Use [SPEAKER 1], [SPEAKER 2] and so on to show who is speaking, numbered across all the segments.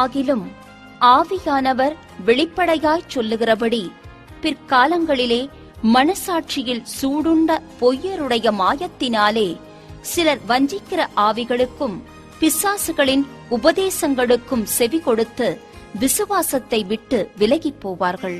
[SPEAKER 1] ஆகிலும் ஆவியானவர் வெளிப்படையாய் சொல்லுகிறபடி பிற்காலங்களிலே மனசாட்சியில் சூடுண்ட பொய்யருடைய மாயத்தினாலே சிலர் வஞ்சிக்கிற ஆவிகளுக்கும் பிசாசுகளின் உபதேசங்களுக்கும் செவி கொடுத்து விசுவாசத்தை விட்டு விலகிப் போவார்கள்.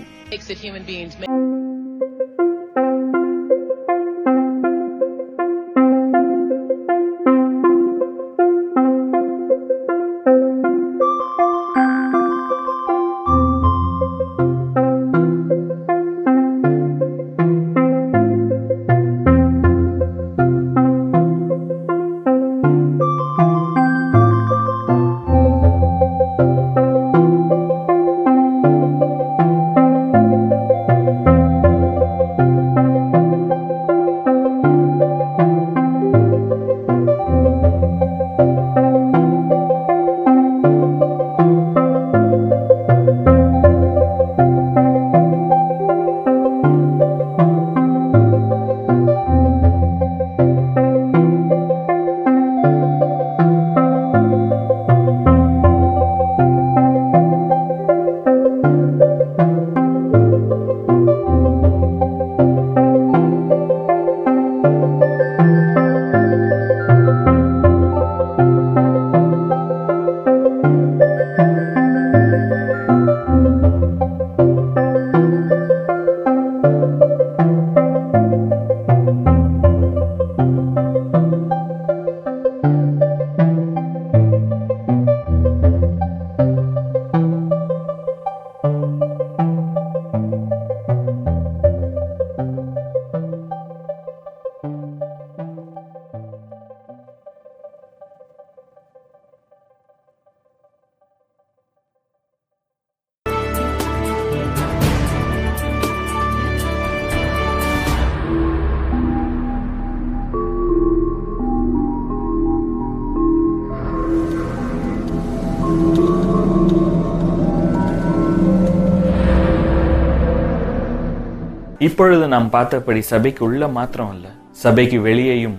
[SPEAKER 2] இப்பொழுது நாம் பார்த்தபடி சபைக்கு உள்ள மாத்திரம் அல்ல, சபைக்கு வெளியேயும்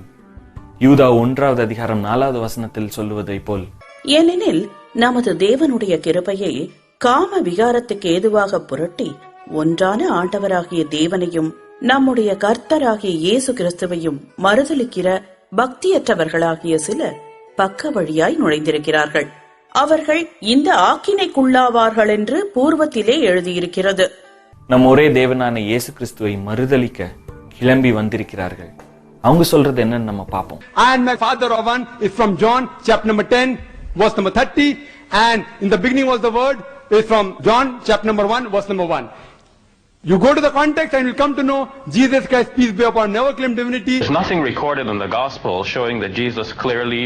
[SPEAKER 2] யூதா 1வது அதிகாரம் 4வது வசனத்தில் சொல்லுவதை போல்,
[SPEAKER 3] ஏனெனில் நமது தேவனுடைய கிருபையை காம விகாரத்துக்கு ஏதுவாக புரட்டி ஒன்றான ஆண்டவராகிய தேவனையும் நம்முடைய கர்த்தராகிய இயேசு கிறிஸ்துவையும் மறுதலிக்கிற பக்தியற்றவர்களாகிய சிலர் பக்க வழியாய் நுழைந்திருக்கிறார்கள். அவர்கள் இந்த ஆக்கினைக்குள்ளாவார்கள் என்று பூர்வத்திலே எழுதியிருக்கிறது.
[SPEAKER 2] நம் ஒரே தேவனான இயேசு கிறிஸ்துவை மறுதலிக்க கிளம்பி வந்திருக்கிறார்கள். அவங்க சொல்றது என்னன்னு நம்ம பார்ப்போம்.
[SPEAKER 4] And my father of one is from John chapter number 10 verse number 30, and in the beginning was the word is from John chapter number 1 verse number 1. You go to the context and you'll come to know Jesus Christ, peace be upon him, never claimed divinity.
[SPEAKER 5] There's nothing recorded in the gospel showing that Jesus clearly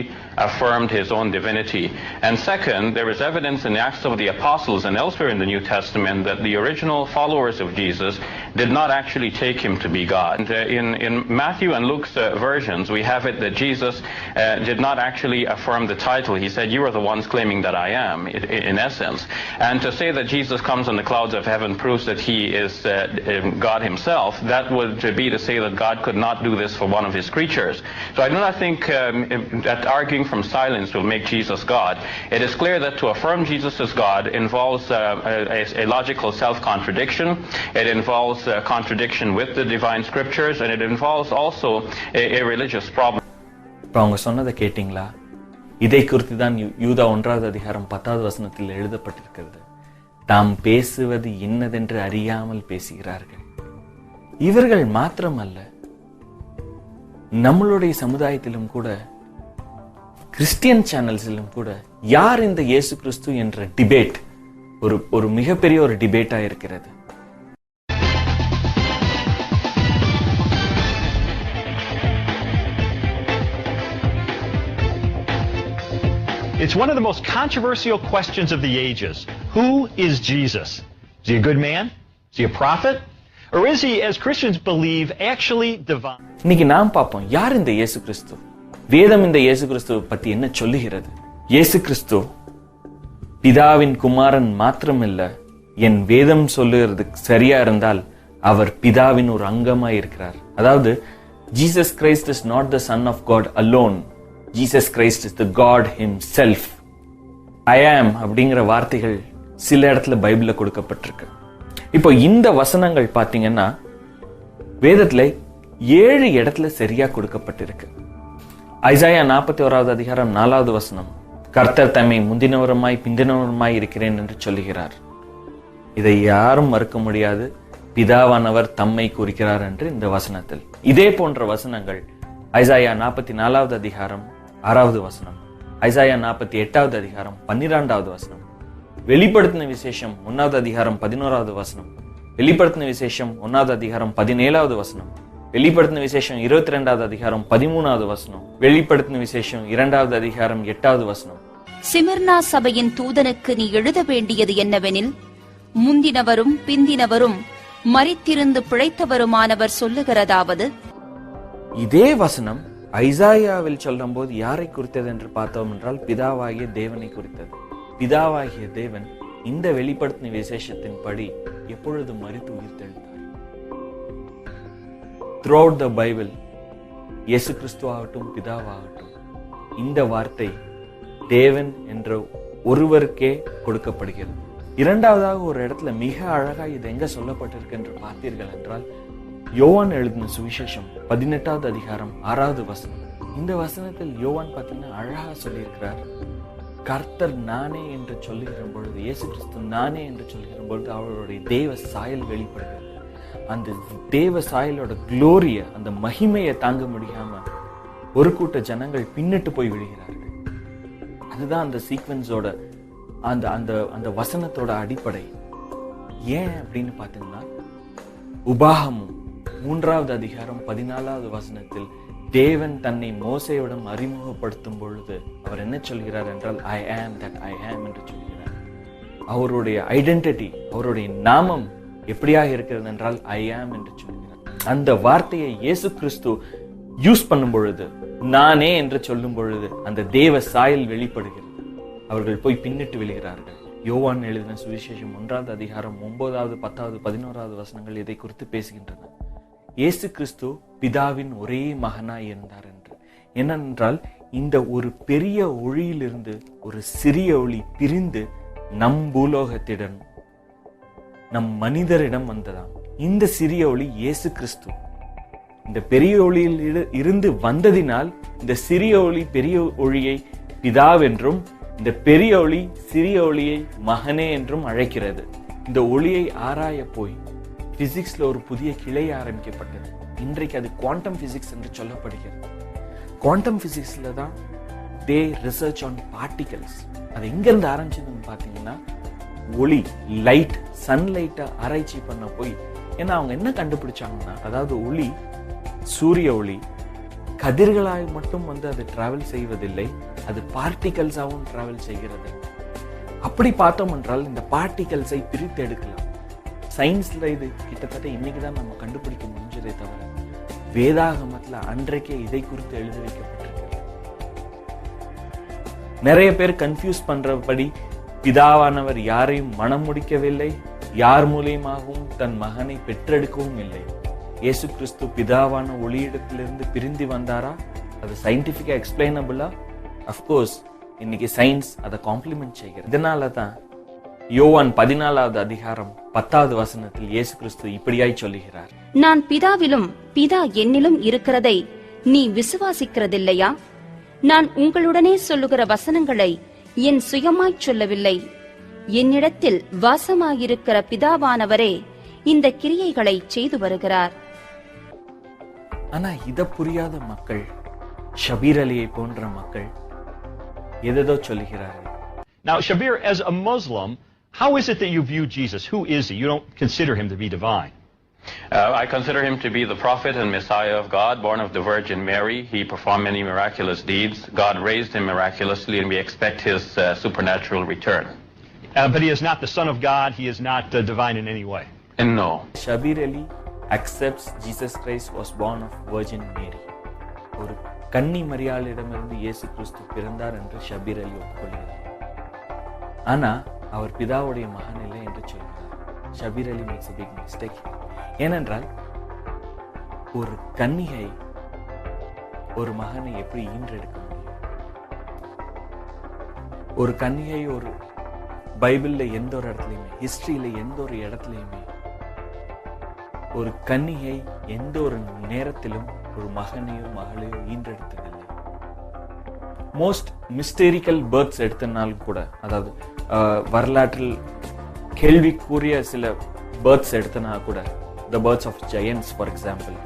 [SPEAKER 5] affirmed his own divinity. And second, there is evidence in the Acts of the Apostles and elsewhere in the New Testament that the original followers of Jesus did not actually take him to be God. And, in Matthew and Luke's versions, we have it that Jesus did not actually affirm the title. He said, "You are the ones claiming that I am," in essence. And to say that Jesus comes on the clouds of heaven proves that he is God himself. That would be to say that God could not do this for one of his creatures. So I do not think that arguing from silence will make Jesus God. It is clear that to affirm Jesus as God involves a logical self-contradiction. It involves contradiction with the divine scriptures, and it involves also a religious problem.
[SPEAKER 2] இப்ப அவங்க சொன்னதை கேட்டீங்களா? இதை குறித்து தான் யூதா 1வது அதிகாரம் 10வது வசனத்தில் எழுதப்பட்டிருக்கிறது. தாம் பேசுவது இன்னதென்று அறியாமல் பேசுகிறார்கள். இவர்கள் மாத்திரமல்ல, நம்மளுடைய சமுதாயத்திலும் கூட, கிறிஸ்டியன் சேனல்ஸிலும் கூட யார் இந்த இயேசு கிறிஸ்து என்ற டிபேட் ஒரு மிகப்பெரிய ஒரு டிபேட்டா இருக்கிறது.
[SPEAKER 6] It's one of the most controversial questions of the ages. Who is Jesus? Is he a good man? Is he a prophet? Or is he, as Christians believe, actually divine?
[SPEAKER 2] இன்னைக்கு நாம் பார்ப்போம், யார் இந்த இயேசு கிறிஸ்து? வேதம் இந்த இயேசு கிறிஸ்துவை பத்தி என்ன சொல்லுகிறது? இயேசு கிறிஸ்து பிதாவின் குமாரன் மாத்திரமில்ல, என் வேதம் சொல்லுகிறது சரியா இருந்தால் அவர் பிதாவின் ஒரு அங்கமாய் இருக்கிறார். அதாவது Jesus Christ is not the son of God alone. Jesus Christ is the God himself. ஐ ஆம் அப்படிங்கிற வார்த்தைகள் சில இடத்துல பைபிள்ல கொடுக்கப்பட்டிருக்கு. இப்போ இந்த வசனங்கள் பாத்தீங்கன்னா வேதத்துல 7 இடத்துல சரியா கொடுக்கப்பட்டிருக்கு. ஐசாயா 41வது அதிகாரம் 4வது வசனம், கர்த்தர் தம்மை முந்தினவருமாய் பிந்தினவருமாய் இருக்கிறேன் என்று சொல்லுகிறார். இதை யாரும் மறுக்க முடியாது. பிதாவானவர் தம்மை குறிக்கிறார் என்று இந்த வசனத்தில். இதே போன்ற வசனங்கள் ஐசாயா 44வது அதிகாரம் 6வது வசனம், ஐசாயா 48வது அதிகாரம் 12வது வசனம், வெளிப்படுத்தின விசேஷம் 1வது அதிகாரம் 11வது வசனம், வெளிப்படுத்தின விசேஷம் 1வது அதிகாரம் 17வது வசனம், வெளிப்படுத்தின விசேஷம் 22வது அதிகாரம் 13வது வசனம், வெளிப்படுத்தின விசேஷம் 2வது அதிகாரம் 8வது வசனம்.
[SPEAKER 1] சிமிர்னா சபையின் தூதனுக்கு நீ எழுத வேண்டியது என்னவெனில், முந்தினவரும் பிந்தினவரும் மரித்திருந்து பிழைத்தவருமானவர் சொல்லுகிறதாவது.
[SPEAKER 2] இதே வசனம் ஐசாயாவில் சொல்லும் போது யாரை குறித்தது என்று பார்த்தோம் என்றால் பிதாவாகிய தேவனை குறித்தது. பிதாவாகிய தேவன் இந்த வெளிப்படுத்தின விசேஷத்தின் படி எப்பொழுது மரித்து உயிர்த்தெழுந்தார். Throughout the Bible, இயேசு கிறிஸ்துவாகட்டும் பிதாவாகட்டும் இந்த வார்த்தை தேவன் என்ற ஒருவருக்கே கொடுக்கப்படுகிறது. இரண்டாவதாக ஒரு இடத்துல மிக அழகா இது எங்க சொல்லப்பட்டிருக்கு என்று பார்த்தீர்கள் என்றால் யோவான் எழுதின சுவிசேஷம் 18வது அதிகாரம் 6வது வசனம். இந்த வசனத்தில் யோவான் பார்த்தீங்கன்னா அழகா சொல்லியிருக்கிறார், கர்த்தர் நானே என்று சொல்லுகிற பொழுது, இயேசு கிறிஸ்து நானே என்று சொல்லுகிற பொழுது அவருடைய தேவ சாயல் வெளிப்படுகிறது. அந்த தேவ சாயலோட குளோரிய, அந்த மகிமையை தாங்க முடியாம ஒரு கூட்ட ஜனங்கள் பின்னிட்டு போய் விழுகிறார்கள். அதுதான் அந்த சீக்வன்ஸோட அந்த அந்த அந்த வசனத்தோட அடிப்படை. ஏன் அப்படின்னு பார்த்தீங்கன்னா உபாகமும் 3வது அதிகாரம் 14வது வசனத்தில் தேவன் தன்னை மோசேயிடம் அறிமுகப்படுத்தும் பொழுது அவர் என்ன சொல்கிறார் என்றால் ஐ ஆம் தட் ஐ ஆம் என்று சொல்கிறார். அவருடைய ஐடென்டிட்டி, அவருடைய நாமம் எப்படியாக இருக்கிறது என்றால் ஐ ஆம் என்று சொல்கிறார். அந்த வார்த்தையை இயேசு கிறிஸ்து யூஸ் பண்ணும் பொழுது, நானே என்று சொல்லும் பொழுது அந்த தேவ சாயல் வெளிப்படுகிறது. அவர்கள் போய் பின்னிட்டு விழுகிறார்கள். யோவான் எழுதின சுவிசேஷம் 1வது அதிகாரம் 9வது 10வது 11வது வசனங்கள் இதை குறித்து பேசுகின்றன. இயேசு கிறிஸ்து பிதாவின் ஒரே மகனாய் இருந்தார் என்று. ஏனென்றால் இந்த ஒரு பெரிய ஒளியிலிருந்து ஒரு சிறிய ஒளி பிரிந்து நம் பூலோகத்திடம், நம் மனிதரிடம் வந்ததாம். இந்த சிறிய ஒளி இயேசு கிறிஸ்து. இந்த பெரிய ஒளியில் இருந்து வந்ததினால் இந்த சிறிய ஒளி பெரிய ஒளியை பிதாவென்றும், இந்த பெரிய ஒளி சிறிய ஒளியை மகனே என்றும் அழைக்கிறது. இந்த ஒளியை ஆராய போய் பிசிக்ஸ்ல ஒரு புதிய கிளை ஆரம்பிக்கப்பட்டது. இன்றைக்கு அது குவாண்டம் பிசிக்ஸ் என்று சொல்லப்படுகிறது. குவாண்டம் பிசிக்ஸ்ல தான் தே ரிசர்ச் ஆன் பார்ட்டிகல்ஸ். அது எங்க இருந்து ஆரம்பிச்சதுன்னு பாத்தீங்கன்னா ஒளி, லைட், சன்லைட்டை ஆராய்ச்சி பண்ண போய், ஏன்னா அவங்க என்ன கண்டுபிடிச்சாங்கன்னா, அதாவது ஒளி, சூரிய ஒளி கதிர்களாய் மட்டும் அது டிராவல் செய்வதில்லை, அது பார்ட்டிகல்ஸாகவும் டிராவல் செய்கிறது. அப்படி பார்த்தோம் என்றால் இந்த பார்ட்டிகல்ஸை பிரித்து எடுக்கலாம். சயின்ஸ்ல இது கிட்டத்தட்ட இன்னைக்குதான் நம்ம கண்டுபிடிக்க முடிஞ்சதே தவிர வேதாகமத்துல அன்றைக்கே இதை குறித்து எழுதி வைக்கப்பட்டிருக்கு. நிறைய பேர் கன்ஃபியூஸ் பண்றபடி பிதாவானவர் யாரையும் மனம் முடிக்கவில்லை, யார் மூலியமாகவும் தன் மகனை பெற்றெடுக்கவும் இல்லை. இயேசு கிறிஸ்து பிதாவான ஒளியிடத்திலிருந்து பிரிந்து வந்தாரா? அது சயின்டிபிக்கா எக்ஸ்பிளைனபிளா? அஃப்கோர்ஸ் இன்னைக்கு சயின்ஸ் அதை காம்ப்ளிமெண்ட் செய்கிறது. இதனால தான் யோவான் 14வது அதிகாரம் 10வது வசனத்தில் இயேசு கிறிஸ்து இப்படியாய் சொல்லுகிறார்,
[SPEAKER 1] நான் பிதாவிலும் பிதா என்னிலும் இருக்கிறதை நீ விசுவாசிக்கிறதில்லையா? நான் உங்களுடனே சொல்லுகிற வசனங்களை என் சுயமாய்ச் சொல்லவில்லை, என்னிடத்தில் வாசமாயிருக்கிற பிதாவானவரே இந்த கிரியைகளை செய்து வருகிறார்.
[SPEAKER 2] ஆனா இத புரியாத மக்கள், ஷபீர் அலியை போன்ற மக்கள் எதோ சொல்லுகிறார்கள்.
[SPEAKER 6] Now, Shabir, as a Muslim, how is it that you view Jesus? Who is he? You don't consider him to be divine.
[SPEAKER 5] I consider him to be the prophet and Messiah of God, born of the Virgin Mary. He performed many miraculous deeds. God raised him miraculously, and we expect his supernatural return.
[SPEAKER 6] But he is not the Son of God. He is not divine in any way.
[SPEAKER 5] And no.
[SPEAKER 2] Shabir Ali accepts Jesus Christ was born of Virgin Mary. ஒரு கன்னி மரியாளிடமிருந்து இயேசு கிறிஸ்து பிறந்தார் என்று ஷபீர் அலி ஒப்புக்கொள்கிறார். ஆனா அவர் பிதாவுடைய மகன் இல்லை என்று சொல்கிறார். ஷபீர் அலி மேக்ஸ் a big mistake. ஏனென்றால் ஒரு கன்னிகை ஒரு மகனை எப்படி ஈன்றெடுக்க முடியும்? ஒரு கன்னிகை ஒரு பைபிள்ல எந்த ஒரு இடத்துலயுமே, ஹிஸ்டரியில எந்த ஒரு இடத்துலயுமே ஒரு கன்னிகை எந்த ஒரு நேரத்திலும் ஒரு மகனையோ மகளையோ ஈன்றெடுத்ததில்லை. மோஸ்ட் மிஸ்டேரிக்கல் பர்த்ஸ் எடுத்தனாலும் கூட, அதாவது வரலாற்றில் கேள்விக்குரிய சில பர்த்ஸ் எடுத்தனா கூட, the births of giants for example,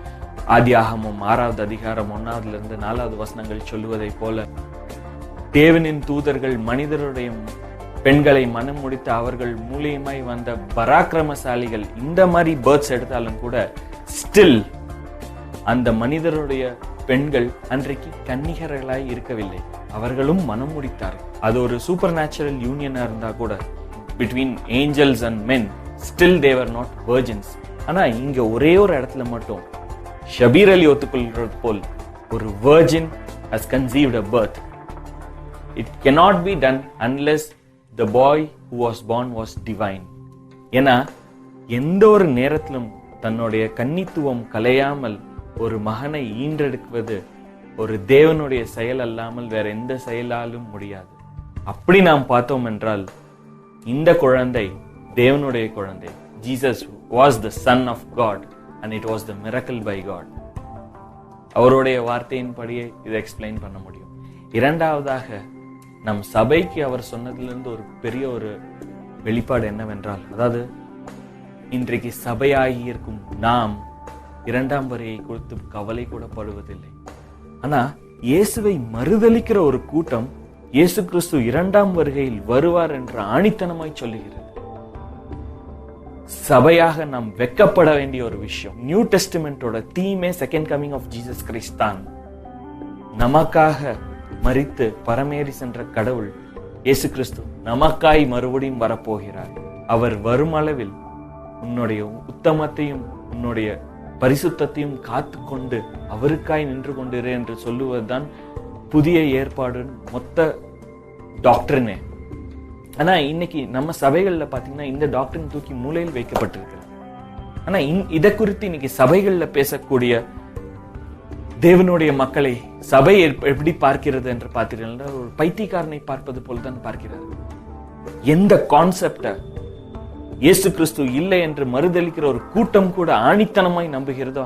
[SPEAKER 2] ஆதியாகமம் 6வது அதிகாரம் 1 இருந்து 4 வசனங்கள் சொல்லுவதை போல, தேவனின் தூதர்கள் மனிதருடைய பெண்களை மனம் முடித்து அவர்கள் மூலியமாய் வந்த பராக்கிரமசாலிகள், இந்த மாதிரி பர்த்ஸ் எடுத்தாலும் கூட ஸ்டில் அந்த மனிதருடைய பெண்கள் அன்றைக்கு கன்னிகர்களாய் இருக்கவில்லை, அவர்களும் மனம் முடித்தார்கள். அது ஒரு சூப்பர் நேச்சுரல் யூனியனா இருந்தா கூட, between angels and men, still they were not virgins. ஆனா இங்க ஒரே ஒரு இடத்துல மட்டும் ஷபீர் அலி ஒத்துக்கொள்றது போல் ஒரு virgin has conceived a birth. It cannot be done unless the boy who was born was divine. ஏன்னா எந்த ஒரு நேரத்திலும் தன்னுடைய கன்னித்துவம் கலையாமல் ஒரு மகனை ஈன்றெடுக்குவது ஒரு தேவனுடைய செயல் அல்லாமல் வேற எந்த செயலாலும் முடியாது. அப்படி நாம் பார்த்தோம் என்றால் இந்த குழந்தை தேவனுடைய குழந்தை. Jesus was the son of God and it was the miracle by God. அவருடைய வார்த்தையின்படியே இதை எக்ஸ்பிளைன் பண்ண முடியும். இரண்டாவதாக நம் சபைக்கு அவர் சொன்னதிலிருந்து ஒரு பெரிய ஒரு வெளிப்பாடு என்னவென்றால், அதாவது இன்றைக்கு சபையாகி இருக்கும் நாம் 2ஆம் வருகையை குறித்து கவலை கூட படுவதில்லை. ஆனா இயேசுவை மறுதலிக்கிற ஒரு கூட்டம் இயேசு கிறிஸ்து 2ஆம் வருகையில் வருவார் என்று ஆணித்தனமாய் சொல்லுகிறது. சபையாக நாம் வெக்கப்பட வேண்டிய ஒரு விஷயம். நியூ டெஸ்டிமெண்டோட தீமே second coming of Jesus Christ தான். நமக்காக மரித்து பரமேறி சென்ற கடவுள் இயேசு கிறிஸ்து நமக்காய் மறுபடியும் வரப்போகிறார். அவர் வரும் அளவில் உன்னுடைய உத்தமத்தையும் உன்னுடைய பரிசுத்தத்தையும் காத்து கொண்டு அவருக்காய் நின்று கொண்டிரு என்று சொல்லுவதுதான் புதிய ஏற்பாடு மொத்த டாக்டரினே. ஆனா இன்னைக்கு நம்ம சபைகள்ல பாத்தீங்கன்னா இந்த டாக்டரின் தூக்கி மூலையில் வைக்கப்பட்டிருக்கிறது. ஆனா இதை குறித்து இன்னைக்கு சபைகள்ல பேசக்கூடிய தேவனுடைய மக்களை சபை எப்படி பார்க்கிறது என்று பார்த்தீங்கன்னா ஒரு பைத்தியக்காரனை பார்ப்பது போல்தான் பார்க்கிறது. எந்த கான்செப்ட இயேசு கிறிஸ்து இல்லை என்று மறுதலிக்கிற ஒரு கூட்டம் கூட ஆணித்தனமாய் நம்புகிறதோ,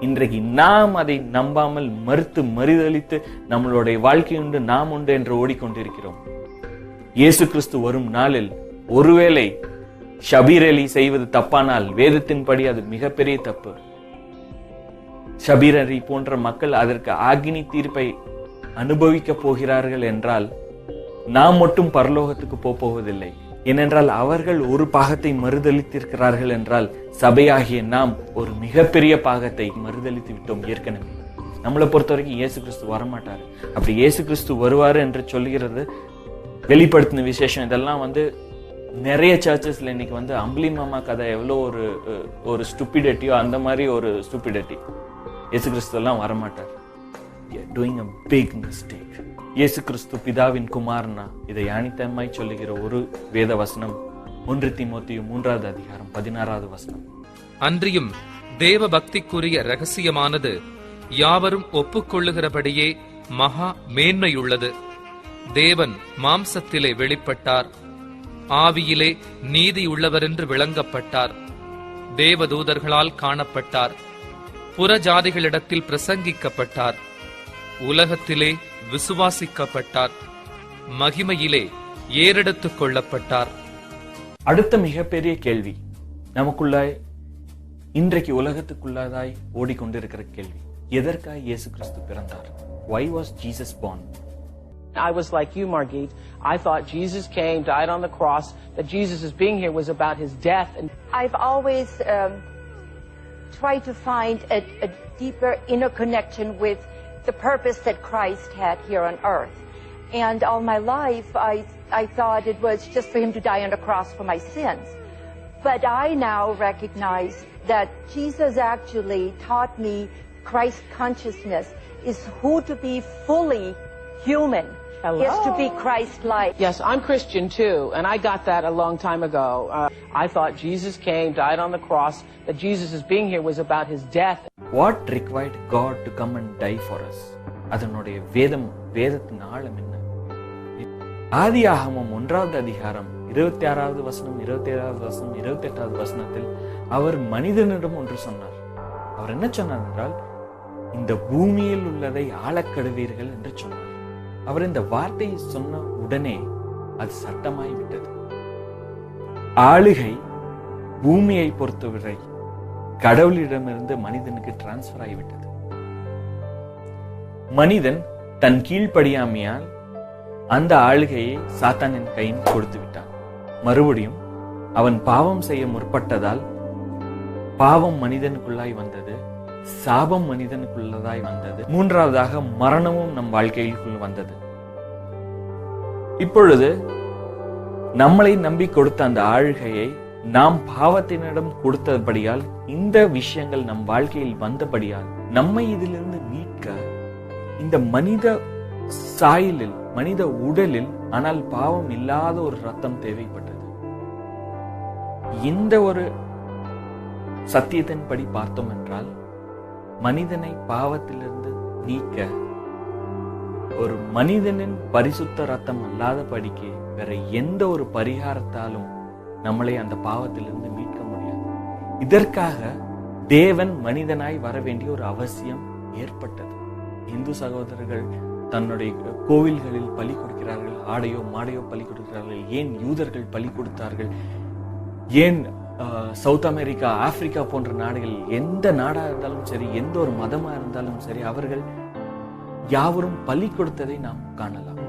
[SPEAKER 2] இன்றைக்கு நாம் அதை நம்பாமல் மறுத்து மறுதலித்து நம்மளுடைய வாழ்க்கையுண்டு நாம் உண்டு என்று ஓடிக்கொண்டிருக்கிறோம். இயேசு கிறிஸ்து வரும் நாளில் ஒருவேளை ஷபீர் அலி செய்வது தப்பானால் வேதத்தின்படி அது மிகப்பெரிய தப்பு. ஷபீர் அலி போன்ற மக்கள் அதற்கு ஆகினி தீர்ப்பை அனுபவிக்க போகிறார்கள் என்றால் நாம் மட்டும் பரலோகத்துக்கு போவதில்லை. ஏனென்றால் அவர்கள் ஒரு பாகத்தை மறுதலித்திருக்கிறார்கள் என்றால் சபையாகிய நாம் ஒரு மிகப்பெரிய பாகத்தை மறுதலித்து விட்டோம் ஏற்கனவே. நம்மளை பொறுத்த வரைக்கும் இயேசு கிறிஸ்து வரமாட்டாரு. அப்படி இயேசு கிறிஸ்து வருவாரு என்று சொல்லுகிறது வெளிப்படுத்தின விசேஷம். இதெல்லாம் நிறைய சர்ச்சஸ்ல இன்னைக்கு அம்பளி மாமா கதை எவ்வளோ ஒரு ஸ்டூபிடிட்டியோ அந்த மாதிரி ஒரு ஸ்டூபிடிட்டி. இயேசு கிறிஸ்து எல்லாம் வரமாட்டார். Doing a big mistake. இயேசு கிறிஸ்து பிதாவின் குமாரனா இதை ஆணித்தனமாய் சொல்லுகிற ஒரு வேத வசனம் 1 தீமோத்தேயு 3வது அதிகாரம் 16வது வசனம்.
[SPEAKER 7] அன்றியும் தேவ பக்திக்குரிய ரகசியமானது யாவரும் ஒப்புக்கொள்ளுகிறபடியே மகா மேன்மையுள்ளது. தேவன் மாம்சத்திலே வெளிப்பட்டார், ஆவியிலே நீதியுள்ளவரென்று விளங்கப்பட்டார், தேவதூதர்களால் காணப்பட்டார், புறஜாதிகளிடத்தில் பிரசங்கிக்கப்பட்டார், உலகத்திலே விசுவாசிக்கப்பட்டார், மகிமையிலே ஏறெடுத்துக் கொள்ளப்பட்டார்.
[SPEAKER 2] அடுத்த மிகப்பெரிய கேள்வி நமக்குள்ளாய் இன்றைக்கு உலகத்துக்குள்ளதாய் ஓடிக்கொண்டிருக்கிற கேள்வி, எதற்காய் இயேசு கிறிஸ்து பிறந்தார்? Why was Jesus born?
[SPEAKER 8] I was like you, Margit. I thought Jesus came, died on the cross, that Jesus' being here was about his death. And
[SPEAKER 9] I've always tried to find a deeper inner connection with the purpose that Christ had here on earth. And all my life, I thought it was just for him to die on the cross for my sins. But I now recognize that Jesus actually taught me Christ consciousness is who to be fully human.
[SPEAKER 8] Hello.
[SPEAKER 9] Is to be Christ-like.
[SPEAKER 8] Yes, I'm Christian too, and I got that a long time ago. I thought Jesus came, died on the cross, that Jesus' being here was about his death.
[SPEAKER 2] What required God to come and die for us? அதனுடைய வேதத்தின் ஆழம் என்ன? ஆதியாகமம் 1வது அதிகாரம் 26வது வசனம், 27வது வசனம், 28வது வசனத்தில் அவர் மனிதனிடம் ஒன்று சொன்னார். அவர் என்ன சொன்னார் என்றால், இந்த பூமியில் உள்ளதை ஆளக்கடுவீர்கள் என்று சொன்னார். அவர் இந்த வார்த்தையை சொன்ன உடனே அது சட்டமாய் விட்டது. ஆளுகை பூமியை பொறுத்தவரை கடவுளிடமிருந்து மனிதனுக்கு டிரான்ஸ்பர் ஆகிவிட்டது. மனிதன் தன் கீழ்ப்படியாமையால் அந்த ஆளுகையை சாத்தானின் கையில் கொடுத்து விட்டான். மறுபடியும் அவன் பாவம் செய்ய முற்பட்டதால் பாவம் மனிதனுக்குள்ளாய் வந்தது, சாபம் மனிதனுக்குள்ளதாய் வந்தது, மூன்றாவதாக மரணமும் நம் வாழ்க்கைக்குள் வந்தது. இப்பொழுது நம்மளை நம்பி கொடுத்த அந்த ஆளுகையை நாம் பாவத்தினிடம் கொடுத்தபடியால், இந்த விஷயங்கள் நம் வாழ்க்கையில் வந்தபடியால், நம்மை இதிலிருந்து மீட்க இந்த மனித சாயலில், மனித உடலில், ஆனால் பாவம் இல்லாத ஒரு ரத்தம் தேவைப்பட்டது. இந்த ஒரு சத்தியத்தின்படி பார்த்தோம் என்றால், மனிதனை பாவத்திலிருந்து நீக்க ஒரு மனிதனின் பரிசுத்த ரத்தம் அல்லாதபடிக்கு வேற எந்த ஒரு பரிகாரத்தாலும் நம்மளை அந்த பாவத்திலிருந்து மீட்க முடியாது. இதற்காக தேவன் மனிதனாய் வர வேண்டிய ஒரு அவசியம் ஏற்பட்டது. இந்து சகோதரர்கள் தன்னுடைய கோவில்களில் பலி கொடுக்கிறார்கள், ஆடையோ மாடையோ பலி கொடுக்கிறார்கள். ஏன் யூதர்கள் பலி கொடுத்தார்கள்? ஏன் சவுத் அமெரிக்கா, ஆப்பிரிக்கா போன்ற நாடுகளில் எந்த நாடா இருந்தாலும் சரி, எந்த ஒரு மதமா இருந்தாலும் சரி, அவர்கள் யாவரும் பலி கொடுத்ததை நாம் காணலாம்.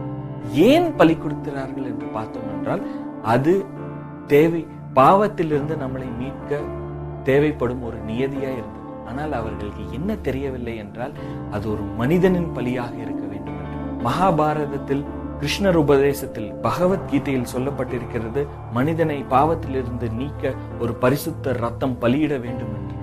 [SPEAKER 2] ஏன் பலி கொடுக்கிறார்கள் என்று பார்த்தோம் என்றால், அது தேவை, பாவத்திலிருந்து நம்மளை மீட்க தேவைப்படும் ஒரு நியதியா இருந்தது. ஆனால் அவர்களுக்கு என்ன தெரியவில்லை என்றால், அது ஒரு மனிதனின் பலியாக இருக்க வேண்டும் என்று. மகாபாரதத்தில், கிருஷ்ணர் உபதேசத்தில், பகவத்கீதையில் சொல்லப்பட்டிருக்கிறது, மனிதனை பாவத்திலிருந்து நீக்க ஒரு பரிசுத்த ரத்தம் பலியிட வேண்டும் என்று.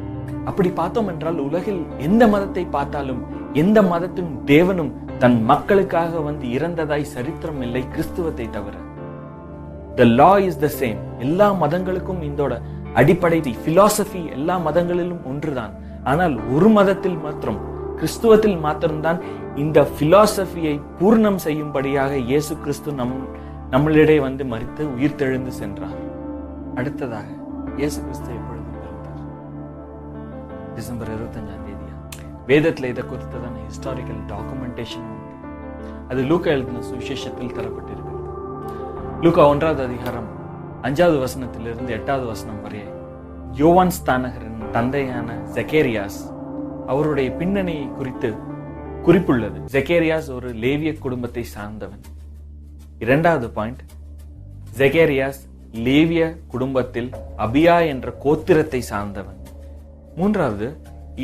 [SPEAKER 2] அப்படி பார்த்தோம் என்றால், உலகில் எந்த மதத்தை பார்த்தாலும், எந்த மதத்தின் தேவனும் தன் மக்களுக்காக வந்து இறந்ததாய் சரித்திரம் இல்லை, கிறிஸ்துவத்தை தவிர. The law is the same. எல்லா மதங்களுக்கும் இதோட அடிப்படை பிலாசபி எல்லா மதங்களிலும் ஒன்றுதான். ஆனால் ஒரு மதத்தில் மாத்திரம், கிறிஸ்துவத்தில் மாத்திரம்தான் இந்த பிலாசபியை பூர்ணம் செய்யும்படியாக இயேசு கிறிஸ்து நம்மளிடையே வந்து மரித்து உயிர்த்தெழுந்து சென்றார். அடுத்ததாக இயேசு கிறிஸ்து எப்பொழுது பிறந்தார்? டிசம்பர் 25ஆம் தேதியா? வேதத்துல இதை குறித்ததான ஹிஸ்டாரிக்கல் டாக்குமெண்டேஷன் அது லூக்கா எழுதின சுவிசேஷத்தில் தரப்பட்டிருக்கிறது. லூக்கா 1வது அதிகாரம் 5வது வசனத்திலிருந்து 8வது வசனம் வரை யோவான் ஸ்தானகரின் தந்தையான ஜெகேரியாஸ் அவருடைய பின்னணியை குறித்து குறிப்புள்ளது. ஜெகேரியாஸ் ஒரு லேவிய குடும்பத்தை சார்ந்தவன். 2வது பாயிண்ட், ஜெகேரியாஸ் லேவிய குடும்பத்தில் அபியா என்ற கோத்திரத்தை சார்ந்தவன். 3வது,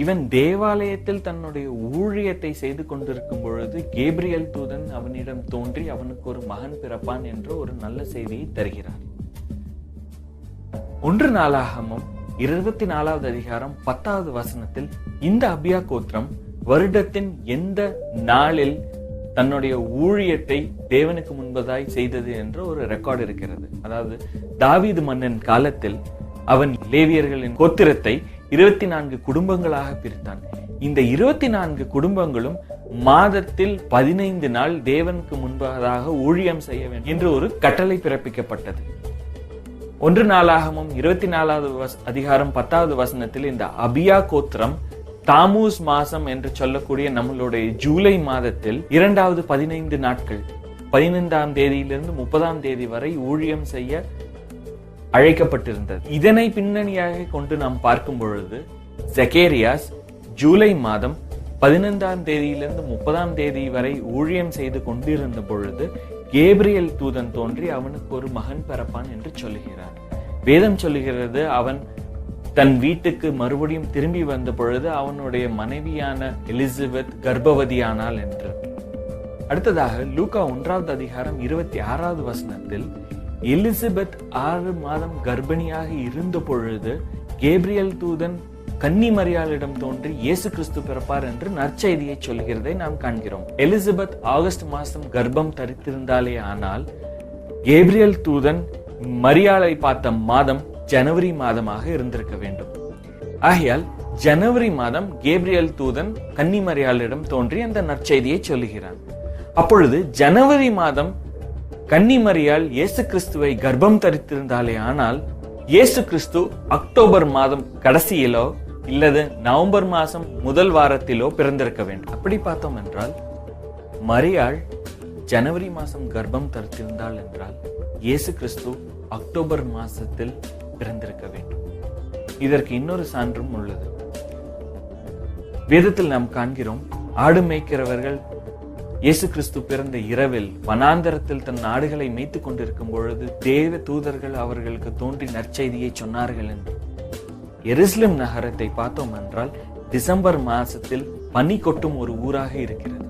[SPEAKER 2] இவன் தேவாலயத்தில் தன்னுடைய ஊழியத்தை செய்து கொண்டிருக்கும் பொழுது கேப்ரியல் தூதன் அவனிடம் தோன்றி அவனுக்கு ஒரு மகன் பிறப்பான் என்ற ஒரு நல்ல செய்தியை தருகிறார். 1 நாளாகமம் 24வது அதிகாரம் 10வது வசனத்தில் இந்த அபியா கோத்திரம் வருடத்தின் எந்த நாளில் தன்னுடைய ஊழியத்தை தேவனுக்கு முன்பதாய் செய்தது என்ற ஒரு ரெக்கார்டு இருக்கிறது. அதாவது தாவீது மன்னன் காலத்தில் அவன் லேவியர்களின் கோத்திரத்தை 24 குடும்பங்களாக பிரித்தான். இந்த 24 குடும்பங்களும் மாதத்தில் 15 நாள் தேவனுக்கு முன்பதாக ஊழியம் செய்ய வேண்டும் என்று ஒரு கட்டளை பிறப்பிக்கப்பட்டது. 1 நாளாகமம் 24வது அதிகாரம் 10வது வசனத்தில் இந்த அபியா கோத்திரம் தாமூஸ் மாசம் என்று சொல்லக்கூடிய நம்மளுடைய ஜூலை மாதத்தில் 2வது 15 நாட்கள், 15ஆம் தேதியிலிருந்து 30ஆம் தேதி வரை ஊழியம் செய்ய அழைக்கப்பட்டிருந்தது. இதனை பின்னணியாக கொண்டு நாம் பார்க்கும் பொழுது ஜெகேரியாஸ் ஜூலை மாதம் 15ஆம் தேதியிலிருந்து 30ஆம் தேதி வரை ஊழியம் செய்து கொண்டிருந்த பொழுது கேப்ரியல் தூதன் தோன்றி அவனுக்கு ஒரு மகன் பிறப்பான் என்று சொல்லுகிறார். வேதம் சொல்லுகிறது, அவன் தன் வீட்டுக்கு மறுபடியும் திரும்பி வந்த பொழுது அவனுடைய மனைவியான எலிசபெத் கர்ப்பவதியானாள் என்று. அடுத்ததாக லூக்கா 1வது அதிகாரம் 26வது வசனத்தில் எலிசபெத் 6 மாதம் கர்ப்பிணியாக இருந்த பொழுது கேப்ரியல் தூதன் கன்னி மரியாளிடம் தோன்றி இயேசு கிறிஸ்து பிறப்பார் என்று நற்செய்தியை சொல்கிறதை நாம் காண்கிறோம். எலிசபெத் ஆகஸ்ட் மாதம் கர்ப்பம் தரித்திருந்தாலே ஆனால் கேப்ரியல் தூதன் மரியாளை பார்த்த மாதம் ஜனவரி மாதமாக இருந்திருக்க வேண்டும். ஆகையால் ஜனவரி மாதம் கேப்ரியல் தூதன் கன்னி மரியாளிடம் தோன்றி அந்த நற்செய்தியை சொல்லுகிறான். அப்பொழுது ஜனவரி மாதம் கன்னிமரியால் இயேசு கிறிஸ்துவை கர்ப்பம் தரித்திருந்தாலே ஆனால் இயேசு கிறிஸ்து அக்டோபர் மாதம் கடைசியிலோ இல்லது நவம்பர் மாசம் முதல் வாரத்திலோ பிறந்திருக்க வேண்டும். அப்படி பார்த்தோம் என்றால் மரியாள் ஜனவரி மாசம் கர்ப்பம் தரித்திருந்தாள் என்றால் இயேசு கிறிஸ்து அக்டோபர் மாசத்தில் பிறந்திருக்க வேண்டும். இதற்கு இன்னொரு சான்றும் உள்ளது. வேதத்தில் நாம் காண்கிறோம், ஆடு மேய்க்கிறவர்கள் இயேசு கிறிஸ்து பிறந்த இரவில் வனாந்தரத்தில் தன் ஆடுகளை மேய்த்துக் கொண்டிருக்கும் பொழுது தேவ தூதர்கள் அவர்களுக்கு தோன்றி நற்செய்தியை சொன்னார்கள் என்று. எருசலேம் நகரத்தை பார்த்தோம் என்றால் டிசம்பர் மாசத்தில் பனி கொட்டும் ஒரு ஊராக இருக்கிறது.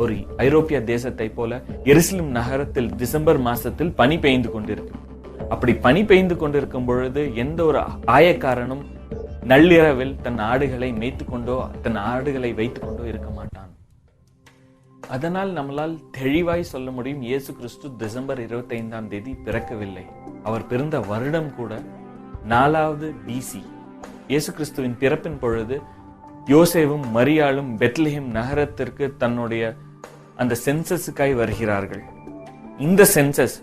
[SPEAKER 2] ஒரு ஐரோப்பிய தேசத்தை போல எருசலேம் நகரத்தில் டிசம்பர் மாசத்தில் பனி பெய்ந்து கொண்டிருக்கு. அப்படி பனி பெய்ந்து கொண்டிருக்கும் பொழுது எந்த ஒரு ஆயக்காரனும் நள்ளிரவில் தன் ஆடுகளை மேய்த்துக் கொண்டோ தன் ஆடுகளை வைத்துக் கொண்டோ இருக்க மாட்டான். அதனால் நம்மளால் தெளிவாய் சொல்ல முடியும், இயேசு கிறிஸ்து டிசம்பர் 25ஆம் தேதி பிறக்கவில்லை. அவர் பிறந்த வருடம் கூட 4வது BC. இயேசு கிறிஸ்துவின் பிறப்பின் பொழுது யோசேவும் மரியாளும் பெத்லஹேம் நகரத்திற்கு தன்னுடைய அந்த சென்சஸுக்காய் வருகிறார்கள். இந்த சென்சஸ்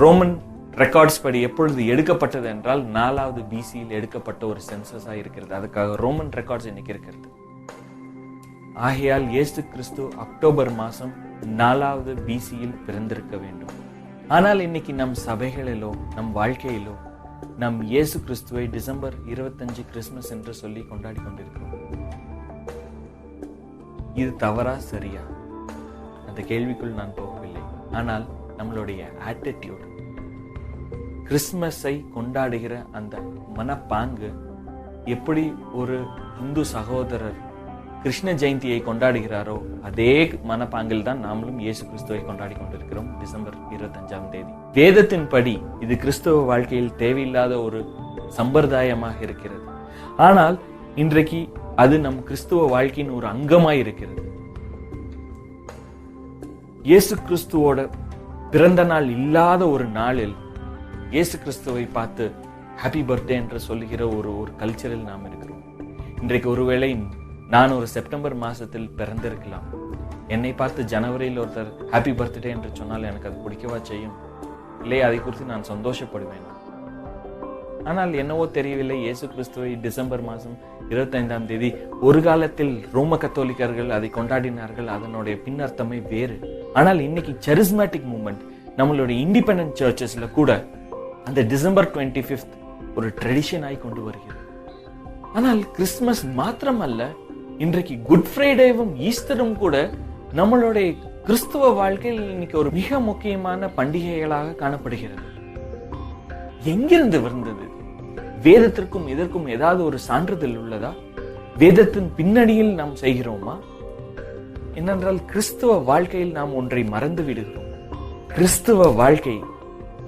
[SPEAKER 2] ரோமன் ரெக்கார்ட்ஸ் படி எப்பொழுது எடுக்கப்பட்டது என்றால் 4வது BCயில் எடுக்கப்பட்ட ஒரு சென்சஸா இருக்கிறது. அதுக்காக ரோமன் ரெக்கார்ட்ஸ் இன்னைக்கு இருக்கிறது. ஆகையால் இயேசு கிறிஸ்து அக்டோபர் மாசம் 4வது BCயில் பிறந்திருக்க வேண்டும். ஆனால் இன்னைக்கு நம் சபைகளிலோ நம் வாழ்க்கையிலோ நம் இயேசு கிறிஸ்துவை டிசம்பர் 25 கிறிஸ்துமஸ் என்று சொல்லி கொண்டாடி கொண்டிருக்கிறோம். இது தவறா சரியா? அந்த கேள்விக்குள் நான் போகவில்லை. ஆனால் நம்மளுடைய ஆட்டிடியூட், கிறிஸ்துமஸை கொண்டாடுகிற அந்த மனப்பாங்கு எப்படி ஒரு இந்து சகோதரர் கிருஷ்ண ஜெயந்தியை கொண்டாடுகிறாரோ அதே மனப்பாங்கில் தான் நாமளும் இயேசு கிறிஸ்துவை கொண்டாடி கொண்டிருக்கிறோம் டிசம்பர் 25ஆம் தேதி. வேதத்தின் படி இது கிறிஸ்தவ வாழ்க்கையில் தேவையில்லாத ஒரு சம்பிரதாயமாக இருக்கிறது. ஆனால் இன்றைக்கு அது நம் கிறிஸ்துவ வாழ்க்கையின் ஒரு அங்கமாய் இருக்கிறது. இயேசு கிறிஸ்துவோட பிறந்த நாள் இல்லாத ஒரு நாளில் இயேசு கிறிஸ்துவை பார்த்து ஹாப்பி பர்த்டே என்று சொல்லுகிற ஒரு கல்ச்சரில் நாம் இருக்கிறோம். இன்றைக்கு ஒருவேளை நான் ஒரு செப்டம்பர் மாசத்தில் பிறந்திருக்கலாம். என்னை பார்த்து ஜனவரியில் ஒருத்தர் ஹாப்பி பர்த்டே என்று சொன்னால் எனக்கு அது பிடிக்கவா செய்யும்? இல்லை, அதை குறித்து நான் சந்தோஷப்படுவேன். ஆனால் என்னவோ தெரியவில்லை, இயேசு கிறிஸ்துவை டிசம்பர் மாதம் 25ஆம் தேதி ஒரு காலத்தில் ரோம கத்தோலிக்கர்கள் அதை கொண்டாடினார்கள். அதனுடைய பின்னர்த்தமே வேறு. ஆனால் இன்னைக்கு சரிஸ்மேட்டிக் மூவ்மெண்ட் நம்மளுடைய இண்டிபெண்டன்ட் சர்ச்சஸ்ல கூட அந்த டிசம்பர் 25th ஒரு ட்ரெடிஷன் ஆகி கொண்டு வருகிறது. ஆனால் கிறிஸ்துமஸ் மாத்திரமல்ல, இன்றைக்கு குட் ஃப்ரைடேவும் ஈஸ்டரும் கூட நம்மளுடைய கிறிஸ்துவ வாழ்க்கையில் இன்னைக்கு ஒரு மிக முக்கியமான பண்டிகைகளாக காணப்படுகிறது. எங்கிருந்து வந்தது? வேதத்திற்கும் இதற்கும் ஏதாவது ஒரு சான்றிதழ் உள்ளதா? வேதத்தின் பின்னணியில் நாம் செய்கிறோமா? என்னென்றால் கிறிஸ்துவ வாழ்க்கையில் நாம் ஒன்றை மறந்து விடுகிறோம். கிறிஸ்துவ வாழ்க்கை,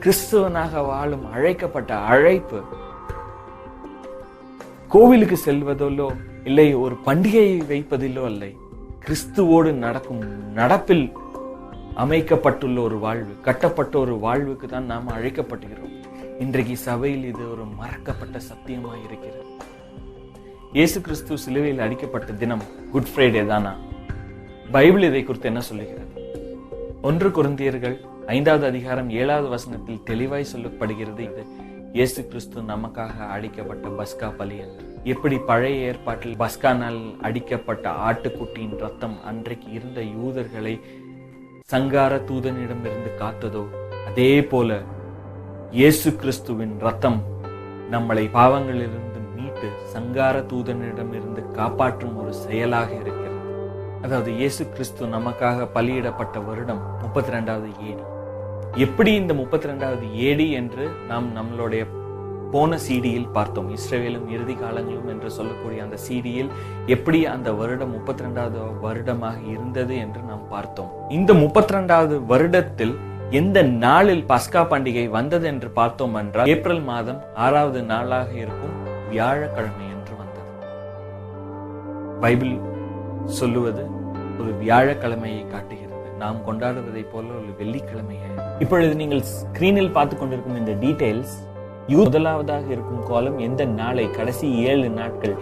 [SPEAKER 2] கிறிஸ்துவனாக வாழும் அழைக்கப்பட்ட அழைப்பு கோவிலுக்கு செல்வதிலோ இல்லை ஒரு பண்டிகையை வைப்பதிலோ அல்ல. கிறிஸ்துவோடு நடக்கும் நடப்பில் அமைக்கப்பட்டுள்ள ஒரு வாழ்வு, கட்டப்பட்ட ஒரு வாழ்வுக்கு தான் நாம் அழைக்கப்படுகிறோம். இன்றைக்கு சபையில் இது ஒரு மறக்கப்பட்ட சத்தியமாக இருக்கிறது. இயேசு கிறிஸ்து சிலுவையில் அடிக்கப்பட்ட தினம் குட் ஃப்ரைடே தானா? பைபிள் இதை குறித்து என்ன சொல்லுகிறது? 1 கொரிந்தியர்கள் 5வது அதிகாரம் 7வது வசனத்தில் தெளிவாய் சொல்லப்படுகிறது, இது இயேசு கிறிஸ்து நமக்காக அடிக்கப்பட்ட பஸ்கா பலி என்று. எப்படி பழைய ஏற்பாட்டில் பஸ்கா நாள் அடிக்கப்பட்ட ஆட்டுக்குட்டியின் ரத்தம் அன்றைக்கு இருந்த யூதர்களை சங்கார தூதனிடமிருந்து காத்ததோ, அதே போல இயேசு கிறிஸ்துவின் ரத்தம் நம்மளை பாவங்களிலிருந்து மீட்டு சங்கார தூதனிடமிருந்து காப்பாற்றும் ஒரு செயலாக இருக்கிறது. அதாவது இயேசு கிறிஸ்து நமக்காக பலியிடப்பட்ட வருடம் 32வது AD. எப்படி இந்த 32வது AD என்று நாம் நம்மளுடைய போன CDயில் பார்த்தோம். இஸ்ரவேலும் இறுதி காலங்களும் என்று சொல்லக்கூடிய அந்த CDயில் எப்படி அந்த வருடம் 32வது வருடமாக இருந்தது என்று நாம் பார்த்தோம். இந்த 32வது வருடத்தில் எந்த நாளில் பஸ்கா பண்டிகை வந்தது என்று பார்த்தோம் என்றால் ஏப்ரல் மாதம் 6வது நாளாக இருக்கும் வியாழக்கிழமை என்று வந்தது. பைபிள் சொல்லுவது ஒரு வியாழக்கிழமையை காட்டுகிறது. நாம் கொண்டாடுவதை போல ஒரு வெள்ளிக்கிழமையை. இப்பொழுது நீங்கள் ஸ்கிரீனில் பார்த்து கொண்டிருக்கும் இந்த டீடைல்ஸ் முதலாவதாக இருக்கும் காலம் எந்த நாளை, கடைசி 7 நாட்கள்,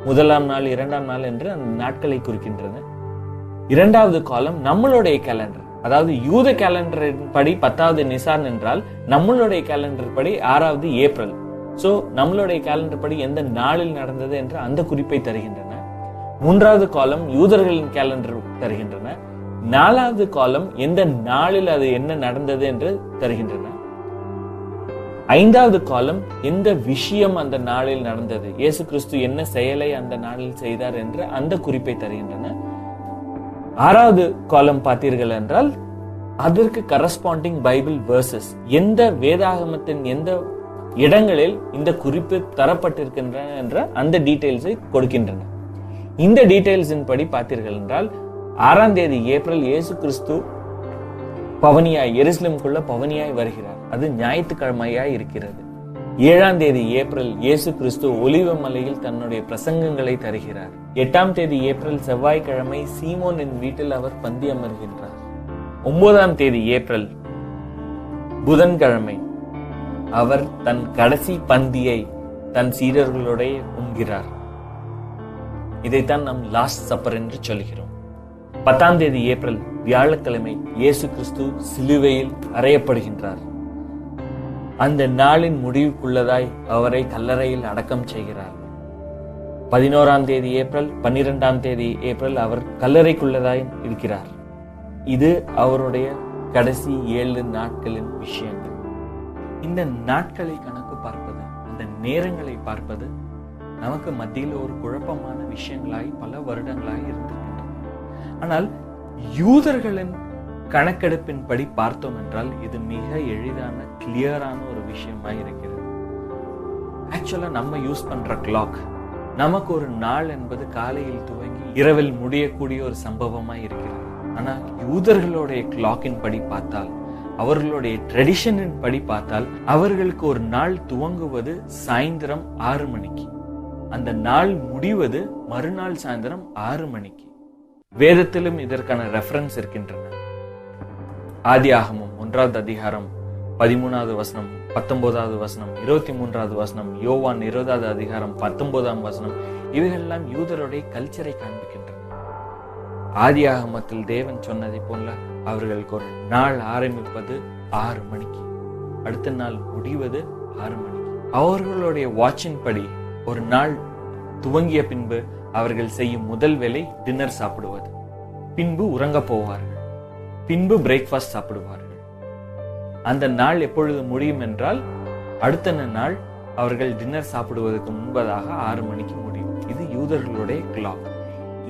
[SPEAKER 2] 1ஆம் நாள் 2ஆம் நாள் என்று அந்த நாட்களை குறிக்கின்றன. 2வது காலம் நம்மளுடைய கேலண்டர். அதாவது யூத கேலண்டர் படி 10வது நிசான் என்றால் நம்மளுடைய கேலண்டர் படி 6வது ஏப்ரல். சோ நம்மளுடைய கேலண்டர் படி எந்த நாளில் நடந்தது என்று அந்த குறிப்பை தருகின்றன. 3வது காலம் யூதர்களின் கேலண்டர் தருகின்றன. 4வது காலம் எந்த நாளில் அது என்ன நடந்தது என்று தருகின்றன. 5வது காலம் எந்த விஷயம் அந்த நாளில் நடந்தது, இயேசு கிறிஸ்து என்ன செயலை அந்த நாளில் செய்தார் என்று அந்த குறிப்பை தருகின்றன. 6வது காலம் பார்த்தீர்கள் என்றால் அதற்கு கரஸ்பாண்டிங் பைபிள் வேர்சஸ், எந்த வேதாகமத்தின் எந்த இடங்களில் இந்த குறிப்பு தரப்பட்டிருக்கின்றன என்ற அந்த டீடைல்ஸை கொடுக்கின்றன. இந்த டீடைல்ஸின் படி பார்த்தீர்கள் என்றால் 6ஆம் தேதி ஏப்ரல் இயேசு கிறிஸ்து பவனியாய் எருசலேமுக்குள்ள பவனியாய் வருகிறார். அது ஞாயிற்றுக்கிழமையாய் இருக்கிறது. 7ஆம் தேதி ஏப்ரல் இயேசு கிறிஸ்து ஒலிவ மலையில் தன்னுடைய பிரசங்கங்களை தருகிறார். 8ஆம் தேதி ஏப்ரல் செவ்வாய்க்கிழமை சீமோனின் வீட்டில் அவர் பந்தி அமர்கின்றார். 9ஆம் தேதி ஏப்ரல் புதன்கிழமை அவர் தன் கடைசி பந்தியை தன் சீடர்களுடைய உண்கிறார். இதைத்தான் நாம் லாஸ்ட் சப்பர் என்று சொல்கிறோம். 10ஆம் தேதி ஏப்ரல் வியாழக்கிழமை இயேசு கிறிஸ்து சிலுவையில் அறையப்படுகின்றார். அந்த நாளின் முடிவுக்குள்ளதாய் அவரை கல்லறையில் அடக்கம் செய்கிறார். 11ஆம் தேதி ஏப்ரல் 12ஆம் தேதி ஏப்ரல் அவர் கல்லறைக்குள்ளதாய் இருக்கிறார். இது அவருடைய கடைசி 7 நாட்களின் விஷயங்கள். இந்த நாட்களை கணக்கு பார்ப்பது, இந்த நேரங்களை பார்ப்பது நமக்கு மத்தியில் ஒரு குழப்பமான விஷயங்களாய் பல வருடங்களாய் இருந்திருக்கின்றன. ஆனால் யூதர்களின் கணக்கெடுப்பின் படி பார்த்தோம் என்றால் இது மிக எளிதான கிளியரான ஒரு விஷயமாய் இருக்கிறது. ஆக்சுவலா நம்ம யூஸ் பண்ற கிளாக் நமக்கு ஒரு நாள் என்பது காலையில் துவங்கி இரவில் முடியக்கூடிய ஒரு சம்பவமாய் இருக்கிறது. ஆனால் யூதர்களுடைய கிளாக்கின் படி பார்த்தால், அவர்களுடைய ட்ரெடிஷனின் படி பார்த்தால், அவர்களுக்கு ஒரு நாள் துவங்குவது சாயந்தரம் 6 மணிக்கு, அந்த நாள் முடிவது மறுநாள் சாயந்தரம் 6 மணிக்கு. வேதத்திலும் இதற்கான ரெஃபரன்ஸ் இருக்கின்றன. ஆதியாகமம் 1வது அதிகாரம் 13வது வசனம், 19வது வசனம், 23வது வசனம், யோவான் 20வது அதிகாரம் 19ஆம் வசனம், இவைகளெல்லாம் யூதருடைய கல்ச்சரை காண்பிக்கின்றன. ஆதியாகமத்தில் தேவன் சொன்னதை போல அவர்களுக்கு ஒரு நாள் ஆரம்பிப்பது 6 மணிக்கு, அடுத்த நாள் முடிவது 6 மணிக்கு. அவர்களுடைய வாட்சின் படி ஒரு நாள் துவங்கிய பின்பு அவர்கள் செய்யும் முதல் வேலை டின்னர் சாப்பிடுவது, பின்பு உறங்க போவார்கள், பின்பு பிரேக்ஃபாஸ்ட் சாப்பிடுவார்கள். அந்த நாள் எப்பொழுது முடியும் என்றால் அடுத்த நாள் அவர்கள் டின்னர் சாப்பிடுவதற்கு முன்பதாக 6 மணிக்கு முடியும். இது யூதர்களுடைய கிளாக்.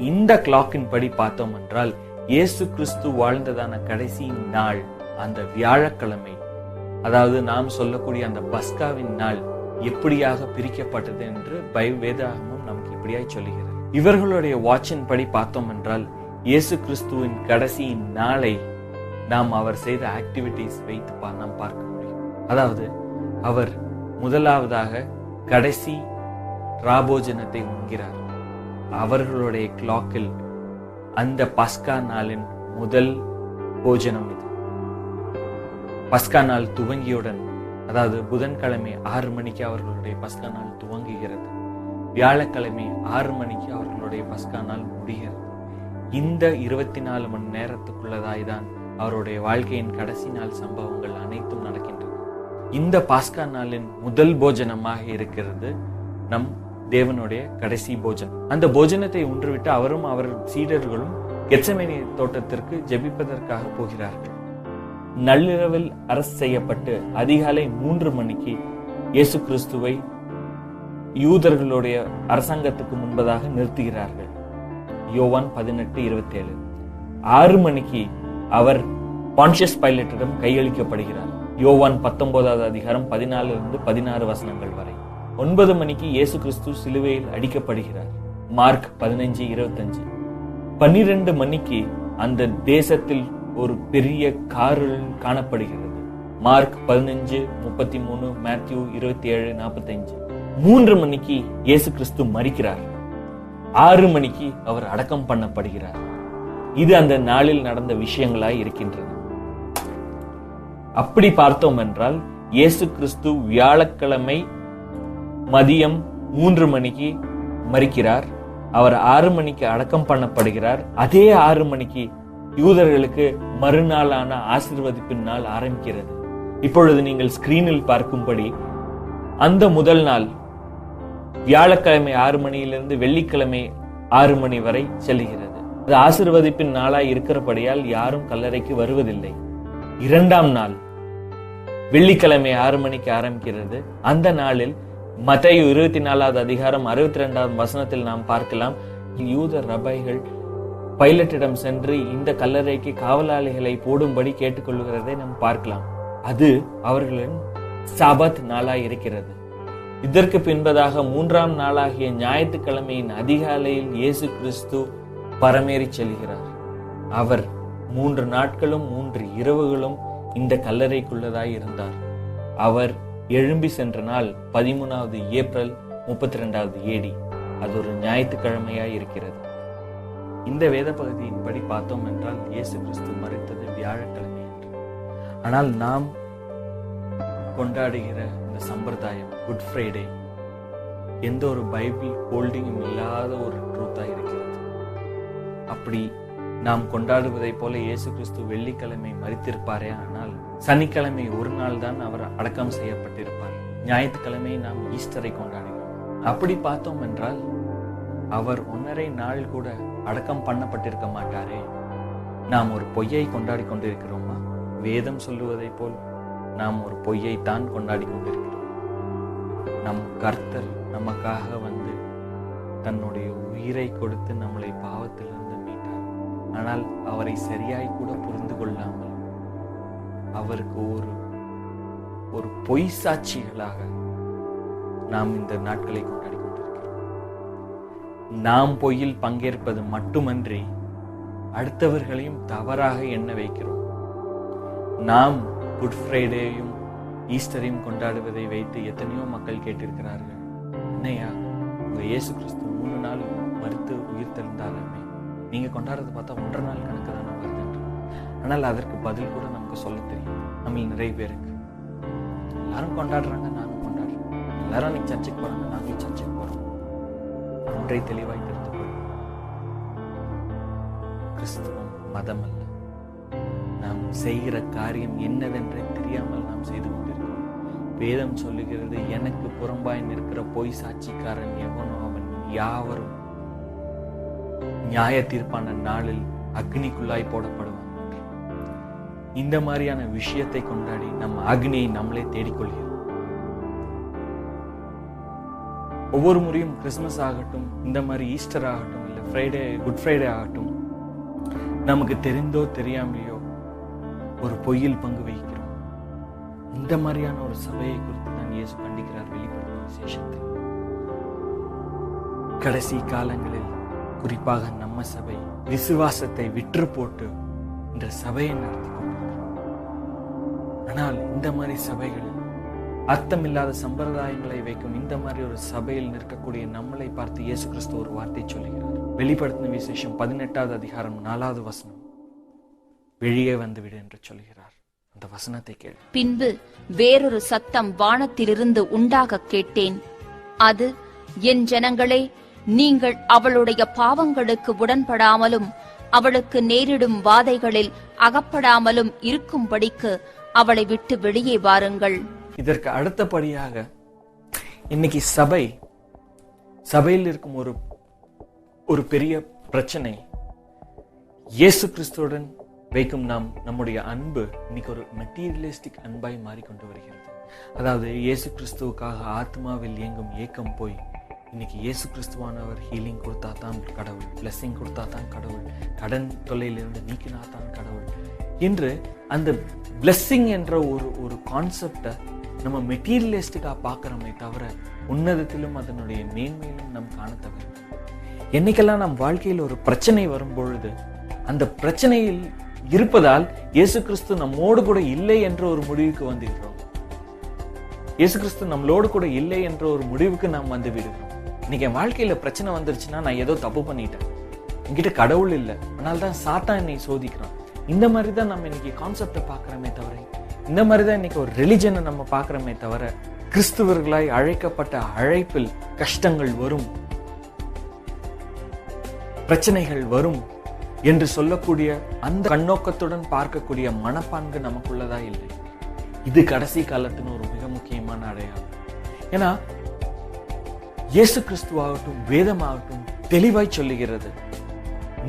[SPEAKER 2] இந்த கிளாக்கின் படி பார்த்தோம் என்றால் இயேசு கிறிஸ்து வாழ்ந்ததான கடைசி நாள் அந்த வியாழக்கிழமை, அதாவது நாம் சொல்லக்கூடிய அந்த பஸ்காவின் நாள் எப்படியாக பிரிக்கப்பட்டது என்று வேதாகமம் நமக்கு இப்படியாய் சொல்லுகிறது. இவர்களுடைய வாட்சின் படி பார்த்தோம் என்றால் இயேசு கிறிஸ்துவின் கடைசி நாளை நாம் அவர் செய்த ஆக்டிவிட்டிஸ் வைத்து நாம் பார்க்க முடியும். அதாவது அவர் முதலாவதாக கடைசி ராபோஜனத்தை உண்கிறார். அவர்களுடைய கிளாக்கில் அந்த பஸ்கா நாளின் முதல் போஜனம் இது. பஸ்கா நாள் துவங்கியுடன், அதாவது புதன்கிழமை 6 மணிக்கு அவர்களுடைய பஸ்கா நாள் துவங்குகிறது. வியாழக்கிழமை 6 மணிக்கு அவர்களுடைய பஸ்கா நாள் முடிகிறது. இந்த 24 மணி நேரத்துக்குள்ளதாய் தான் அவருடைய வாழ்க்கையின் கடைசி நாள் சம்பவங்கள் அனைத்தும் நடக்கின்றன. இந்த பாஸ்கா நாளின் முதல் போஜனமாக இருக்கிறது நம் தேவனுடைய கடைசி போஜனம். அந்த போஜனத்தை உன்றுவிட்டு அவரும் அவர் சீடர்களும் கெத்செமனே தோட்டத்திற்கு ஜெபிப்பதற்காக போகிறார்கள். நள்ளிரவில் அரசு செய்யப்பட்டு அதிகாலை 3 மணிக்கு இயேசு கிறிஸ்துவை யூதர்களுடைய அரசாங்கத்துக்கு முன்பதாக நிறுத்துகிறார்கள். யோவான் 18:27. 6 மணிக்கு அவர் பான்ஷியஸ் பைலட்டிடம் கையளிக்கப்படுகிறார். யோவான் 19வது அதிகாரம் 14-16 வசனங்கள் வரை. 9 மணிக்கு இயேசு கிறிஸ்து சிலுவையில் அடிக்கப்படுகிறார். மார்க் 15:25. 12 மணிக்கு அந்த தேசத்தில் ஒரு பெரிய காரில் காணப்படுகிறது. Mark 15:33, Matthew 27:45. 3 மணிக்கு இயேசு கிறிஸ்து மரிக்கிறார். 6 மணிக்கு அவர் அடக்கம் பண்ணப்படுகிறார். இது அந்த நாளில் நடந்த விஷயங்களாய் இருக்கின்றன. அப்படி பார்த்தோம் என்றால் இயேசு கிறிஸ்து வியாழக்கிழமை மதியம் 3 மணிக்கு மரிக்கிறார். அவர் 6 மணிக்கு அடக்கம் பண்ணப்படுகிறார். அதே 6 மணிக்கு யூதர்களுக்கு மறுநாளான ஆசீர்வதிப்பின் நாள் ஆரம்பிக்கிறது. இப்பொழுது நீங்கள் ஸ்கிரீனில் பார்க்கும்படி அந்த முதல் நாள் வியாழக்கிழமை 6 மணியிலிருந்து வெள்ளிக்கிழமை 6 மணி வரை செல்கிறது. அது ஆசீர்வதிப்பின் நாளாய் இருக்கிறபடியால் யாரும் கல்லறைக்கு வருவதில்லை. 2ஆம் நாள் வெள்ளிக்கிழமை 6 மணிக்கு ஆரம்பிக்கிறது. அந்த நாளில் மத்தேயு 24வது அதிகாரம் 62வது வசனத்தில் நாம் பார்க்கலாம், யூத ரபைகள் பைலட்டிடம் சென்று இந்த கல்லறைக்கு காவலாளிகளை போடும்படி கேட்டுக்கொள்கிறதை நாம் பார்க்கலாம். அது அவர்களின் சபத் நாளாய் இருக்கிறது. இதற்கு பின்பதாக 3ஆம் நாளாகிய ஞாயிற்றுக்கிழமையின் அதிகாலையில் இயேசு கிறிஸ்து பரமேறி செல்கிறார். அவர் 3 நாட்களும் 3 இரவுகளும் இந்த கல்லறைக்குள்ளதாய் இருந்தார். அவர் எழும்பி சென்ற நாள் 13வது ஏப்ரல் 32வது AD. அது ஒரு ஞாயிற்றுக்கிழமையாய் இருக்கிறது. இந்த வேத பகுதியின்படி பார்த்தோம் என்றால் இயேசு கிறிஸ்து மரித்தது வியாழக்கிழமை என்று. ஆனால் நாம் கொண்டாடுகிற இந்த சம்பிரதாயம் குட் ஃப்ரைடே எந்த ஒரு பைபிள் ஹோல்டிங்கும் இல்லாத ஒரு ட்ரூத்தா இருக்கிறது. அப்படி நாம் கொண்டாடுவதை போல இயேசு கிறிஸ்து வெள்ளிக்கிழமை மரித்திருப்பாரே, ஆனால் சனிக்கிழமை ஒரு நாள் தான் அவர் அடக்கம் செய்யப்பட்டிருப்பார். ஞாயிற்றுக்கிழமை நாம் ஈஸ்டரை கொண்டாடுகிறோம். அப்படி பார்த்தோம் என்றால் அவர் 1.5 நாள் கூட அடக்கம் பண்ணப்பட்டிருக்க மாட்டாரே. நாம் ஒரு பொய்யை கொண்டாடி கொண்டிருக்கிறோமா? வேதம் சொல்லுவதை போல் நாம் ஒரு பொய்யை தான் கொண்டாடி கொண்டிருக்கிறோம். நம் கர்த்தர் நமக்காக வந்து தன்னுடைய உயிரை கொடுத்து நம்மளை பாவத்திலிருந்து மீட்டார். ஆனால் அவரை சரியாய் கூட புரிந்து கொள்ளாமல் அவருக்கு ஒரு பொய் சாட்சிகளாக நாம் இந்த நாட்களை கொண்டாடி கொண்டிருக்கிறோம். நாம் பொய்யில் பங்கேற்பது மட்டுமன்றி அடுத்தவர்களையும் தவறாக எண்ண வைக்கிறோம். நாம் குட் ஃப்ரைடேயும் ஈஸ்டரையும் கொண்டாடுவதை வைத்து எத்தனையோ மக்கள் கேட்டிருக்கிறார்கள், என்னையா உங்க இயேசு கிறிஸ்து 3 நாள் மரித்து உயிர் தெழுந்தாலுமே நீங்க கொண்டாடுறதை பார்த்தா 1.5 நாள் கணக்கு தானே வருது என்று. ஆனால் அதற்கு பதில் கூட நமக்கு சொல்ல தெரியும். நம்ம நிறைய பேருக்கு எல்லாரும் கொண்டாடுறாங்க, நானும் கொண்டாடுறேன். எல்லாரும் அன்னைக்கு சர்ச்சைக்கு போறாங்க, நாங்களும் சர்ச்சைக்கு போறோம். ஒன்றை தெளிவாய் தெரிந்து கொள்ளும், கிறிஸ்துவம் மதம் அல்ல. நாம் செய்கிற காரியம் என்னவென்றே தெரியாமல் நாம் செய்து கொண்டிருக்கிறோம். வேதம் சொல்லுகிறது, எனக்கு புறம்பாய் நிற்கிற பொய் சாட்சிக்காரன் எவனோ அவன் யாவரும் நியாய தீர்ப்பான நாளில் அக்னிக்குள்ளாய் போடப்படுவான். இந்த மாதிரியான விஷயத்தை கொண்டாடி நம்ம அக்னியை நம்மளே தேடிக்கொள்கிறோம். ஒவ்வொரு முறையும் கிறிஸ்துமஸ் ஆகட்டும், இந்த மாதிரி ஈஸ்டர் ஆகட்டும், இல்லை ஃப்ரைடே குட் ஃப்ரைடே ஆகட்டும், நமக்கு தெரிந்தோ தெரியாமலையோ ஒரு பொய்யில் பங்கு வகிக்கிறோம். இந்த மாதிரியான ஒரு சபையை குறித்து தான் இயேசு கண்டிக்கிறார் வெளிப்படுத்தும் விசேஷத்தில். கடைசி காலங்களில் குறிப்பாக நம்ம சபை விசுவாசத்தை விற்று போட்டு என்ற சபையை நடத்தி கொண்டிருக்கிறோம். ஆனால் இந்த மாதிரி சபைகள் அர்த்தமில்லாத சம்பிரதாயங்களை வைக்கும் இந்த மாதிரி ஒரு சபையில் நிற்கக்கூடிய நம்மளை பார்த்து இயேசு கிறிஸ்து ஒரு வார்த்தை சொல்லுகிறார். வெளிப்படுத்தும் விசேஷம் 18வது அதிகாரம் 4வது வசனம், வெளியே வந்துவிடு என்று சொல்கிறார். அந்த வசனத்தை கேள்.
[SPEAKER 1] பின்பு வேறொரு சத்தம் வானத்திலிருந்து உண்டாக கேட்டேன். அது, என் ஜனங்களே, நீங்கள் அவளுடைய பாவங்களுக்கு உடன்படாமலும் அவளுக்கு நேரிடும் வாதைகளில் அகப்படாமலும் இருக்கும்படிக்கு அவளை விட்டு வெளியே வாருங்கள்.
[SPEAKER 2] இதற்கு அடுத்தபடியாக இன்னைக்கு சபையில் இருக்கும் ஒரு பெரிய பிரச்சனை, இயேசு கிறிஸ்துவுடன் வைக்கும் நம்முடைய அன்பு இன்னைக்கு ஒரு மெட்டீரியலிஸ்டிக் அன்பாய் மாறிக்கொண்டு வருகிறது. அதாவது இயேசு கிறிஸ்துவுக்காக ஆத்மாவில் இயங்கும் ஏக்கம் போய் இன்னைக்கு இயேசு கிறிஸ்துவானவர் ஹீலிங் கொடுத்தா தான் கடவுள், பிளெஸிங் கொடுத்தா தான் கடவுள், கடன் தொல்லையிலிருந்து நீக்கினா தான் கடவுள் என்று அந்த பிளெஸிங் என்ற ஒரு கான்செப்டை நம்ம மெட்டீரியலிஸ்டிக்கா பார்க்கிறோமே தவிர உன்னதத்திலும் அதனுடைய மேன்மையிலும் நாம் காண தவிர, என்னைக்கெல்லாம் நம் வாழ்க்கையில் ஒரு பிரச்சனை வரும் பொழுது அந்த பிரச்சனையில் இருப்பதால் இயேசு கிறிஸ்து நம்மோடு கூட இல்லை என்ற ஒரு முடிவுக்கு வந்துவிடுறோம். இயேசு கிறிஸ்து நம்மளோடு கூட இல்லை என்ற ஒரு முடிவுக்கு நாம் வந்து விடுகிறோம். இன்னைக்கு என் வாழ்க்கையில பிரச்சனை வந்துருச்சுன்னா நான் ஏதோ தப்பு பண்ணிட்டேன், என்கிட்ட கடவுள் இல்லை, அதனால்தான் சாத்தான் என்னை சோதிக்கிறான். இந்த மாதிரி தான் நம்ம இன்னைக்கு கான்செப்டை பார்க்கிறோமே தவிர, இந்த மாதிரி தான் இன்னைக்கு ஒரு ரிலிஜனை நம்ம பார்க்கிறோமே தவிர, கிறிஸ்துவர்களாய் அழைக்கப்பட்ட அழைப்பில் கஷ்டங்கள் வரும், பிரச்சனைகள் வரும், என்று சொல்லக்கூடிய அந்த கண்ணோக்கத்துடன் பார்க்கக்கூடிய மனப்பான்கு நமக்குள்ளதா இல்லை. இது கடைசி காலத்தின் ஒரு மிக முக்கியமான அடையாளம். ஏன்னா இயேசு கிறிஸ்துவாகட்டும் வேதமாகட்டும் தெளிவாய் சொல்லுகிறது,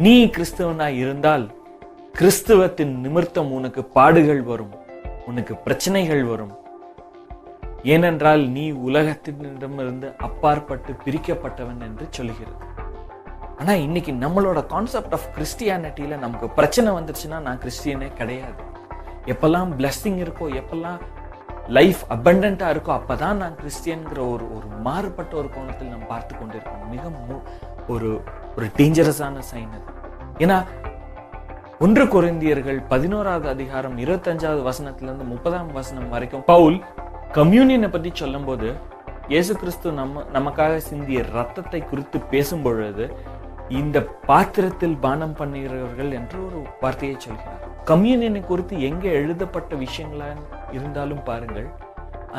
[SPEAKER 2] நீ கிறிஸ்தவனாய் இருந்தால் கிறிஸ்துவத்தின் நிமித்தம் உனக்கு பாடுகள் வரும், உனக்கு பிரச்சனைகள் வரும். ஏனென்றால் நீ உலகத்தினிடமிருந்து அப்பாற்பட்டு பிரிக்கப்பட்டவன் என்று சொல்லுகிறது. ஆனா இன்னைக்கு நம்மளோட கான்செப்ட் ஆஃப் கிறிஸ்டியானிட்டியில நமக்கு பிரச்சனை வந்துருச்சுன்னா நான் கிறிஸ்டியனே கிடையாது. எப்பெல்லாம் பிளெஸிங் இருக்கோ, எப்பெல்லாம் லைஃப் அபண்டன்டா இருக்கோ, அப்பதான் நான் கிறிஸ்டியன்கிற ஒரு மாறுபட்ட ஒரு கோணத்தில் நாம் பார்த்து கொண்டிருக்கோம். மிக ஒரு டேஞ்சரஸான சைன் அது. ஏன்னா 1 கொரிந்தியர்கள் 11வது அதிகாரம் 25வது வசனத்திலிருந்து 30ஆம் வசனம் வரைக்கும் பவுல் கம்யூனியனை பத்தி சொல்லும் போது இயேசு கிறிஸ்து நமக்காக சிந்திய ரத்தத்தை குறித்து பேசும் பொழுது இந்த பாத்திரத்தில் பானம் பண்ணுகிறவர்கள் என்று ஒரு வார்த்தையை சொல்கிறார். கம்யூனியனை குறித்து எங்க எழுதப்பட்ட விஷயங்களா இருந்தாலும் பாருங்கள்,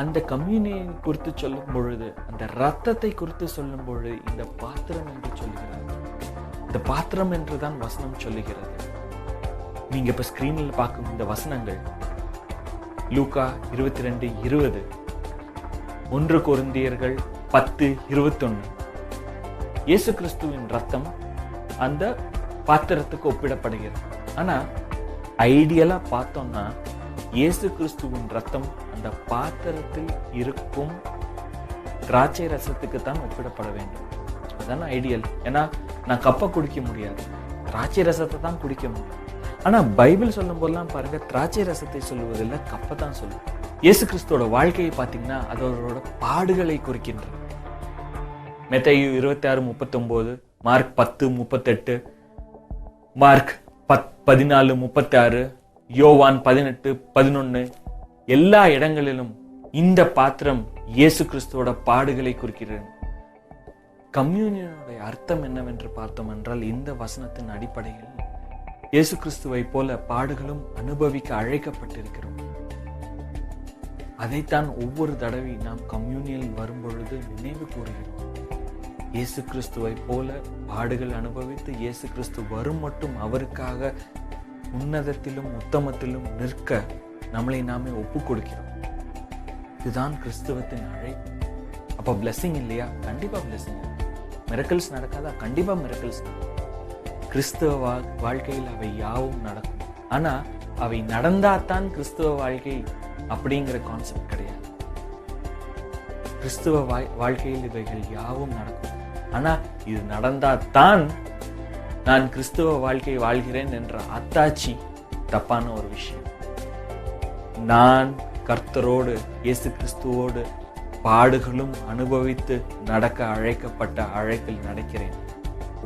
[SPEAKER 2] அந்த கம்யூனியனை குறித்து சொல்லும் பொழுது, அந்த ரத்தத்தை குறித்து சொல்லும் பொழுது இந்த பாத்திரம் என்று சொல்லுகிறார். இந்த பாத்திரம் என்றுதான் வசனம் சொல்லுகிறது. நீங்க இப்ப ஸ்கிரீனில் பார்க்கும் இந்த வசனங்கள் லூக்கா 22:20, 1 கொரிந்தியர்கள் 10:21. இயேசு கிறிஸ்துவின் ரத்தம் அந்த பாத்திரத்துக்கு ஒப்பிடப்படுகிறது. ஆனா ஐடியலா பார்த்தோம்னா இயேசு கிறிஸ்துவின் ரத்தம் அந்த பாத்திரத்தில் இருக்கும் திராட்சை ரசத்துக்கு தான் ஒப்பிடப்பட வேண்டும். அதான ஐடியல். ஏன்னா நான் கப்பை குடிக்க முடியாது, திராட்சை ரசத்தை தான் குடிக்க முடியும். ஆனா பைபிள் சொல்லும் போதெல்லாம் பாருங்க, திராட்சை ரசத்தை சொல்லுவதில்லை, கப்பை தான் சொல்லுவோம். இயேசு கிறிஸ்துவோட வாழ்க்கையை பார்த்தீங்கன்னா அது அவரோட பாடுகளை குறிக்கின்றது. மத்தேயு 26:39, மார்க் 10:38, மார்க் 14:36, யோவான் 18:11, எல்லா இடங்களிலும் இந்த பாத்திரம் இயேசு கிறிஸ்துவோட பாடுகளை குறிக்கிறது. கம்யூனியனுடைய அர்த்தம் என்னவென்று பார்த்தோம் என்றால், இந்த வசனத்தின் அடிப்படையில் இயேசு கிறிஸ்துவை போல பாடுகளும் அனுபவிக்க அழைக்கப்பட்டிருக்கிறோம். அதைத்தான் ஒவ்வொரு தடவை நாம் கம்யூனியன் வரும் பொழுது நினைவு கூறுகிறோம். இயேசு கிறிஸ்துவை போல பாடுகள் அனுபவித்து இயேசு கிறிஸ்து வரும் மட்டும் அவருக்காக உன்னதத்திலும் உத்தமத்திலும் நிற்க நம்மளை நாமே ஒப்பு கொடுக்கிறோம். இதுதான் கிறிஸ்துவத்தின் அழைப்பு. அப்ப பிளெஸிங் இல்லையா? கண்டிப்பா பிளெஸிங். மிரக்கிள்ஸ் நடக்காதா? கண்டிப்பா மிரக்கிள்ஸ் நடக்கும். கிறிஸ்துவ வாழ்க்கையில் அவை யாவும் நடக்கும். ஆனா அவை நடந்தாதான் கிறிஸ்துவ வாழ்க்கை அப்படிங்கிற கான்செப்ட் கிடையாது. கிறிஸ்துவ வாழ்க்கையில் இவைகள் யாவும் நடக்கும். ஆனா இது நடந்தாதான் நான் கிறிஸ்துவ வாழ்க்கை வாழ்கிறேன் என்ற அத்தாட்சி தப்பான ஒரு விஷயம். நான் கர்த்தரோடு இயேசு கிறிஸ்துவோடு பாடுகளும் அனுபவித்து நடக்க அழைக்கப்பட்ட அழைப்பில் நடக்கிறேன்.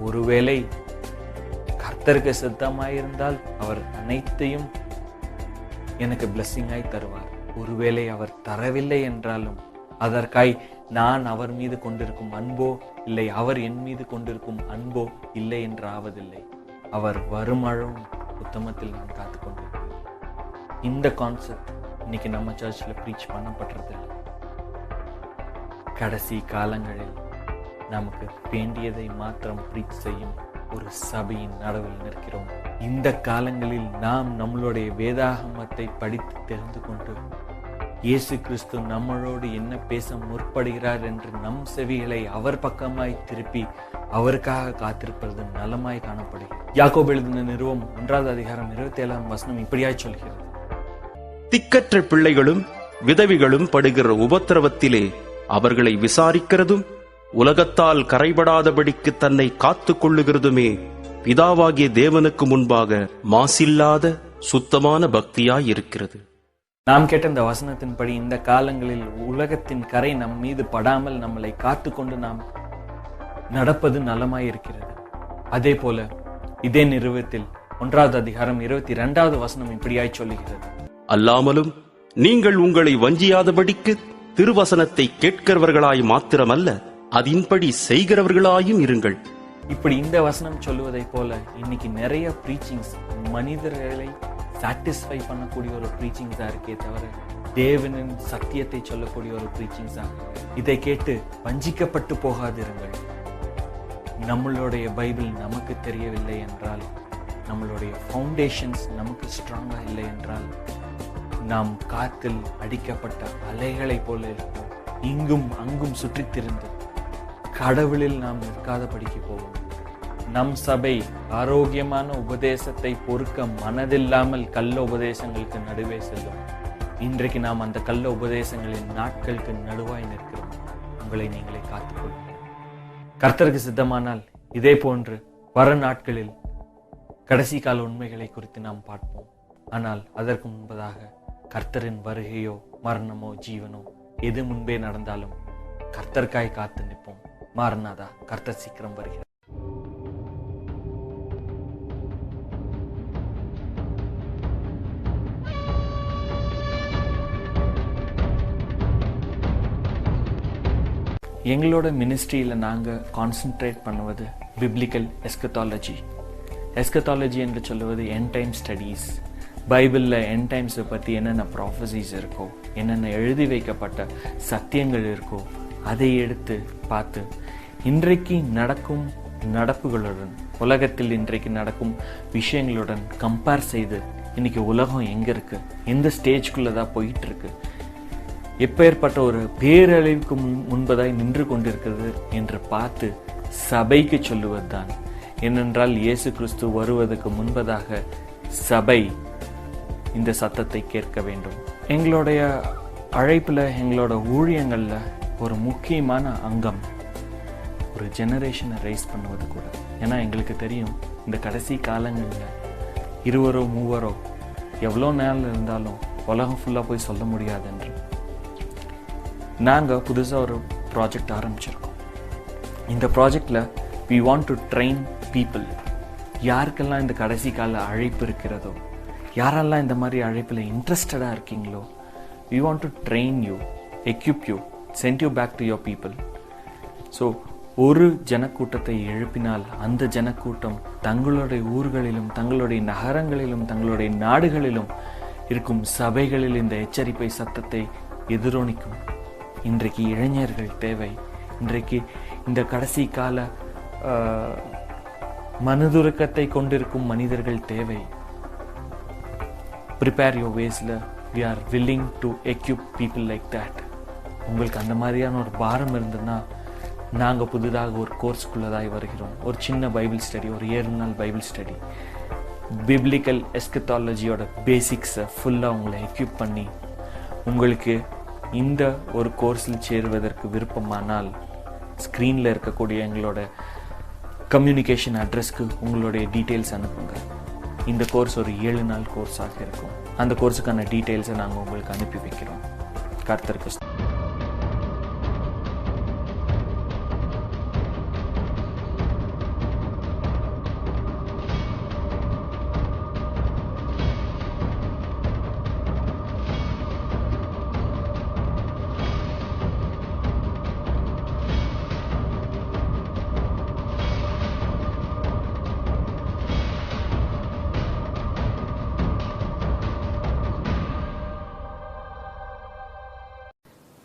[SPEAKER 2] ஒருவேளை கர்த்தருக்கு சித்தமாயிருந்தால் அவர் அனைத்தையும் எனக்கு பிளெஸிங்காய் தருவார். ஒருவேளை அவர் தரவில்லை என்றாலும் அதற்காய் நான் அவர் மீது கொண்டிருக்கும் அன்போ இல்லை அவர் என் மீது கொண்டிருக்கும் அன்போ இல்லை என்று ஆவதில்லை. அவர் வருமளவும் உத்தமத்தில் நான் காத்து கொண்டிருக்கிறேன். இந்த கான்செப்ட் இன்னைக்கு நம்ம சர்ச்சில் ப்ரீச் பண்ணப்படுறதில்லை. கடைசி காலங்களில் நமக்கு வேண்டியதை மாத்திரம் ப்ரீச் செய்யும் ஒரு சபையின் நடுவில் நிற்கிறோம். இந்த காலங்களில் நாம் நம்மளுடைய வேதாகமத்தை படித்து தெரிந்து கொண்டு இயேசு கிறிஸ்து நம்மளோடு என்ன பேச முற்படுகிறார் என்று நம் செவிகளை அவர் பக்கமாய் திருப்பி அவருக்காக காத்திருப்பது நலமாய் காணப்படுகிறது. யாக்கோபு எழுதின நிருபம் 1வது அதிகாரம் 27ஆம் வசனம் இப்படியாய் சொல்கிறது,
[SPEAKER 10] திக்கற்ற பிள்ளைகளும் விதவிகளும் படுகிற உபத்திரவத்திலே அவர்களை விசாரிக்கிறதும் உலகத்தால் கரைபடாதபடிக்கு தன்னை காத்துக் கொள்ளுகிறதுமே பிதாவாகிய தேவனுக்கு முன்பாக மாசில்லாத சுத்தமான பக்தியாயிருக்கிறது.
[SPEAKER 2] நாம் கேட்ட இந்த வசனத்தின்படி இந்த காலங்களில் உலகத்தின் கரை நம் மீது படாமல் நம்மளை காத்து கொண்டு நாம் நடப்பது நலமாயிருக்கிறது. அதே போல இதே நிறுவத்தில் 1வது அதிகாரம் 22வது வசனம் இப்படியாய் சொல்லுகிறது,
[SPEAKER 10] அல்லாமலும் நீங்கள் உங்களை வஞ்சியாதபடிக்கு திருவசனத்தை கேட்கிறவர்களாய் மாத்திரமல்ல அதின்படி செய்கிறவர்களாயும் இருங்கள்.
[SPEAKER 2] இப்படி இந்த வசனம் சொல்லுவதை போல இன்னைக்கு நிறைய பிரீச்சிங்ஸ் மனிதர்களை சாட்டிஸ்ஃபை பண்ணக்கூடிய ஒரு பிரீச்சிங்ஸா இருக்கே தவிர தேவனின் சத்தியத்தை சொல்லக்கூடிய ஒரு பிரீச்சிங்ஸா. இதை கேட்டு வஞ்சிக்கப்பட்டு போகாதிருங்கள். நம்மளுடைய பைபிள் நமக்கு தெரியவில்லை என்றால் நம்மளுடைய ஃபவுண்டேஷன்ஸ் நமக்கு ஸ்ட்ராங்கா இல்லை என்றால் நாம் காற்றில் அடிக்கப்பட்ட அலைகளைப் போல இருப்போம். இங்கும் அங்கும் சுற்றித் திரிந்து கடவுளில் நாம் நிற்காதபடிக்கு போவோம். நம் சபை ஆரோக்கியமான உபதேசத்தை பொறுக்க மனதில்லாமல் கள்ள உபதேசங்களுக்கு நடுவே செல்லும். இன்றைக்கு நாம் அந்த கள்ள உபதேசங்களின் நாட்களுக்கு நடுவாய் நிற்கிறோம். உங்களை நீங்களே காத்துக்கொள்ளுங்கள். கர்த்தருக்கு சித்தமானால் இதே போன்று வர நாட்களில் கடைசி கால உண்மைகளை குறித்து நாம் பார்ப்போம். ஆனால் அதற்கு முன்பதாக கர்த்தரின் வருகையோ மரணமோ ஜீவனோ எது முன்பே நடந்தாலும் கர்த்தர்காய் காத்து நிற்போம். மாறனாதா, கர்த்தர் சீக்கிரம் வருகிறார். எங்களோட மினிஸ்ட்ரியில் நாங்கள் கான்சென்ட்ரேட் பண்ணுவது பிப்ளிக்கல் எஸ்கத்தாலஜி. எஸ்கத்தாலஜி என்று சொல்லுவது எண்ட் டைம் ஸ்டடீஸ். பைபிளில் எண்ட் டைம்ஸை பற்றி என்னென்ன ப்ராஃபஸிஸ் இருக்கோ, என்னென்ன எழுதி வைக்கப்பட்ட சத்தியங்கள் இருக்கோ, அதை எடுத்து பார்த்து இன்றைக்கு நடக்கும் நடப்புகளுடன், உலகத்தில் இன்றைக்கு நடக்கும் விஷயங்களுடன் கம்பேர் செய்து இன்னைக்கு உலகம் எங்கே இருக்கு, எந்த ஸ்டேஜ்குள்ளே தான் போயிட்டு இருக்கு, எப்பேற்பட்ட ஒரு பேரழிவுக்கு முன்பதாய் நின்று கொண்டிருக்கிறது என்று பார்த்து சபைக்கு சொல்லுவதுதான். ஏனென்றால் இயேசு கிறிஸ்து வருவதற்கு முன்பதாக சபை இந்த சத்தத்தை கேட்க வேண்டும். எங்களுடைய அழைப்புல, எங்களோட ஊழியங்கள்ல ஒரு முக்கியமான அங்கம் ஒரு ஜெனரேஷனை ரைஸ் பண்ணுவது கூட. ஏன்னா எங்களுக்கு தெரியும் இந்த கடைசி காலங்களில் 2 3 எவ்வளோ நேரம் இருந்தாலும் உலகம் ஃபுல்லாக போய் சொல்ல முடியாது என்று நாங்கள் புதுசாக ஒரு ப்ராஜெக்ட் ஆரம்பிச்சிருக்கோம். இந்த ப்ராஜெக்டில் we want to train people. யாருக்கெல்லாம் இந்த கடைசி கால அழைப்பு இருக்கிறதோ, யாரெல்லாம் இந்த மாதிரி அழைப்பில் இன்ட்ரெஸ்டடாக இருக்கீங்களோ, we want to train you, equip you, send you back to your people. So ஒரு ஜனக்கூட்டத்தை எழுப்பினால் அந்த ஜனக்கூட்டம் தங்களுடைய ஊர்களிலும், தங்களுடைய நகரங்களிலும், தங்களுடைய நாடுகளிலும் இருக்கும் சபைகளில் இந்த எச்சரிப்பை சத்தத்தை எதிரொலிக்கும். இன்றைக்கு இளைஞர்கள் தேவை. இன்றைக்கு இந்த கடைசி கால மனதுருக்கத்தை கொண்டிருக்கும் மனிதர்கள் தேவை. ப்ரிப்பேர் யோர் வேஸ்ல we are willing to equip people like that. உங்களுக்கு அந்த மாதிரியான ஒரு பாரம் இருந்ததுன்னா நாங்கள் புதிதாக ஒரு கோர்ஸ்க்குள்ளதாய் வருகிறோம். ஒரு சின்ன பைபிள் ஸ்டடி, ஒரு 7 நாள் பைபிள் ஸ்டடி, பிப்ளிக்கல் எஸ்கத்தாலஜியோட பேசிக்ஸை ஃபுல்லாக உங்களை எக்யூப் பண்ணி உங்களுக்கு இந்த ஒரு கோர்ஸில் சேருவதற்கு விருப்பமானால் ஸ்க்ரீனில் இருக்கக்கூடிய எங்களோட கம்யூனிகேஷன் அட்ரஸ்க்கு உங்களுடைய டீட்டெயில்ஸ் அனுப்புங்க. இந்த கோர்ஸ் ஒரு 7 நாள் கோர்ஸாக இருக்கும். அந்த கோர்ஸுக்கான டீட்டெயில்ஸை நாங்கள் உங்களுக்கு அனுப்பி வைக்கிறோம். கர்த்தருக்கு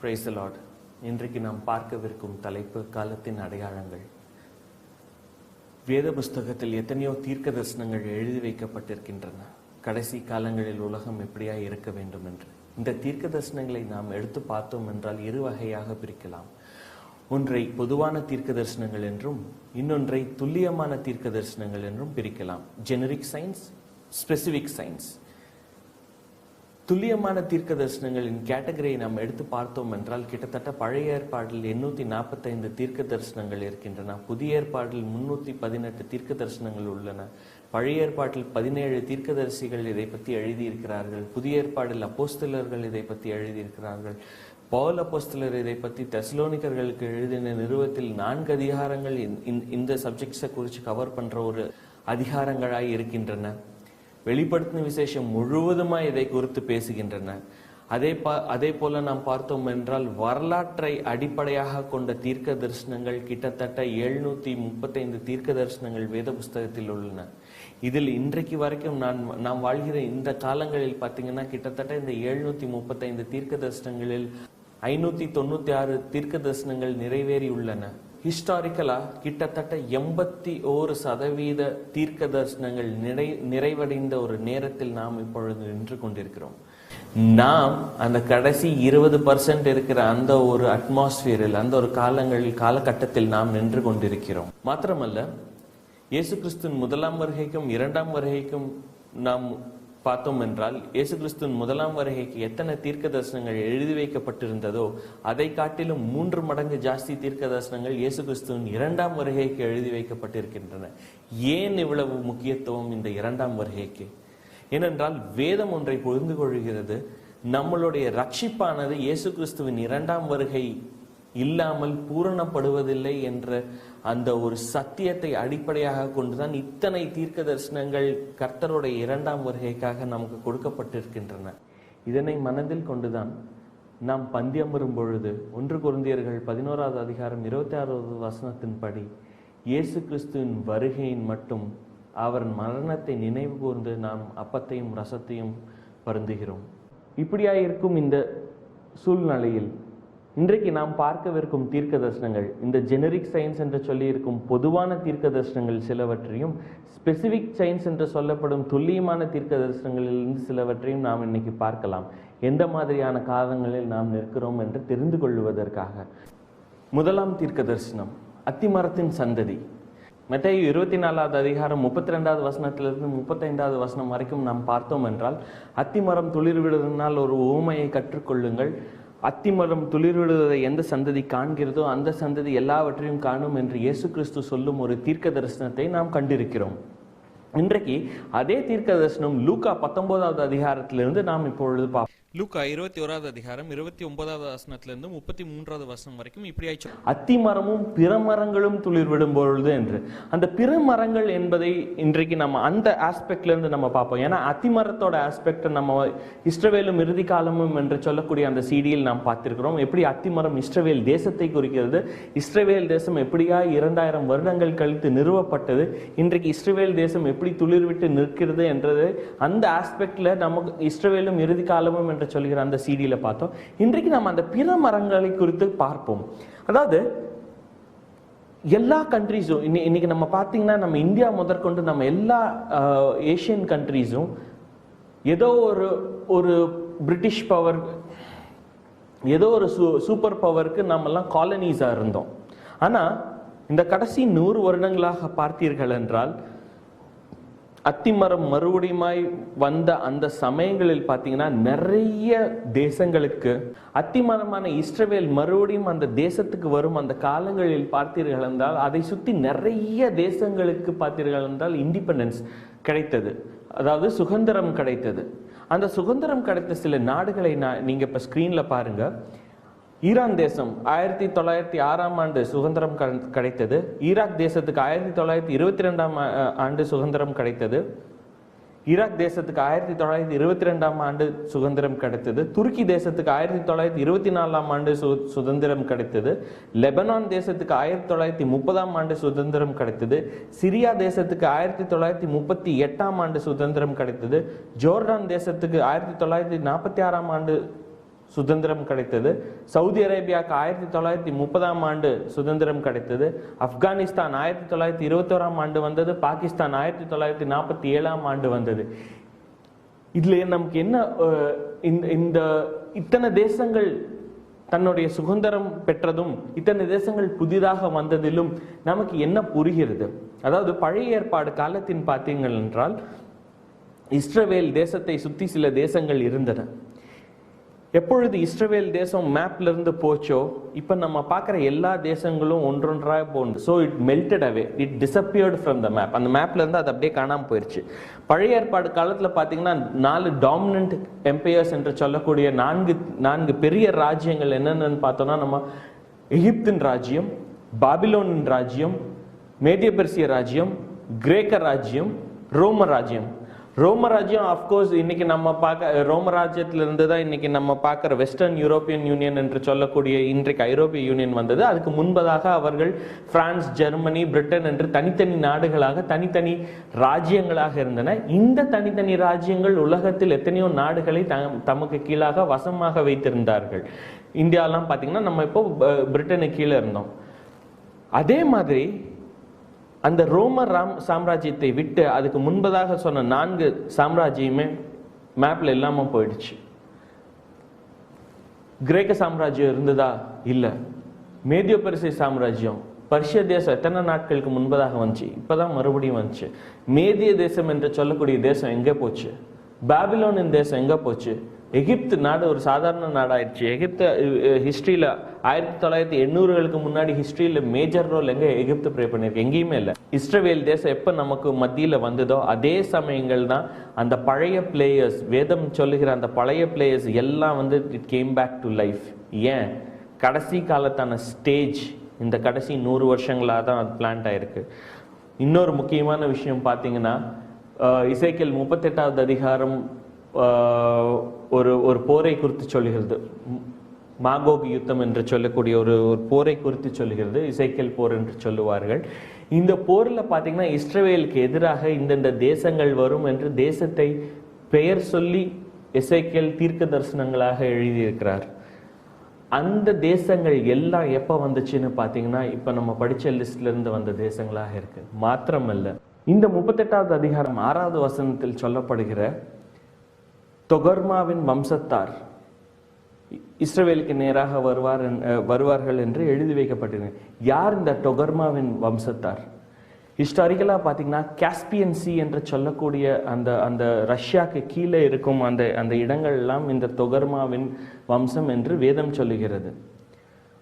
[SPEAKER 2] Praise the Lord. இன்றைக்கு நாம் பார்க்கவிருக்கும் தலைப்பு காலத்தின் அடையாளங்கள். வேத புஸ்தகத்தில் எத்தனையோ தீர்க்க தரிசனங்கள் எழுதி வைக்கப்பட்டிருக்கின்றன. கடைசி காலங்களில் உலகம் எப்படியா இருக்க வேண்டும் என்று. இந்த தீர்க்க தரிசனங்களை நாம் எடுத்து பார்த்தோம் என்றால் 2 வகையாக பிரிக்கலாம். ஒன்றை பொதுவான தீர்க்க தரிசனங்கள் என்றும், இன்னொன்றை துல்லியமான தீர்க்க தரிசனங்கள் என்றும் பிரிக்கலாம். Generic science, specific science. துல்லியமான தீர்க்க தரிசனங்களின் கேட்டகரியை நாம் எடுத்து பார்த்தோம் என்றால் கிட்டத்தட்ட பழைய ஏற்பாட்டில் 845 தீர்க்க தரிசனங்கள் இருக்கின்றன. புதிய ஏற்பாட்டில் 318 தீர்க்க தரிசனங்கள் உள்ளன. பழைய ஏற்பாட்டில் 17 தீர்க்கதரிசிகள் இதை பற்றி எழுதியிருக்கிறார்கள். புதிய ஏற்பாட்டில் அப்போஸ்தலர்கள் இதை பற்றி எழுதியிருக்கிறார்கள். பவுல் அப்போஸ்தலர் இதை பற்றி தெசலோனிக்கர்களுக்கு எழுதின நிறுவத்தில் 4 அதிகாரங்கள் இந்த சப்ஜெக்ட்ஸை குறித்து கவர் பண்ற ஒரு அதிகாரங்களாய் இருக்கின்றன. வெளிப்படுத்தின விசேஷம் முழுவதுமாய் இதை குறித்து பேசுகின்றன. அதே போல நாம் பார்த்தோம் என்றால் வரலாற்றை அடிப்படையாக கொண்ட தீர்க்க தரிசனங்கள் கிட்டத்தட்ட 735 தீர்க்க தரிசனங்கள் வேத புஸ்தகத்தில் உள்ளன. இதில் இன்றைக்கு வரைக்கும் நாம் வாழ்கிற இந்த காலங்களில் பார்த்தீங்கன்னா கிட்டத்தட்ட இந்த 735 தீர்க்க தரிசனங்களில் 596 தீர்க்க தரிசனங்கள் நிறைவேறி உள்ளன. ஹிஸ்டாரிக்கலா கிட்டத்தட்ட 81% தீர்க்க தரிசனங்கள் நிறைவடைந்த ஒரு நேரத்தில் நாம் இப்பொழுது நின்று கொண்டிருக்கிறோம். நாம் அந்த கடைசி 20% இருக்கிற அந்த ஒரு அட்மாஸ்பியரில், அந்த ஒரு காலகட்டத்தில் நாம் நின்று கொண்டிருக்கிறோம். மாத்திரமல்ல, இயேசு கிறிஸ்துவின் முதலாம் வருகைக்கும் இரண்டாம் வருகைக்கும் நாம் பார்த்தோம் என்றால், இயேசு கிறிஸ்துவின் முதலாம் வருகைக்கு எத்தனை தீர்க்க தரிசனங்கள் எழுதி வைக்கப்பட்டிருந்ததோ அதை காட்டிலும் 3 மடங்கு ஜாஸ்தி தீர்க்க தரிசனங்கள் இயேசு கிறிஸ்துவின் இரண்டாம் வருகைக்கு எழுதி வைக்கப்பட்டிருக்கின்றன. ஏன் இவ்வளவு முக்கியத்துவம் இந்த இரண்டாம் வருகைக்கு? ஏனென்றால் வேதம் ஒன்றை புரிந்து கொள்கிறது. நம்மளுடைய ரட்சிப்பானது இயேசு கிறிஸ்துவின் இரண்டாம் வருகை இல்லாமல் பூரணப்படுவதில்லை என்ற அந்த ஒரு சத்தியத்தை அடிப்படையாக கொண்டுதான் இத்தனை தீர்க்க தரிசனங்கள் கர்த்தருடைய இரண்டாம் வருகைக்காக நமக்கு கொடுக்கப்பட்டிருக்கின்றன. இதனை மனதில் கொண்டுதான் நாம் பந்தியமரும் பொழுது 1 கொரிந்தியர்கள் 11வது அதிகாரம் 26வது வசனத்தின்படி இயேசு கிறிஸ்துவின் வருகையின் மட்டும் அவர் மரணத்தை நினைவு கூர்ந்து நாம் அப்பத்தையும் ரசத்தையும் பருந்துகிறோம். இப்படியாயிருக்கும் இந்த சூழ்நிலையில் இன்றைக்கு நாம் பார்க்கவிருக்கும் தீர்க்க தரிசனங்கள், இந்த ஜெனரிக் சயின்ஸ் என்று சொல்லி இருக்கும் பொதுவான தீர்க்க தரிசனங்கள் சிலவற்றையும், ஸ்பெசிபிக் சயின்ஸ் என்று சொல்லப்படும் துல்லியமான தீர்க்க தரிசனங்களிலிருந்து சிலவற்றையும் நாம் இன்னைக்கு பார்க்கலாம். எந்த மாதிரியான காலங்களில் நாம் நிற்கிறோம் என்று தெரிந்து கொள்வதற்காக. முதலாம் தீர்க்க தரிசனம், அத்திமரத்தின் சந்ததி. மத்தேயு 24வது அதிகாரம் 32வது வசனத்திலிருந்து 35வது வசனம் வரைக்கும் நாம் பார்த்தோம் என்றால், அத்திமரம் துளிர்விடுவதனால் ஒரு உவமையை கற்றுக்கொள்ளுங்கள். அத்திமரம் துளிர்விடுவதை எந்த சந்ததி காண்கிறதோ அந்த சந்ததி எல்லாவற்றையும் காணும் என்று இயேசு கிறிஸ்து சொல்லும் ஒரு தீர்க்க தரிசனத்தை நாம் கண்டிருக்கிறோம். இன்றைக்கு அதே தீர்க்க தரிசனம் லூக்கா 19வது அதிகாரத்திலிருந்து நாம் இப்பொழுது பார்ப்போம். லூக்கா 21வது அதிகாரம் 29வது வசனத்திலிருந்து 33வது வசனம் வரைக்கும் இப்படியாய் அத்திமரமும் பிற மரங்களும் துளிர்விடும் பொழுது என்று. அந்த பிற மரங்கள் என்பதை இன்றைக்கு நம்ம அந்த ஆஸ்பெக்ட்ல இருந்து நம்ம பார்ப்போம். ஏன்னா அத்திமரத்தோட ஆஸ்பெக்ட் நம்ம இஸ்ரவேலும் இறுதி காலமும் என்று சொல்லக்கூடிய அந்த சீடியில் நாம் பார்த்திருக்கிறோம். எப்படி அத்திமரம் இஸ்ரவேல் தேசத்தை குறிக்கிறது, இஸ்ரவேல் தேசம் எப்படியா 2000 வருடங்கள் கழித்து நிறுவப்பட்டது, இன்றைக்கு இஸ்ரவேல் தேசம் எப்படி துளிர்விட்டு நிற்கிறது என்றது அந்த ஆஸ்பெக்ட்ல நமக்கு இஸ்ரவேலும் இறுதி காலமும் என்று சொல்கிற அந்த சீடியில பார்த்தோம். இன்றைக்கு நாம் அந்த பிற மரங்களை குறித்து பார்ப்போம். அதாவது எல்லா கண்ட்ரீஸும் இன்னைக்கு நம்ம பார்த்தீங்கன்னா, நம்ம இந்தியா முதற்கொண்டு நம்ம எல்லா ஏசியன் கண்ட்ரீஸும் ஏதோ ஒரு பிரிட்டிஷ் பவர், ஏதோ ஒரு சூப்பர் பவருக்கு நம்ம எல்லாம் காலனிஸா இருந்தோம். ஆனா இந்த கடைசி 100 வருடங்களாக பார்த்தீர்கள் என்றால், அத்திமரம் மறுபடியுமாய் வந்த அந்த சமயங்களில் பார்த்தீங்கன்னா நிறைய தேசங்களுக்கு அத்திமரமான இஸ்ரவேல் மறுபடியும் அந்த தேசத்துக்கு வரும் அந்த காலங்களில் பார்த்தீர்கள் என்றால், அதை சுற்றி நிறைய தேசங்களுக்கு பார்த்தீர்கள் என்றால் இண்டிபெண்டன்ஸ் கிடைத்தது, அதாவது சுதந்திரம் கிடைத்தது. அந்த சுதந்திரம் கிடைத்த சில நாடுகளை நீங்க இப்ப ஸ்கிரீன்ல பாருங்க. ஈரான் தேசம் 1906ஆம் ஆண்டு சுதந்திரம் கிடைத்தது. ஈராக் தேசத்துக்கு 1922ஆம் ஆண்டு சுதந்திரம் கிடைத்தது. ஈராக் தேசத்துக்கு 1922ஆம் ஆண்டு சுதந்திரம் கிடைத்தது. துருக்கி தேசத்துக்கு 1924ஆம் ஆண்டு சுதந்திரம் கிடைத்தது. லெபனான் தேசத்துக்கு 1930ஆம் ஆண்டு சுதந்திரம் கிடைத்தது. சிரியா தேசத்துக்கு 1938ஆம் ஆண்டு சுதந்திரம் கிடைத்தது. ஜோர்டான் தேசத்துக்கு 1946ஆம் ஆண்டு சுதந்திரம் கிடைத்தது. சவுதி அரேபியாவுக்கு 1930ஆம் ஆண்டு சுதந்திரம் கிடைத்தது. ஆப்கானிஸ்தான் 1921ஆம் ஆண்டு வந்தது. பாகிஸ்தான் 1947ஆம் ஆண்டு வந்தது. இதுல நமக்கு என்ன, இந்த இத்தனை தேசங்கள் தன்னுடைய சுதந்திரம் பெற்றதும் இத்தனை தேசங்கள் புதிதாக வந்ததிலும் நமக்கு என்ன புரிகிறது? அதாவது பழைய ஏற்பாடு காலத்தின் பார்த்தீங்கள் என்றால், இஸ்ரவேல் தேசத்தை சுற்றி சில தேசங்கள் இருந்தன. எப்பொழுது இஸ்ரவேல் தேசம் மேப்ல இருந்து போச்சோ, இப்ப நம்ம பார்க்குற எல்லா தேசங்களும் ஒன்றொன்றாக போகுது. So it melted away, it disappeared from the map. அந்த மேப்ல இருந்து அது அப்படியே காணாமல் போயிடுச்சு. பழைய ஏற்பாடு காலத்தில் பார்த்தீங்கன்னா 4 டாமினன்ட் எம்பையர்ஸ் என்று சொல்லக்கூடிய 4 பெரிய ராஜ்யங்கள் என்னென்னு பார்த்தோம்னா, நம்ம எகிப்தின் ராஜ்யம், பாபிலோனின் ராஜ்யம், மேதிய பெர்சிய ராஜ்யம், கிரேக்க ராஜ்யம், ரோம ராஜ்யம். ரோம ராஜ்யம் ஆஃப்கோர்ஸ் இன்னைக்கு நம்ம பார்க்க, ரோம ராஜ்யத்திலிருந்து தான் இன்னைக்கு நம்ம பார்க்குற வெஸ்டர்ன் யூரோப்பியன் யூனியன் என்று சொல்லக்கூடிய இன்றைக்கு ஐரோப்பிய யூனியன் வந்தது. அதுக்கு முன்பதாக அவர்கள் பிரான்ஸ், ஜெர்மனி, பிரிட்டன் என்று தனித்தனி நாடுகளாக தனித்தனி ராஜ்யங்களாக இருந்தன. இந்த தனித்தனி ராஜ்யங்கள் உலகத்தில் எத்தனையோ நாடுகளை தமக்கு கீழாக வசமாக வைத்திருந்தார்கள். இந்தியாலாம் பார்த்தீங்கன்னா நம்ம இப்போ பிரிட்டனுக்கு கீழே இருந்தோம். அதே மாதிரி அந்த ரோமர் சாம்ராஜ்யத்தை விட்டு அதுக்கு முன்பதாக சொன்ன 4 சாம்ராஜ்யமே மேப்ல இல்லாம போயிடுச்சு. கிரேக்க சாம்ராஜ்யம் இருந்ததா? இல்ல. மேதியோ பெர்சிய சாம்ராஜ்யம், பர்ஷிய தேசம் எத்தனை நாட்களுக்கு முன்பதாக வந்துச்சு, இப்பதான் மறுபடியும் வந்துச்சு. மேதிய தேசம் என்று சொல்லக்கூடிய தேசம் எங்க போச்சு? பாபிலோனின் தேசம் எங்க போச்சு? எகிப்து நாடு ஒரு சாதாரண நாடாயிடுச்சு. எகிப்து ஹிஸ்டரியில 1980களுக்கு முன்னாடி ஹிஸ்டரியில மேஜர் ரோல் எங்க எகிப்து ப்ளே பண்ணிருக்கு? எங்கேயுமே இல்லை. இஸ்ரவேல் தேசம் எப்ப நமக்கு மத்தியில வந்ததோ அதே சமயங்கள் தான் அந்த பழைய பிளேயர்ஸ், வேதம் சொல்லுகிற அந்த பழைய பிளேயர்ஸ் எல்லாம் வந்து it came back to life. ஏன்? கடைசி காலத்தான ஸ்டேஜ் இந்த கடைசி 100 வருஷங்களாக தான் அது பிளான்ட் ஆயிருக்கு. இன்னொரு முக்கியமான விஷயம் பார்த்தீங்கன்னா, இசைக்கேல் 38வது அதிகாரம் ஒரு போரை குறித்து சொல்லுகிறது. மாகோக் யுத்தம் என்று சொல்லக்கூடிய ஒரு போரை குறித்து சொல்லுகிறது. இசைக்கேல் போர் என்று சொல்லுவார்கள். இந்த போரில் பார்த்தீங்கன்னா இஸ்ரவேலுக்கு எதிராக இந்தந்த தேசங்கள் வரும் என்று தேசத்தை பெயர் சொல்லி இசைக்கேல் தீர்க்க தரிசனங்களாக எழுதியிருக்கிறார். அந்த தேசங்கள் எல்லாம் எப்போ வந்துச்சுன்னு பார்த்தீங்கன்னா இப்போ நம்ம படித்த லிஸ்ட்ல இருந்து வந்த தேசங்களாக இருக்கு. மாத்திரமல்ல, இந்த 38வது அதிகாரம் 6வது வசனத்தில் சொல்லப்படுகிற தொகர்மாவின் வம்சத்தார் இஸ்ரவேலுக்கு நேராக வருவார்கள் என்று எழுதி வைக்கப்பட்டிருக்கிறது. யார் இந்த டொகர்மாவின் வம்சத்தார்? ஹிஸ்டாரிக்கலா பார்த்தீங்கன்னா காஸ்பியன் சி என்று சொல்லக்கூடிய அந்த ரஷ்யாவுக்கு கீழே இருக்கும் அந்த இடங்கள் எல்லாம் இந்த தொகர்மாவின் வம்சம் என்று வேதம் சொல்லுகிறது.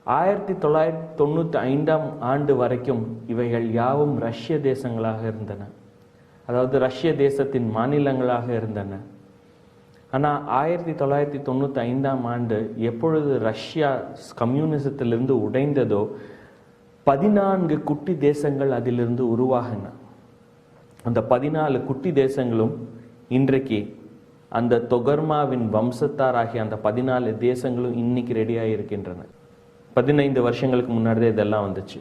[SPEAKER 2] 1995ஆம் ஆண்டு வரைக்கும் இவைகள் யாவும் ரஷ்ய தேசங்களாக இருந்தன. அதாவது ரஷ்ய தேசத்தின் மாநிலங்களாக இருந்தன. ஆனால் 1995ஆம் ஆண்டு எப்பொழுது ரஷ்யா கம்யூனிசத்திலிருந்து உடைந்ததோ 14 குட்டி தேசங்கள் அதிலிருந்து உருவாகின. அந்த 14 குட்டி தேசங்களும் இன்றைக்கு அந்த தொகர்மாவின் வம்சத்தாராகிய அந்த 14 தேசங்களும் இன்னைக்கு ரெடியாக இருக்கின்றன. 15 வருஷங்களுக்கு முன்னாடியே இதெல்லாம் வந்துச்சு.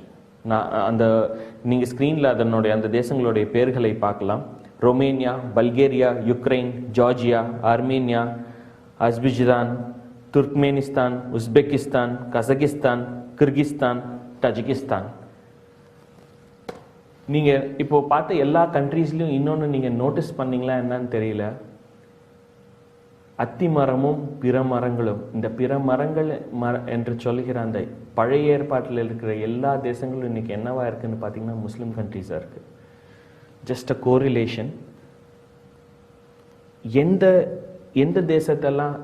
[SPEAKER 2] நீங்க ஸ்கிரீன்ல அதனுடைய அந்த தேசங்களுடைய பெயர்களை பார்க்கலாம். Romania, Bulgaria, Ukraine, Georgia, Armenia, Azerbaijan, Turkmenistan, Uzbekistan, Kazakhstan, Kyrgyzstan, Tajikistan. நீங்க இப்போ பார்த்த எல்லா கண்ட்ரீஸ்லயும் இன்னொன்னு நீங்க நோட்டீஸ் பண்ணீங்களா என்னன்னு தெரியல, அத்தி மரமும் பிற மரங்களும். இந்த பிற மரங்கள் என்று சொல்லுகிற அந்த பழைய ஏற்பாட்டில் இருக்கிற எல்லா தேசங்களும் இன்னைக்கு என்னவா இருக்குன்னு பார்த்தீங்கன்னா முஸ்லிம் கண்ட்ரீஸா இருக்கு. Just a correlation. எந்த தேசத்தெல்லாம்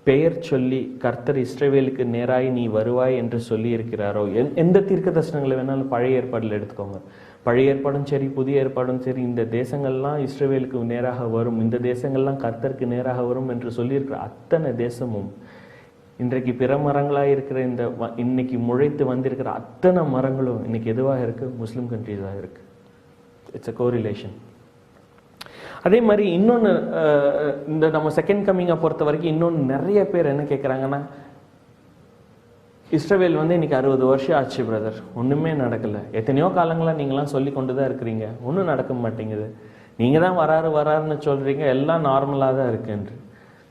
[SPEAKER 2] பெயர் சொல்லி கர்த்தர் இஸ்ரவேலுக்கு நேராய் நீ வருவாய் என்று சொல்லி இருக்கிறாரோ, எந்த தீர்க்க தரிசனங்களை வேணாலும் பழைய ஏற்பாடுல எடுத்துக்கோங்க. பழைய ஏற்பாடும் சரி, புதிய ஏற்பாடும் சரி, இந்த தேசங்கள்லாம் இஸ்ரவேலுக்கு நேராக வரும், இந்த தேசங்கள்லாம் கர்த்தருக்கு நேராக வரும் என்று சொல்லியிருக்கிற அத்தனை தேசமும் இன்றைக்கு பிற மரங்களாக இருக்கிற இன்னைக்கு முளைத்து வந்திருக்கிற அத்தனை மரங்களும் இன்னைக்கு எதுவாக இருக்கு? முஸ்லிம் கண்ட்ரீஸாக இருக்கு. It's a correlation. அதே மாதிரி இன்னொன்று, இந்த நம்ம செகண்ட் கம்மிங்கை பொறுத்த வரைக்கும் இன்னொன்று நிறைய பேர் என்ன கேட்குறாங்கன்னா, இஸ்ரவேல் இன்னைக்கு 60 வருஷம் ஆச்சு பிரதர், ஒன்றுமே நடக்கலை. எத்தனையோ காலங்களாக நீங்களாம் சொல்லி கொண்டு தான் இருக்கிறீங்க, ஒன்றும் நடக்க மாட்டேங்குது. நீங்கள் தான் வராருன்னு சொல்கிறீங்க, எல்லாம் நார்மலாக தான் இருக்குன்று.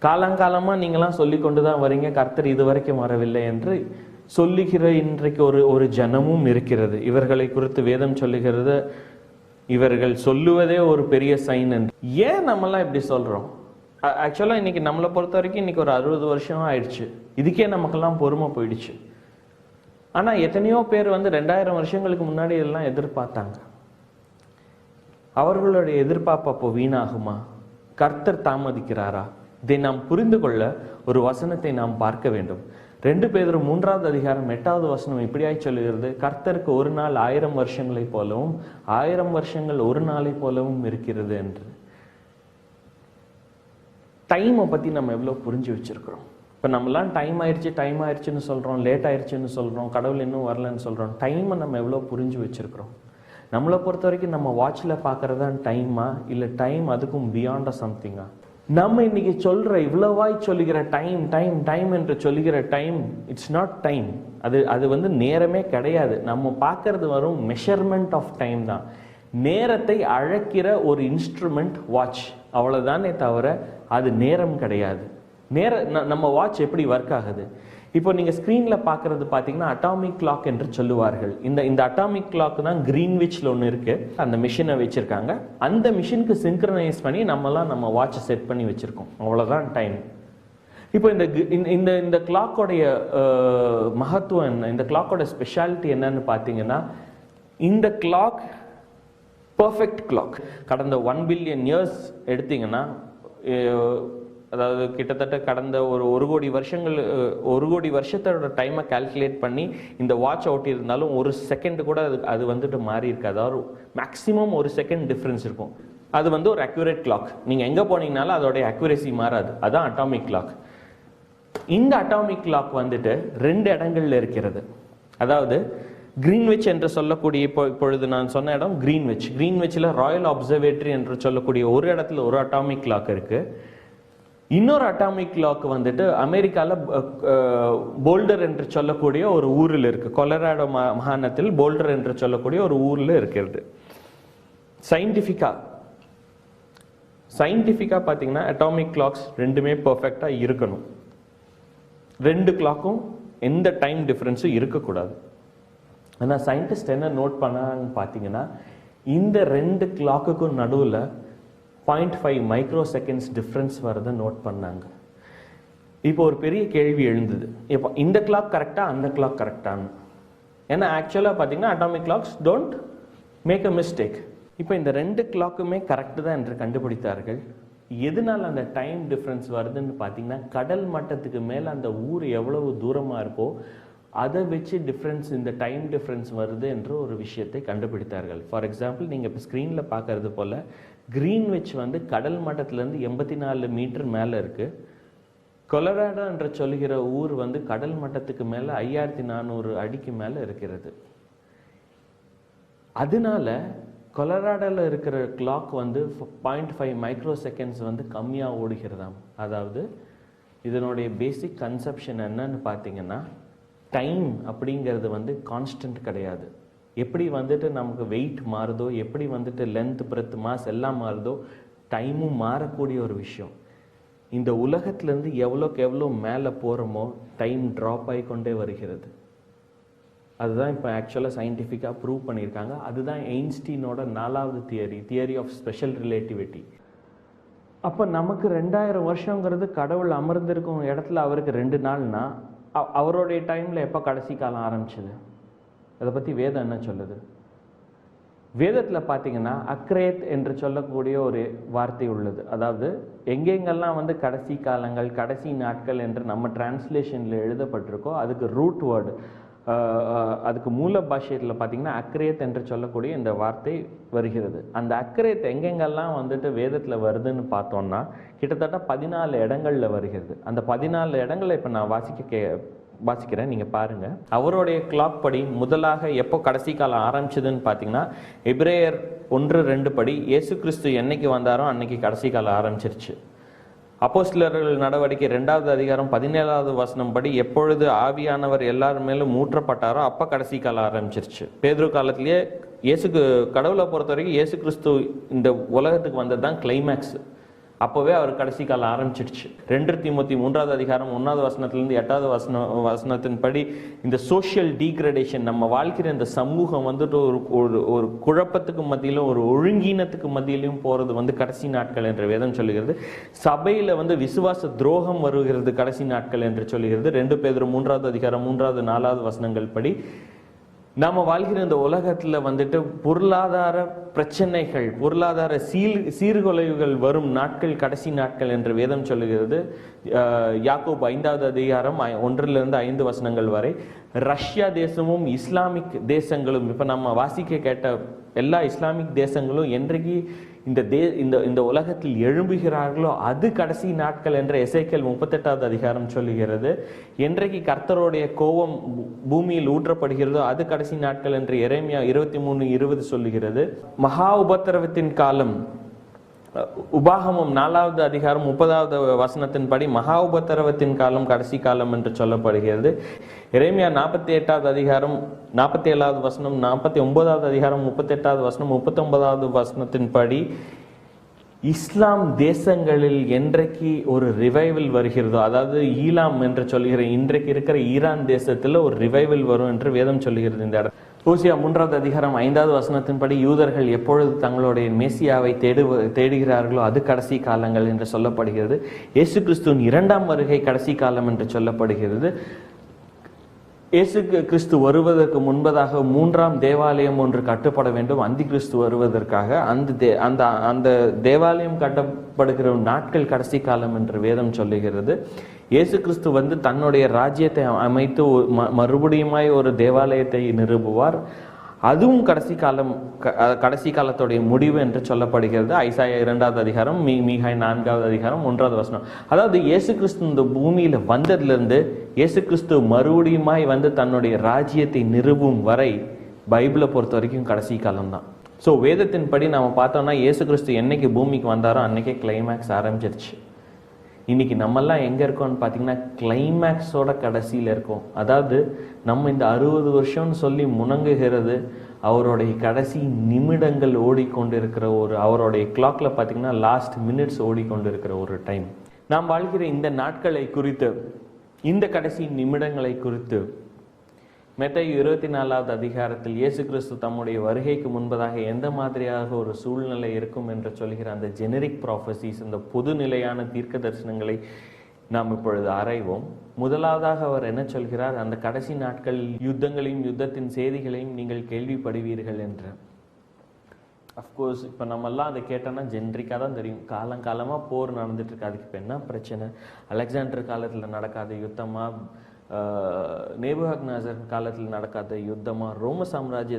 [SPEAKER 2] காலங்காலமாக நீங்களாம் சொல்லி கொண்டு தான் வரீங்க, கர்த்தர் இது வரைக்கும் வரவில்லை என்று சொல்லுகிற இன்றைக்கு ஒரு ஜனமும் இருக்கிறது. இவர்களை குறித்து வேதம் சொல்லுகிறது, இவர்கள் சொல்லுவதே ஒரு பெரிய சைன் என்று. ஏன் நம்மலாம் இப்படி சொல்றோம்? ஆக்சுவலா இன்னைக்கு நம்மளை பொறுத்த வரைக்கும் இன்னைக்கு ஒரு 60 வருஷம் ஆயிடுச்சு. இதுக்கே நமக்கெல்லாம் பொறுமை போயிடுச்சு. ஆனா எத்தனையோ பேர் 2000 வருஷங்களுக்கு முன்னாடி இதெல்லாம் எதிர்பார்த்தாங்க. அவர்களுடைய எதிர்பார்ப்பு அப்போ வீணாகுமா? கர்த்தர் தாமதிக்கிறாரா? இதை நாம் புரிந்து கொள்ள ஒரு வசனத்தை நாம் பார்க்க வேண்டும். 2 பேதுரு 3வது அதிகாரம் 8வது வசனம் இப்படியாய் சொல்லுகிறது, கர்த்தருக்கு ஒரு நாள் 1000 வருஷங்களை போலவும் 1000 வருஷங்கள் ஒரு நாளை போலவும் இருக்கிறது என்று. டைமை பத்தி நம்ம எவ்வளவு புரிஞ்சு வச்சிருக்கிறோம்? இப்ப நம்மலாம் டைம் ஆயிடுச்சுன்னு சொல்றோம், லேட் ஆயிடுச்சுன்னு சொல்றோம், கடவுள் இன்னும் வரலன்னு சொல்றோம். டைமை நம்ம எவ்வளவு புரிஞ்சு வச்சிருக்கிறோம்? நம்மளை பொறுத்த வரைக்கும் நம்ம வாட்ச்ல பாக்குறதா டைமா, இல்ல டைம் அதுக்கும் பியாண்ட் சம்திங்கா? நம்ம இன்னைக்கு சொல்ற இவ்வளவாய் சொல்லுகிற டைம் டைம் டைம் என்று சொல்லுகிற டைம், இட்ஸ் நாட் டைம். அது நேரமே கிடையாது. நம்ம பார்க்கறது வரும் மெஷர்மெண்ட் ஆஃப் டைம் தான். நேரத்தை அழைக்கிற ஒரு இன்ஸ்ட்ருமெண்ட் வாட்ச், அவ்வளவுதானே தவிர அது நேரம் கிடையாது. நம்ம வாட்ச் எப்படி ஒர்க் ஆகுது? இப்போ நீங்க ஸ்கிரீன்ல பாக்குறது பாத்தீங்கன்னா அட்டாமிக் கிளாக் என்று சொல்லுவார்கள். இந்த அட்டாமிக் கிளாக் தான் கிரீன்விச்ல ஒன்று இருக்கு. அந்த மிஷினை வச்சிருக்காங்க. அந்த மிஷினுக்கு சிங்க்ரனைஸ் பண்ணி நம்ம வாட்ச் செட் பண்ணி வச்சிருக்கோம். அவ்வளவுதான் டைம். இப்போ இந்த கிளாக்கோடைய மகத்துவம் என்ன, இந்த கிளாக்கோட ஸ்பெஷாலிட்டி என்னன்னு பாத்தீங்கன்னா, இந்த கிளாக் பர்ஃபெக்ட் கிளாக். கடந்த 1 பில்லியன் இயர்ஸ் எடுத்தீங்கன்னா, அதாவது கிட்டத்தட்ட கடந்த ஒரு கோடி வருஷங்கள், 1 கோடி வருஷத்தோட டைமை கால்குலேட் பண்ணி இந்த வாட்ச் ஓட்டி இருந்தாலும் ஒரு செகண்ட் கூட அது வந்துட்டு மாறி இருக்காது. அதாவது மேக்ஸிமம் 1 செகண்ட் டிஃப்ரென்ஸ் இருக்கும். அது ஒரு அக்யூரேட் கிளாக். நீங்க எங்க போனீங்கனாலும் அதோடைய அக்யூரேசி மாறாது. அதான் அட்டாமிக் கிளாக். இந்த அட்டாமிக் கிளாக் வந்துட்டு 2 இடங்கள்ல இருக்கிறது. அதாவது கிரீன்விச் என்று சொல்லக்கூடிய, இப்பொழுது நான் சொன்ன இடம் கிரீன்விச். கிரீன்விச்ல ராயல் அப்சர்வேட்டரி என்று சொல்லக்கூடிய ஒரு இடத்துல ஒரு அட்டாமிக் கிளாக் இருக்கு. இன்னொரு அட்டாமிக் கிளாக் வந்துட்டு அமெரிக்கால போல்டர் என்று சொல்லக்கூடிய ஒரு ஊரில் இருக்கு. கொலராடோ மாகாணத்தில் போல்டர் என்று சொல்லக்கூடிய ஒரு ஊர்ல இருக்கிறது. சயின்டிபிக்கா பாத்தீங்கன்னா அட்டாமிக் கிளாக்ஸ் ரெண்டுமே பெர்ஃபெக்டா இருக்கணும். 2 கிளாக்கும் எந்த டைம் டிஃபரன்ஸும் இருக்கக்கூடாது. ஆனா சயின்டிஸ்ட் என்ன நோட் பண்ணான்னு பாத்தீங்கன்னா, இந்த 2 கிளாக்குக்கும் நடுவில் 0.5 மைக்ரோ செகண்ட்ஸ் டிஃப்ரென்ஸ் வரதை நோட் பண்ணாங்க. இப்போ ஒரு பெரிய கேள்வி எழுந்தது, இப்போ இந்த கிளாக் கரெக்டா அந்த கிளாக் கரெக்டான்னு. ஏன்னா ஆக்சுவலாக பார்த்தீங்கன்னா atomic clocks don't make a mistake. இப்போ இந்த 2 கிளாக்குமே கரெக்டு தான் என்று கண்டுபிடித்தார்கள். எதனால அந்த டைம் டிஃப்ரென்ஸ் வருதுன்னு பார்த்தீங்கன்னா, கடல் மட்டத்துக்கு மேலே அந்த ஊர் எவ்வளவு தூரமாக இருக்கோ அதை வச்சு டிஃப்ரென்ஸ், இந்த டைம் டிஃப்ரென்ஸ் வருது என்ற ஒரு விஷயத்தை கண்டுபிடித்தார்கள். ஃபார் எக்ஸாம்பிள், நீங்கள் இப்போ ஸ்க்ரீனில் பார்க்கறது போல் கிரீன்விச் கடல் மட்டத்திலேருந்து 84 மீட்டர் மேலே இருக்கு. கொலராடோ என்று சொல்லுகிற ஊர் கடல் மட்டத்துக்கு மேலே 5400 அடிக்கு மேலே இருக்கிறது. அதனால கொலராடோவில் இருக்கிற கிளாக் 0.5 மைக்ரோ செகண்ட்ஸ் கம்மியாக ஓடுகிறதாம். அதாவது இதனுடைய பேசிக் கன்செப்ஷன் என்னன்னு பார்த்தீங்கன்னா, டைம் அப்படிங்கிறது கான்ஸ்டன்ட் கிடையாது. எப்படி நமக்கு வெயிட் மாறுதோ, எப்படி லென்த், பிரெத், மாஸ் எல்லாம் மாறுதோ, டைமும் மாறக்கூடிய ஒரு விஷயம். இந்த உலகத்திலேருந்து எவ்வளோக்கு எவ்வளோ மேலே போகிறோமோ டைம் ட்ராப் ஆகிக்கொண்டே வருகிறது. அதுதான் இப்போ ஆக்சுவலாக சயின்டிஃபிக்காக ப்ரூவ் பண்ணியிருக்காங்க. அதுதான் ஐன்ஸ்டீனோட 4வது தியரி ஆஃப் ஸ்பெஷல் ரிலேட்டிவிட்டி. அப்போ நமக்கு 2000 வருஷங்கிறது கடவுள் அமர்ந்திருக்கும் இடத்துல அவருக்கு 2 நாள்னா, அவருடைய டைமில் எப்போ கடைசி காலம் ஆரம்பிச்சது? அதை பற்றி வேதம் என்ன சொல்லுது? வேதத்தில் பார்த்தீங்கன்னா அக்ரேத் என்று சொல்லக்கூடிய ஒரு வார்த்தை உள்ளது. அதாவது எங்கெங்கெல்லாம் கடைசி காலங்கள், கடைசி நாட்கள் என்று நம்ம டிரான்ஸ்லேஷனில் எழுதப்பட்டிருக்கோ அதுக்கு ரூட் வேர்டு, அதுக்கு மூல பாஷையில் பார்த்தீங்கன்னா அக்ரேத் என்று சொல்லக்கூடிய இந்த வார்த்தை வருகிறது. அந்த அக்ரேத் எங்கெங்கெல்லாம் வேதத்தில் வருதுன்னு பார்த்தோம்னா கிட்டத்தட்ட 14 இடங்கள்ல வருகிறது. அந்த 14 இடங்களை இப்போ நான் வாசிக்கிறேன், நீங்க பாருங்க. அவருடைய கிளாக் படி முதலாக எப்போ கடைசி காலம் ஆரம்பிச்சதுன்னு பார்த்தீங்கன்னா, எபிரேயர் 1:2 படி இயேசு கிறிஸ்து என்னைக்கு வந்தாரோ அன்னைக்கு கடைசி காலம் ஆரம்பிச்சிருச்சு. அப்போஸ்தலர்கள் நடவடிக்கை 2வது அதிகாரம் 17வது வசனம் படி எப்பொழுது ஆவியானவர் எல்லாரும் மேலும் ஊற்றப்பட்டாரோ அப்ப கடைசி காலம் ஆரம்பிச்சிருச்சு. பேதுரு காலத்திலேயே கடவுளை பொறுத்த வரைக்கும் இயேசு கிறிஸ்து இந்த உலகத்துக்கு வந்ததுதான் கிளைமேக்ஸ். அப்போவே அவர் கடைசி காலம் ஆரம்பிச்சிடுச்சு. 2 தீமோத்தி 3வது அதிகாரம் 1வது வசனத்திலிருந்து 8வது வசனத்தின் படி இந்த சோஷியல் டீக்ரடேஷன், நம்ம வாழ்க்கிற இந்த சமூகம் ஒரு குழப்பத்துக்கு மத்தியிலும் ஒரு ஒழுங்கீனத்துக்கு மத்தியிலும் போறது கடைசி நாட்கள் என்று வேதம் சொல்லுகிறது. சபையில விசுவாச துரோகம் வருகிறது கடைசி நாட்கள் என்று சொல்லுகிறது. 2 பேதுரு 3வது அதிகாரம் 3வது 4வது வசனங்கள் படி நாம வாழ்கிற இந்த உலகத்துல பொருளாதார பிரச்சனைகள், பொருளாதார சீர்குலைவுகள் வரும் நாட்கள் கடைசி நாட்கள் என்று வேதம் சொல்லுகிறது. யாக்கோபு 5வது அதிகாரம் 1லிருந்து 5 வசனங்கள் வரை ரஷ்யா தேசமும் இஸ்லாமிக் தேசங்களும், இப்ப நம்ம வாசிக்க கேட்ட எல்லா இஸ்லாமிக் தேசங்களும் என்றைக்கு இந்த உலகத்தில் எழும்புகிறார்களோ அது கடைசி நாட்கள் என்ற எசேக்கியேல் 38வது அதிகாரம் சொல்லுகிறது. என்றைக்கு கர்த்தருடைய கோபம் பூமியில் ஊற்றப்படுகிறதோ அது கடைசி நாட்கள் என்று எரேமியா 23:20 சொல்லுகிறது. மகா உபத்திரவத்தின் காலம், உபாகமம் 4வது அதிகாரம் 30வது வசனத்தின் படி மகா உபத்திரவத்தின் காலம் கடைசி காலம் என்று சொல்லப்படுகிறது. எரேமியா 48வது அதிகாரம் 47வது வசனம், 49வது அதிகாரம் 38வது வசனம், 39வது வசனத்தின் படி இஸ்லாம் தேசங்களில் என்றைக்கு ஒரு ரிவைவல் வருகிறதோ, அதாவது ஈலாம் என்று சொல்லுகிற இன்றைக்கு இருக்கிற ஈரான் தேசத்துல ஒரு ரிவைவல் வரும் என்று வேதம் சொல்லுகிறது. இந்த இடம் ஓசியா 3வது அதிகாரம் 5வது வசனத்தின்படி யூதர்கள் எப்பொழுது தங்களுடைய மேசியாவை தேடுகிறார்களோ அது கடைசி காலங்கள் என்று சொல்லப்படுகிறது. இயேசு கிறிஸ்துவின் 2ஆம் வருகை கடைசி காலம் என்று சொல்லப்படுகிறது. இயேசு கிறிஸ்து வருவதற்கு முன்பதாக 3ஆம் தேவாலயம் ஒன்று கட்டப்பட வேண்டும். அந்தி கிறிஸ்து வருவதற்காக அந்த தேவாலயம் கட்டப்படுகிற நாட்கள் கடைசி காலம் என்று வேதம் சொல்லுகிறது. இயேசு கிறிஸ்து வந்து தன்னுடைய ராஜ்யத்தை அமைத்து மறுபடியுமாய் ஒரு தேவாலயத்தை நிறுவுவார். அதுவும் கடைசி காலத்துடைய முடிவு என்று சொல்லப்படுகிறது. ஐசாயா 2வது அதிகாரம், மீகாய் 4வது அதிகாரம் 1வது வசனம். அதாவது இயேசு கிறிஸ்து இந்த பூமியில வந்ததிலிருந்து இயேசு கிறிஸ்து மறுபடியுமாய் வந்து தன்னுடைய ராஜ்யத்தை நிறுவும் வரை பைபிளை பொறுத்த வரைக்கும் கடைசி காலம் தான். ஸோ வேதத்தின் படி நம்ம பார்த்தோம்னா இயேசு கிறிஸ்து என்னைக்கு பூமிக்கு வந்தாரோ அன்னைக்கே கிளைமேக்ஸ் ஆரம்பிச்சிருச்சு. இன்னைக்கு நம்மெல்லாம் எங்க இருக்கோம்னு பார்த்தீங்கன்னா கிளைமேக்ஸோட கடைசியில இருக்கோம். அதாவது நம்ம இந்த 60 வருஷம்னு சொல்லி முணங்குகிறது அவருடைய கடைசி நிமிடங்கள் ஓடிக்கொண்டிருக்கிற அவருடைய கிளாக்ல பார்த்தீங்கன்னா லாஸ்ட் மினிட்ஸ் ஓடிக்கொண்டிருக்கிற ஒரு டைம். நாம் வாழ்கிற இந்த நாட்களை குறித்து, இந்த கடைசி நிமிடங்களை குறித்து மத்தேயு 24வது அதிகாரத்தில் இயேசு கிறிஸ்து தம்முடைய வருகைக்கு முன்பதாக எந்த மாதிரியாக ஒரு சூழ்நிலை இருக்கும் என்று சொல்கிற அந்த ஜெனரிக் ப்ராஃபசிஸ், அந்த பொது நிலையான தீர்க்க தரிசனங்களை நாம் இப்பொழுது ஆராய்வோம். முதலாவதாக அவர் என்ன சொல்கிறார்? அந்த கடைசி நாட்களில் யுத்தங்களையும் யுத்தத்தின் செய்திகளையும் நீங்கள் கேள்விப்படுவீர்கள் என்று. அஃப்கோர்ஸ் இப்போ நம்மெல்லாம் அதை கேட்டோம்னா ஜென்ரிக்காக தான் தெரியும். காலங்காலமாக போர் நடந்துட்டு இருக்கு. அதுக்கு இப்போ என்ன பிரச்சனை? அலெக்சாண்டர் காலத்தில் நடக்காத யுத்தமா, நேபுகாத்நேசர் காலத்தில் நடக்காத யுத்தமா, ரோம சாம்ராஜ்ய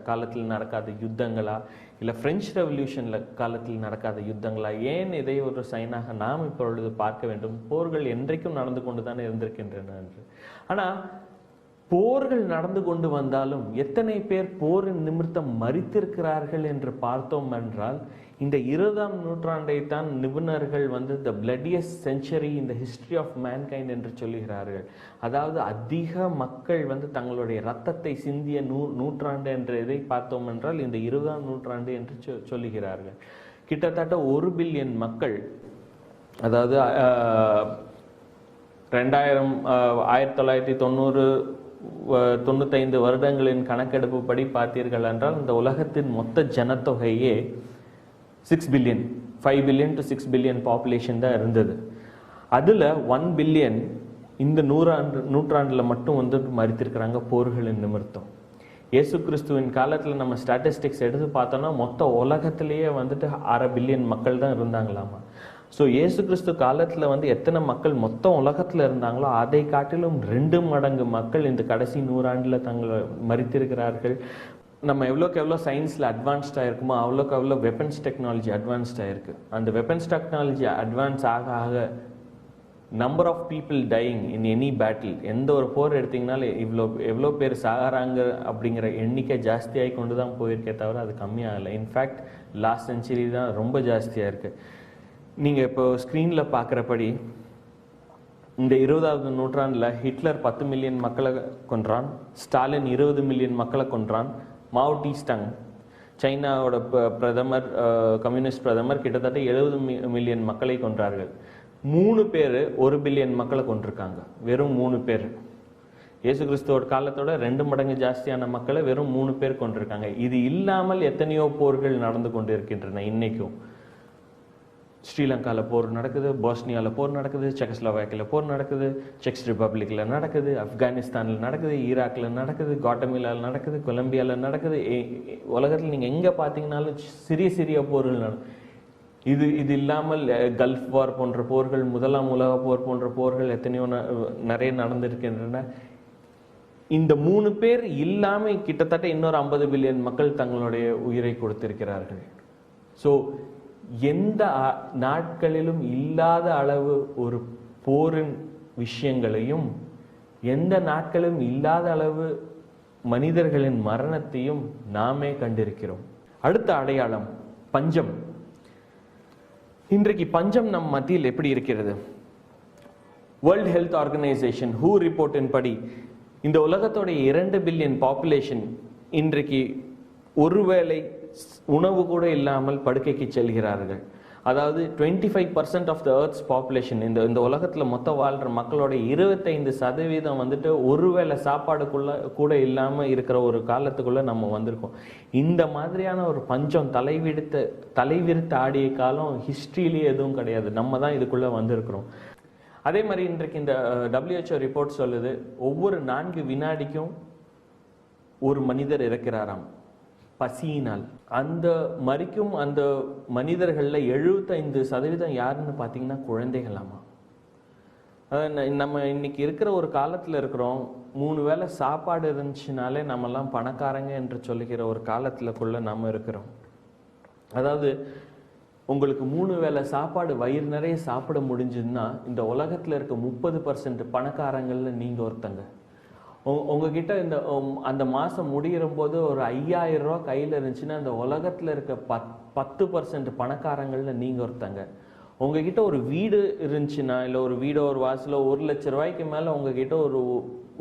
[SPEAKER 2] காலத்தில் நடக்காத யுத்தங்களா, இல்லை பிரெஞ்சு ரெவல்யூஷன்ல காலத்தில் நடக்காத யுத்தங்களா? ஏன் இதை ஒரு சைனாக நாம் இப்பொழுது பார்க்க வேண்டும்? போர்கள் என்றைக்கும் நடந்து கொண்டு தானே இருந்திருக்கின்றன என்று. ஆனா போர்கள் நடந்து கொண்டு வந்தாலும் எத்தனை பேர் போரின் நிமித்தம் மரித்திருக்கிறார்கள் என்று பார்த்தோம் என்றால், இந்த 20ஆம் நூற்றாண்டை தான் நிபுணர்கள் வந்து the bloodiest century in the history of mankind என்று சொல்லுகிறார்கள். அதாவது அதிக மக்கள் வந்து தங்களுடைய இரத்தத்தை சிந்திய நூற்றாண்டு என்று எதை பார்த்தோம் என்றால் இந்த 20ஆம் நூற்றாண்டு என்று சொல்லுகிறார்கள். கிட்டத்தட்ட 1 பில்லியன் மக்கள், அதாவது 1995 வருடங்களின் கணக்கெடுப்பு படி பார்த்தீர்கள் என்றால் இந்த உலகத்தின் மொத்த ஜனத்தொகையே 6 billion, 5 billion to 6 billion population தான் இருந்தது. அதுல 1 பில்லியன் இந்த நூற்றாண்டுல மட்டும் வந்து மரித்திருக்கிறாங்க போர்களின் நிமித்தம். இயேசு கிறிஸ்துவின் காலத்துல நம்ம ஸ்டாட்டிஸ்டிக்ஸ் எடுத்து பார்த்தோம்னா மொத்த உலகத்திலேயே வந்துட்டு 1/2 பில்லியன் மக்கள் தான் இருந்தாங்களாமா. ஸோ இயேசு கிறிஸ்து காலத்துல வந்து எத்தனை மக்கள் மொத்தம் உலகத்துல இருந்தாங்களோ அதை காட்டிலும் 2 மடங்கு மக்கள் இந்த கடைசி நூறாண்டுல தங்களை மரித்திருக்கிறார்கள். நம்ம எவ்வளோக்கு எவ்வளோ சயின்ஸில் அட்வான்ஸ்டாக இருக்குமோ அவ்வளோக்கு அவ்வளோ வெப்பன்ஸ் டெக்னாலஜி அட்வான்ஸ்டாக இருக்குது. அந்த வெப்பன்ஸ் டெக்னாலஜி அட்வான்ஸ் ஆக ஆக number of people dying in any battle, எந்த ஒரு போர் எடுத்திங்கனாலும் எவ்வளோ பேர் சாகிறாங்க அப்படிங்கிற எண்ணிக்கை ஜாஸ்தியாகி கொண்டு தான் போயிருக்கே தவிர அது கம்மியாகலை. இன்ஃபேக்ட் லாஸ்ட் செஞ்சுரி தான் ரொம்ப ஜாஸ்தியாக இருக்குது. நீங்கள் இப்போ ஸ்க்ரீனில் பார்க்குறபடி இந்த 20ஆவது நூற்றாண்டில் ஹிட்லர் 10 மில்லியன் மக்களை கொன்றான், ஸ்டாலின் 20 மில்லியன் மக்களை கொன்றான், மாவோ டீஸ்டங் சைனாவோட பிரதமர், கம்யூனிஸ்ட் பிரதமர் கிட்டத்தட்ட 70 மில்லியன் மக்களை கொன்றார்கள். 3 பேர் 1 பில்லியன் மக்களை கொண்டிருக்காங்க. வெறும் 3 பேர். இயேசு கிறிஸ்துவோட காலத்தோட 2 மடங்கு ஜாஸ்தியான மக்களை வெறும் 3 பேர் கொண்டிருக்காங்க. இது இல்லாமல் எத்தனையோ போர்கள் நடந்து கொண்டு இருக்கின்றன. இன்னைக்கும் ஸ்ரீலங்காவில் போர் நடக்குது, போஸ்னியாவில் போர் நடக்குது, செக்கஸ்லோவாக்கியில் போர் நடக்குது, செக் ரிப்பப்ளிக்கில் நடக்குது, ஆப்கானிஸ்தானில் நடக்குது, ஈராக்கில் நடக்குது, குவாட்டமிலாவில் நடக்குது, கொலம்பியாவில் நடக்குது. உலகத்தில் நீங்கள் எங்கே பார்த்தீங்கன்னாலும் சிறிய சிறிய போர்கள் நடக்கும். இது இல்லாமல் கல்ஃப் வார் போன்ற போர்கள், 1ஆம் உலக போர் போன்ற போர்கள் எத்தனையோ நிறைய நடந்திருக்கின்றன. இந்த 3 பேர் இல்லாம கிட்டத்தட்ட இன்னொரு 50 பில்லியன் மக்கள் தங்களுடைய உயிரை கொடுத்திருக்கிறார்கள். ஸோ எந்த நாட்களிலும் இல்லாத அளவு ஒரு போரின் விஷயங்களையும், எந்த நாட்களிலும் இல்லாத அளவு மனிதர்களின் மரணத்தையும் நாமே கண்டிருக்கிறோம். அடுத்த அடையாளம் பஞ்சம். இன்றைக்கு பஞ்சம் நம் மத்தியில் எப்படி இருக்கிறது? வேர்ல்ட் ஹெல்த் ஆர்கனைசேஷன் WHO ரிப்போர்ட்டின் படி இந்த உலகத்தோட 2 பில்லியன் பாப்புலேஷன் இன்றைக்கு ஒருவேளை உணவு கூட இல்லாமல் படுக்கைக்கு செல்கிறார்கள். அதாவது 25% ஆஃப் த எர்த்ஸ் பாப்புலேஷன், இந்த உலகத்தில் மொத்தம் வாழ்கிற மக்களோட 25% வந்துட்டு ஒருவேளை சாப்பாடுக்குள்ள கூட இல்லாமல் இருக்கிற ஒரு காலத்துக்குள்ள நம்ம வந்திருக்கோம். இந்த மாதிரியான ஒரு பஞ்சம் தலைவிரித்து ஆடிய காலம் ஹிஸ்ட்ரியிலேயே எதுவும் கிடையாது. நம்ம தான் இதுக்குள்ள வந்திருக்கிறோம். அதே மாதிரி இன்றைக்கு இந்த WHO ரிப்போர்ட் சொல்லுது, ஒவ்வொரு 4 வினாடிக்கும் ஒரு மனிதர் இறக்கிறாராம் பசியினால். அந்த மரிக்கும் அந்த மனிதர்கள்ல 75% யாருன்னு பார்த்தீங்கன்னா குழந்தைகளாமா. நம்ம இன்னைக்கு இருக்கிற ஒரு காலத்துல இருக்கிறோம், 3 வேளை சாப்பாடு இருந்துச்சுனாலே நம்மெல்லாம் பணக்காரங்க என்று சொல்லுகிற ஒரு காலத்துக்குள்ள நம்ம இருக்கிறோம். அதாவது உங்களுக்கு 3 வேளை சாப்பாடு வயிறு நிறைய சாப்பிட முடிஞ்சதுன்னா இந்த உலகத்துல இருக்க 30% பணக்காரங்கள்ல நீங்க ஒருத்தங்க. உங்ககிட்ட அந்த மாசம் முடிகிற போது ஒரு 5000 ரூபா கையில இருந்துச்சுன்னா இந்த உலகத்துல இருக்க 10% பணக்காரங்கள்ல நீங்க ஒருத்தங்க. உங்ககிட்ட ஒரு வீடு இருந்துச்சுன்னா, இல்லை ஒரு வீடோ ஒரு வாசலோ 1 லட்ச ரூபாய்க்கு மேல உங்ககிட்ட ஒரு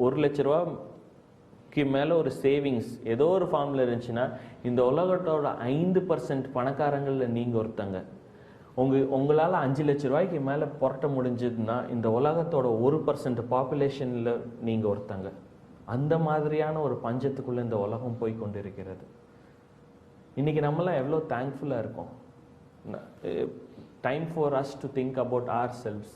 [SPEAKER 2] 1 லட்ச ரூபாய்க்கு மேல ஒரு சேவிங்ஸ் ஏதோ ஒரு ஃபார்ம்ல இருந்துச்சுன்னா இந்த உலகத்தோட 5% பணக்காரங்கள்ல நீங்க ஒருத்தங்க. உங்களால 5 லட்ச ரூபாய்க்கு மேல புரட்ட முடிஞ்சதுன்னா இந்த உலகத்தோட 1% பாப்புலேஷன்ல நீங்க ஒருத்தங்க. அந்த மாதிரியான ஒரு பஞ்சத்துக்குள்ள இந்த உலகம் போய் கொண்டிருக்கிறது. இன்னைக்கு நம்மளாம் எவ்வளோ தேங்க்ஃபுல்லா இருக்கோம். Time for us to think about ourselves.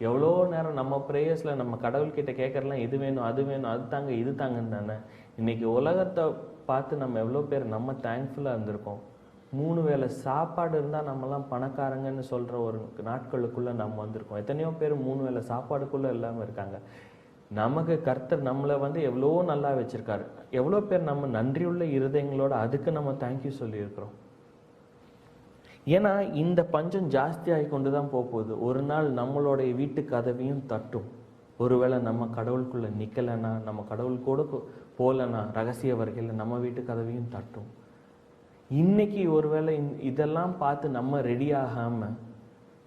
[SPEAKER 2] எவ்வளோ நேரம் நம்ம ப்ரேயர்ஸ்ல நம்ம கடவுள்கிட்ட கேட்கறலாம், எது வேணும் அது வேணும் அது தாங்க இது தாங்கன்னு தானே. இன்னைக்கு உலகத்தை பார்த்து நம்ம எவ்வளோ பேர் நம்ம தேங்க்ஃபுல்லா இருந்திருக்கோம். 3 வேளை சாப்பாடு இருந்தால் நம்மலாம் பணக்காரங்கன்னு சொல்ற ஒரு நாட்களுக்குள்ள நம்ம வந்திருக்கோம். எத்தனையோ பேர் 3 வேளை சாப்பாடுக்குள்ள இல்லாமல் இருக்காங்க. நமக்கு கர்த்தர் நம்மளை எவ்வளோ நல்லா வச்சிருக்காரு. எவ்வளோ பேர் நம்ம நன்றியுள்ள இருதயங்களோட அதுக்கு நம்ம தேங்க்யூ சொல்லியிருக்கிறோம். ஏன்னா இந்த பஞ்சம் ஜாஸ்தி ஆகி கொண்டு தான் போகுது. ஒரு நாள் நம்மளுடைய வீட்டு கதவையும் தட்டும். ஒருவேளை நம்ம கடவுளுக்குள்ள நிக்கலைன்னா, நம்ம கடவுள் கூட போகலன்னா, ரகசிய வரையில் நம்ம வீட்டு கதவையும் தட்டும். இன்னைக்கு ஒருவேளை இதெல்லாம் பார்த்து நம்ம ரெடி ஆகாம,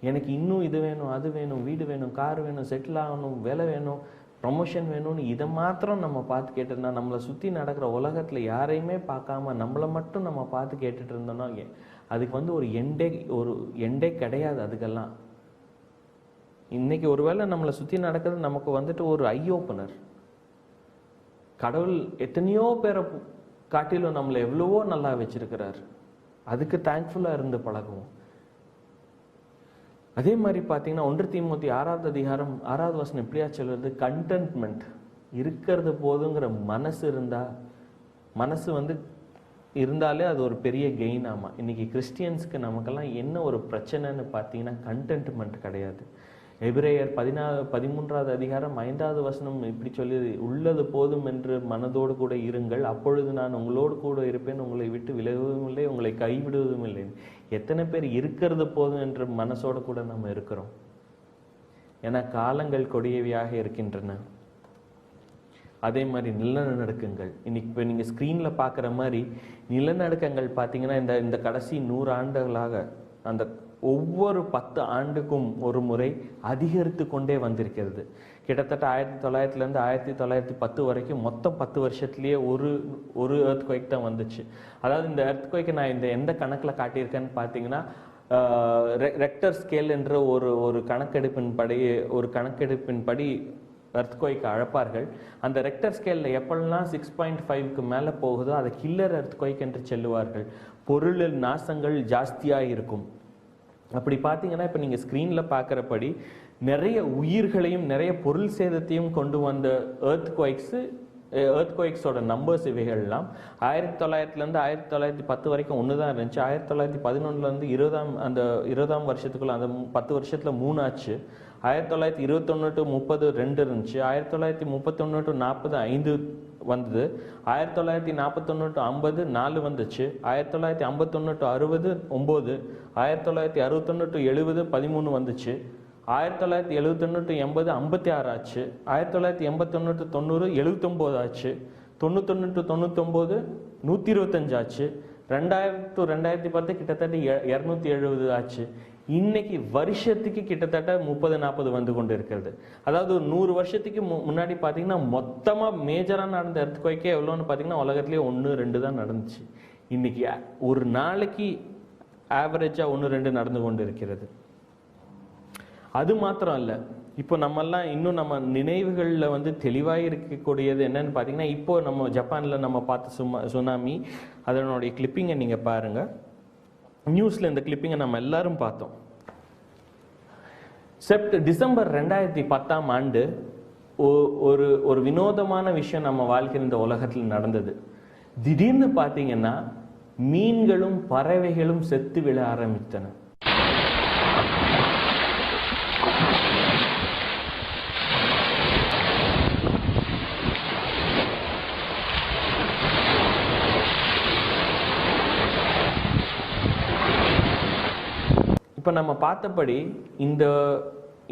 [SPEAKER 2] எனக்கு இன்னும் இது வேணும் அது வேணும் வீடு வேணும் கார் வேணும் செட்டில் ஆகணும் வேலை வேணும் ப்ரொமோஷன் வேணும்னு இதை மாத்திரம் நம்ம பார்த்து கேட்டுருந்தா, நம்மளை சுற்றி நடக்கிற உலகத்தில் யாரையுமே பார்க்காம நம்மளை மட்டும் நம்ம பார்த்து கேட்டுட்டு இருந்தோம்னா அதுக்கு ஒரு எண்டே கிடையாது. அதுக்கெல்லாம் இன்னைக்கு ஒருவேளை நம்மளை சுற்றி நடக்கிறது நமக்கு ஒரு ஐ ஓப்பனர். கடவுள் எத்தனையோ பேரை காட்டிலும் நம்மளை எவ்வளவோ நல்லா வச்சிருக்கிறார். அதுக்கு தேங்க்ஃபுல்லா இருந்து பழகுவோம். அதே மாதிரி பார்த்தீங்கன்னா 1 தீமோத்தி 6வது அதிகாரம் 6வது வசனம் எப்படியா சொல்றது, கண்டென்ட்மெண்ட் இருக்கிறது போதுங்கிற மனசு இருந்தாலே அது ஒரு பெரிய கெயின். ஆமா, இன்னைக்கு கிறிஸ்டியன்ஸ்க்கு நமக்கெல்லாம் என்ன ஒரு பிரச்சனைன்னு பார்த்தீங்கன்னா கண்டென்ட்மெண்ட் கிடையாது. எபிரேயர் 13வது அதிகாரம் 5வது வசனம் இப்படி சொல்லி, உள்ளது போதும் என்று மனதோடு கூட இருங்கள், அப்பொழுது நான் உங்களோடு கூட இருப்பேன், உங்களை விட்டு விலகுவதும் இல்லை உங்களை கைவிடுவதும் இல்லை. எத்தனை பேர் இருக்கிறது போதும் என்ற மனசோடு கூட நம்ம இருக்கிறோம்? ஏன்னா காலங்கள் கொடியவையாக இருக்கின்றன. அதே மாதிரி நிலநடுக்கங்கள், இன்னைக்கு இப்போ நீங்கள் ஸ்க்ரீனில் பார்க்குற மாதிரி நிலநடுக்கங்கள் பார்த்தீங்கன்னா இந்த கடைசி 100 ஆண்டுகளாக அந்த ஒவ்வொரு 10 ஆண்டுக்கும் ஒரு முறை அதிகரித்து கொண்டே வந்திருக்கிறது. கிட்டத்தட்ட 1900 1910 வரைக்கும் மொத்தம் 10 வருஷத்துலேயே ஒரு எர்த்குவைக் தான் வந்துச்சு. அதாவது இந்த எர்த்குவைக்கை நான் எந்த கணக்கில் காட்டியிருக்கேன்னு பார்த்தீங்கன்னா, ரெக்டர் ஸ்கேல் என்ற ஒரு கணக்கெடுப்பின்படி எர்த்குவைக்கு அழைப்பார்கள். அந்த ரெக்டர் ஸ்கேலில் எப்பெல்லாம் 6.5க்கு மேலே போகுதோ அதை கில்லர் எர்த்குவைக் என்று சொல்லுவார்கள். பொருளில் நாசங்கள் ஜாஸ்தியாக இருக்கும். அப்படி பார்த்தீங்கன்னா இப்போ நீங்கள் ஸ்க்ரீனில் பார்க்குறபடி நிறைய உயிர்களையும் நிறைய பொருள் சேதத்தையும் கொண்டு வந்த எர்த்குவைக்ஸோட நம்பர்ஸ் இவைகள்லாம் 1900 1910 வரைக்கும் ஒன்று தான் இருந்துச்சு. 1911 20ஆம் வருஷத்துக்குள்ள அந்த 10 வருஷத்தில் 3 ஆச்சு. 1921 to 30 2 இருந்துச்சு. 1931 to 40 5 வந்தது. 1941 to 50 4 வந்துச்சு. 1951 to 60 9, 1961 to 70 13 வந்துச்சு. 1971 to 80 56 ஆச்சு. 1981 to 90 79 ஆச்சு. 91 to 99 125 ஆச்சு. 2000 to 2010 கிட்டத்தட்ட 270 ஆச்சு. இன்னைக்கு வருஷத்துக்கு கிட்டத்தட்ட 30-40 வந்து கொண்டு இருக்கிறது. அதாவது 100 வருஷத்துக்கு முன்னாடி பார்த்தீங்கன்னா மொத்தமா மேஜரா நடந்த எர்த்குவைக்கே எவ்வளோன்னு பார்த்தீங்கன்னா உலகத்திலேயே 1-2 தான் நடந்துச்சு. இன்னைக்கு ஒரு நாளைக்கு ஆவரேஜா 1-2 நடந்து கொண்டு இருக்கிறது. அது மாத்திரம் அல்ல, இப்போ நம்மெல்லாம் இன்னும் நம்ம நினைவுகள்ல வந்து தெளிவாக இருக்கக்கூடியது என்னன்னு பார்த்தீங்கன்னா, இப்போ நம்ம ஜப்பான்ல நம்ம பார்த்த சுனாமி அதனுடைய கிளிப்பிங்கை நீங்க பாருங்க. நியூஸ்ல இந்த கிளிப்பிங்கை நம்ம எல்லாரும் பார்த்தோம். டிசம்பர் 2010 ஒரு வினோதமான விஷயம் நம்ம வாழ்க்கையில் இந்த உலகத்தில் நடந்தது. திடீர்னு பார்த்தீங்கன்னா மீன்களும் பறவைகளும் செத்து விழ ஆரம்பித்தன. இப்போ நம்ம பார்த்தபடி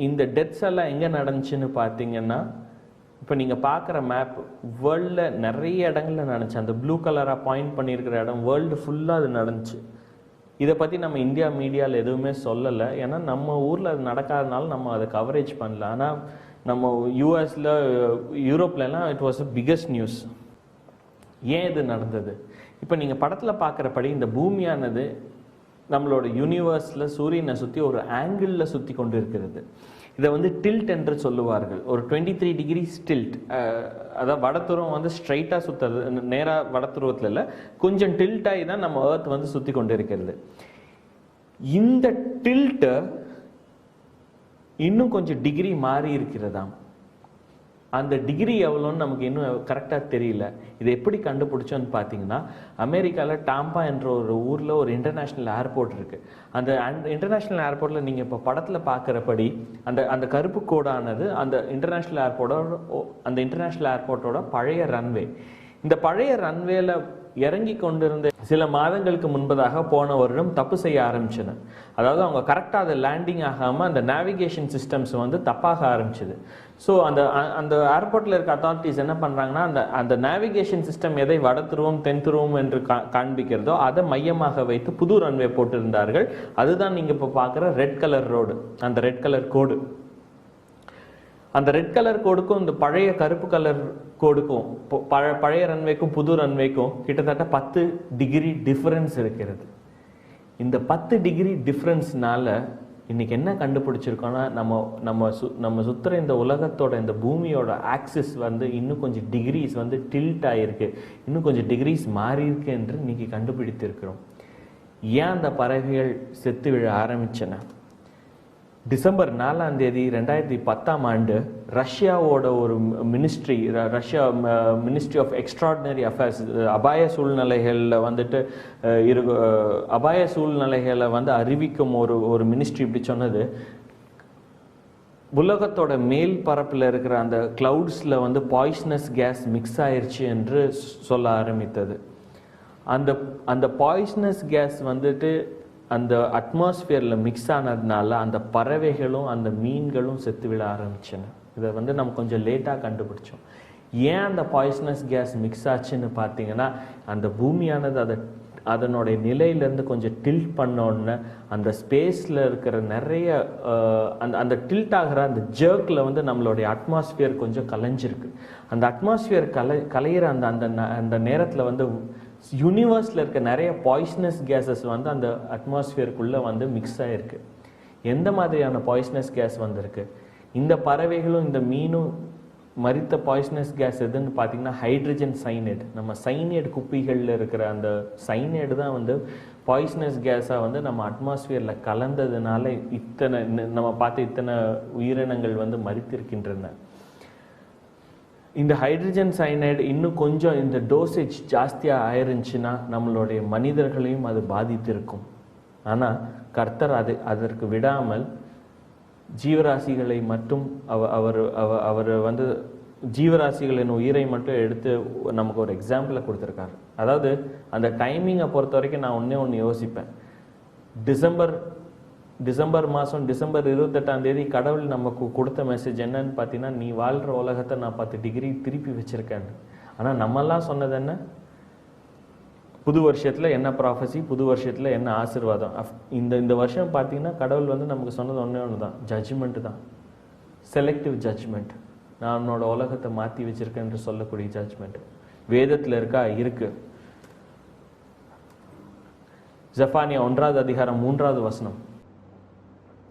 [SPEAKER 2] இந்த டெத்ஸ் எல்லாம் எங்கே நடந்துச்சுன்னு பார்த்தீங்கன்னா, இப்போ நீங்கள் பார்க்குற மேப் வேர்ல்டில் நிறைய இடங்கள்ல நடந்துச்சு. அந்த ப்ளூ கலராக பாயிண்ட் பண்ணியிருக்கிற இடம் வேர்ல்டு ஃபுல்லாக அது நடந்துச்சு. இதை பற்றி நம்ம இந்தியா மீடியாவில் எதுவுமே சொல்லலை, ஏன்னா நம்ம ஊரில் அது நடக்காதனால நம்ம அதை கவரேஜ் பண்ணல. ஆனால் நம்ம யூஎஸில் யூரோப்லலாம் it was a biggest news. ஏன் இது நடந்தது? இப்போ நீங்கள் படத்தில் பார்க்குறபடி இந்த பூமியானது நம்மளோட யூனிவர்ஸில் சூரியனை சுற்றி ஒரு ஆங்கிளில் சுற்றி கொண்டு இருக்கிறது. இதை வந்து டில்ட் என்று சொல்லுவார்கள். ஒரு 23 டிகிரிஸ் டில்ட், அதாவது வடத்துருவம் வந்து ஸ்ட்ரைட்டாக சுற்றுறது, நேராக வடத்துருவத்தில் இல்லை, கொஞ்சம் டில்ட் ஆகி தான் நம்ம ஏர்த் வந்து சுற்றி கொண்டு இருக்கிறது. இந்த டில்ட்டு இன்னும் கொஞ்சம் டிகிரி மாறி இருக்கிறதாம். அந்த டிகிரி எவ்வளோன்னு நமக்கு இன்னும் கரெக்டாக தெரியல. இதை எப்படி கண்டுபிடிச்சோன்னு பார்த்தீங்கன்னா, அமெரிக்காவில் டாம்பா என்ற ஒரு ஊரில் ஒரு இன்டர்நேஷ்னல் ஏர்போர்ட் இருக்குது. அந்த இன்டர்நேஷ்னல் ஏர்போர்ட்டில் நீங்கள் இப்போ படத்தில் பார்க்குறபடி அந்த கருப்பு கோடானது அந்த இன்டர்நேஷ்னல் ஏர்போர்ட்டோட பழைய ரன்வே. இந்த பழைய ரன்வேல இறங்கி கொண்டிருந்த சில மாதங்களுக்கு முன்பதாக போன வருடம் தப்பு செய்ய ஆரம்பிச்சது. அதாவது அவங்க கரெக்டாக அதை லேண்டிங் ஆகாமல் அந்த நேவிகேஷன் சிஸ்டம்ஸ் வந்து தப்பாக ஆரம்பிச்சது. ஸோ அந்த ஏர்போர்ட்டில் இருக்க அத்தாரிட்டிஸ் என்ன பண்ணுறாங்கன்னா, அந்த நேவிகேஷன் சிஸ்டம் எதை வட துருவம் தென் துருவம் என்று காண்பிக்கிறதோ அதை மையமாக வைத்து புது ரன்வே போட்டிருந்தார்கள். அதுதான் நீங்கள் இப்போ பார்க்குற ரெட் கலர் ரோடு, அந்த ரெட் கலர் கோடு. அந்த ரெட் கலர் கோடுக்கும் இந்த பழைய கருப்பு கலர் கோடுக்கும், பழைய ரன்வேக்கும் புது ரன்வேக்கும் கிட்டத்தட்ட 10 டிகிரி டிஃபரன்ஸ் இருக்கிறது. இந்த 10 டிகிரி டிஃபரன்ஸ்னால இன்னைக்கு என்ன கண்டுபிடிச்சிருக்கோம்னா, நம்ம சுத்துற இந்த உலகத்தோட இந்த பூமியோட ஆக்சிஸ் வந்து இன்னும் கொஞ்சம் டிகிரிஸ் வந்து டில்ட் ஆகிருக்கு, இன்னும் கொஞ்சம் டிகிரிஸ் மாறி இருக்கு என்று இன்னைக்கு கண்டுபிடித்திருக்கிறோம். ஏன் அந்த பறவைகள் செத்து விழ ஆரம்பிச்சன? டிசம்பர் 4 2010 ரஷ்யாவோட ஒரு மினிஸ்ட்ரி ஆஃப் எக்ஸ்ட்ராடினரி அஃபேர்ஸ், அபாய சூழ்நிலைகளில் வந்துட்டு அபாய சூழ்நிலைகளை வந்து அறிவிக்கும் ஒரு மினிஸ்ட்ரி இப்படி சொன்னது, உலகத்தோட மேல் பரப்பில் இருக்கிற அந்த கிளவுட்ஸில் வந்து பாய்சனஸ் கேஸ் மிக்ஸ் ஆயிடுச்சு என்று சொல்ல ஆரம்பித்தது. அந்த பாய்சனஸ் கேஸ் வந்துட்டு அந்த அட்மாஸ்பியரில் மிக்ஸ் ஆனதுனால அந்த பறவைகளும் அந்த மீன்களும் செத்து விழ ஆரம்பிச்சன. இதை வந்து நம்ம கொஞ்சம் லேட்டாக கண்டுபிடிச்சோம். ஏன் அந்த பாய்சனஸ் கேஸ் மிக்ஸ் ஆச்சுன்னு பார்த்தீங்கன்னா, அந்த பூமியானது அதனுடைய நிலையிலேருந்து கொஞ்சம் டில்ட் பண்ணோன்னு அந்த ஸ்பேஸில் இருக்கிற நிறைய அந்த டில்ட் ஆகிற அந்த ஜர்க்கில் வந்து நம்மளுடைய அட்மாஸ்பியர் கொஞ்சம் கலைஞ்சிருக்கு. அந்த அட்மாஸ்பியர் கலையிற அந்த நேரத்தில் வந்து யூனிவர்ஸில் இருக்க நிறைய பாய்சனஸ் கேஸஸ் வந்து அந்த அட்மாஸ்பியருக்குள்ளே வந்து மிக்ஸ் ஆகிருக்கு. எந்த மாதிரியான பாய்சனஸ் கேஸ் வந்திருக்கு? இந்த பறவைகளும் இந்த மீனும் மரித்த பாய்சனஸ் கேஸ் எதுன்னு பார்த்தீங்கன்னா ஹைட்ரஜன் சைனைடு. நம்ம சைனைடு குப்பிகளில் இருக்கிற அந்த சைனைடு தான் வந்து பாய்சனஸ் கேஸாக வந்து நம்ம அட்மாஸ்பியரில் கலந்ததுனால நம்ம பார்த்த இத்தனை உயிரினங்கள் வந்து மரித்திருக்கின்றன. இந்த ஹைட்ரஜன் சைனைடு இன்னும் கொஞ்சம் இந்த டோசேஜ் ஜாஸ்தியாக ஆயிருந்துச்சுன்னா நம்மளுடைய மனிதர்களையும் அது பாதித்திருக்கும். ஆனால் கர்த்தர் அதற்கு விடாமல் ஜீவராசிகளை மட்டும் அவர் வந்து ஜீவராசிகளின் உயிரை மட்டும் எடுத்து நமக்கு ஒரு எக்ஸாம்பிளை கொடுத்துருக்காரு. அதாவது அந்த டைமிங்கை பொறுத்த வரைக்கும் நான் ஒன்று யோசிப்பேன். டிசம்பர் மாதம் டிசம்பர் 28 கடவுள் நமக்கு கொடுத்த மெசேஜ் என்னன்னு பார்த்தீங்கன்னா, நீ வாழ்கிற உலகத்தை நான் 10 டிகிரி திருப்பி வச்சிருக்கேன். ஆனால் நம்மெல்லாம் சொன்னது என்ன? புது வருஷத்தில் என்ன ப்ராஃபஸி, புது வருஷத்தில் என்ன ஆசீர்வாதம். இந்த வருஷம் பார்த்தீங்கன்னா கடவுள் வந்து நமக்கு சொன்னது ஒன்று தான், ஜட்ஜ்மெண்ட் தான், செலக்டிவ் ஜட்ஜ்மெண்ட். நான் என்னோட உலகத்தை மாற்றி வச்சிருக்கேன் என்று சொல்லக்கூடிய ஜட்ஜ்மெண்ட் வேதத்தில் இருக்கு. ஜெஃபானியா 1வது அதிகாரம் 3வது வசனம்.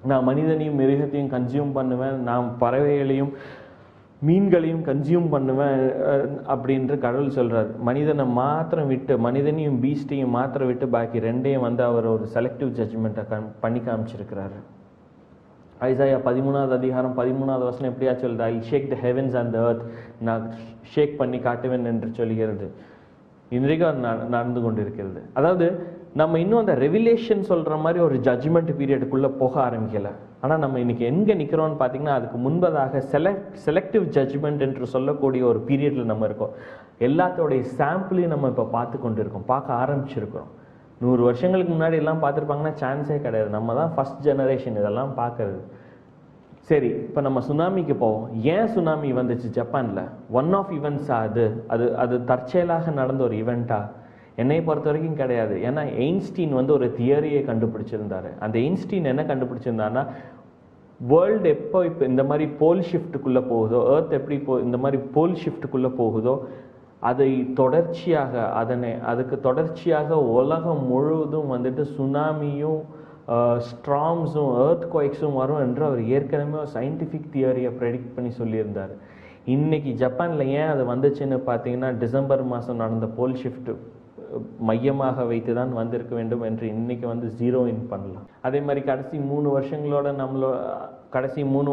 [SPEAKER 2] நான் மனிதனையும் மிருகத்தையும் கன்சியூம் பண்ணுவேன், நான் பறவைகளையும் மீன்களையும் கன்சியூம் பண்ணுவேன் அப்படின்ற கடவுள் சொல்றார். மனிதனை மாத்திரம் விட்டு, மனிதனையும் பீஸ்டையும் மாத்திரம் விட்டு பாக்கி ரெண்டையும் வந்து அவர் ஒரு செலக்டிவ் ஜட்ஜ்மெண்ட்டை பண்ணி காமிச்சிருக்கிறாரு. ஐசாயா 13வது அதிகாரம் 13வது வசனம் எப்படியா சொல்லுது? I shake the heavens and the earth, நான் ஷேக் பண்ணி காட்டுவேன் என்று சொல்கிறது. இன்றைக்கும் நடந்து கொண்டிருக்கிறது. அதாவது நம்ம இன்னும் அந்த ரெவிலேஷன் சொல்ற மாதிரி ஒரு ஜட்ஜ்மெண்ட் பீரியடுக்குள்ள போக ஆரம்பிக்கல. ஆனால் நம்ம இன்னைக்கு எங்கே நிற்கிறோம்னு பார்த்தீங்கன்னா, அதுக்கு முன்பதாக செலக்டிவ் ஜட்ஜ்மெண்ட் என்று சொல்லக்கூடிய ஒரு பீரியடில் நம்ம இருக்கோம். எல்லாத்தோடைய சாம்பிளையும் நம்ம இப்போ பார்க்க ஆரம்பிச்சிருக்கிறோம். 100 வருஷங்களுக்கு முன்னாடி எல்லாம் பார்த்துருப்பாங்கன்னா சான்ஸே கிடையாது. நம்ம தான் ஃபர்ஸ்ட் ஜெனரேஷன் இதெல்லாம் பார்க்கறது. சரி, இப்போ நம்ம சுனாமிக்கு போவோம். ஏன் சுனாமி வந்துச்சு ஜப்பானில்? ஒன் ஆஃப் ஈவெண்ட்ஸா? அது தற்செயலாக நடந்த ஒரு ஈவெண்ட்டா? என்னை பொறுத்த வரைக்கும் கிடையாது. ஏன்னா எயின்ஸ்டீன் வந்து ஒரு தியரியை கண்டுபிடிச்சிருந்தாரு. அந்த எயின்ஸ்டீன் என்ன கண்டுபிடிச்சிருந்தாருன்னா, வேர்ல்டு எப்போ இப்போ இந்த மாதிரி போல் ஷிஃப்ட்டுக்குள்ளே போகுதோ, எர்த் எப்படி இந்த மாதிரி போல் ஷிஃப்ட்டுக்குள்ளே போகுதோ, அதுக்கு தொடர்ச்சியாக உலகம் முழுவதும் வந்துட்டு சுனாமியும் ஸ்ட்ராம்ஸும் எர்த் குவைக்ஸும் வரும் என்று அவர் ஏற்கனவே ஒரு சயின்டிஃபிக் தியரியை ப்ரெடிக்ட் பண்ணி சொல்லியிருந்தார். இன்னைக்கு ஜப்பானில் ஏன் அது வந்துச்சுன்னு பார்த்தீங்கன்னா, டிசம்பர் மாதம் நடந்த போல் ஷிஃப்ட் மையமாக வைத்து தான் வந்திருக்க வேண்டும் என்று இன்னைக்கு வந்து ஜீரோ இன் பண்ணலாம். அதே மாதிரி கடைசி 3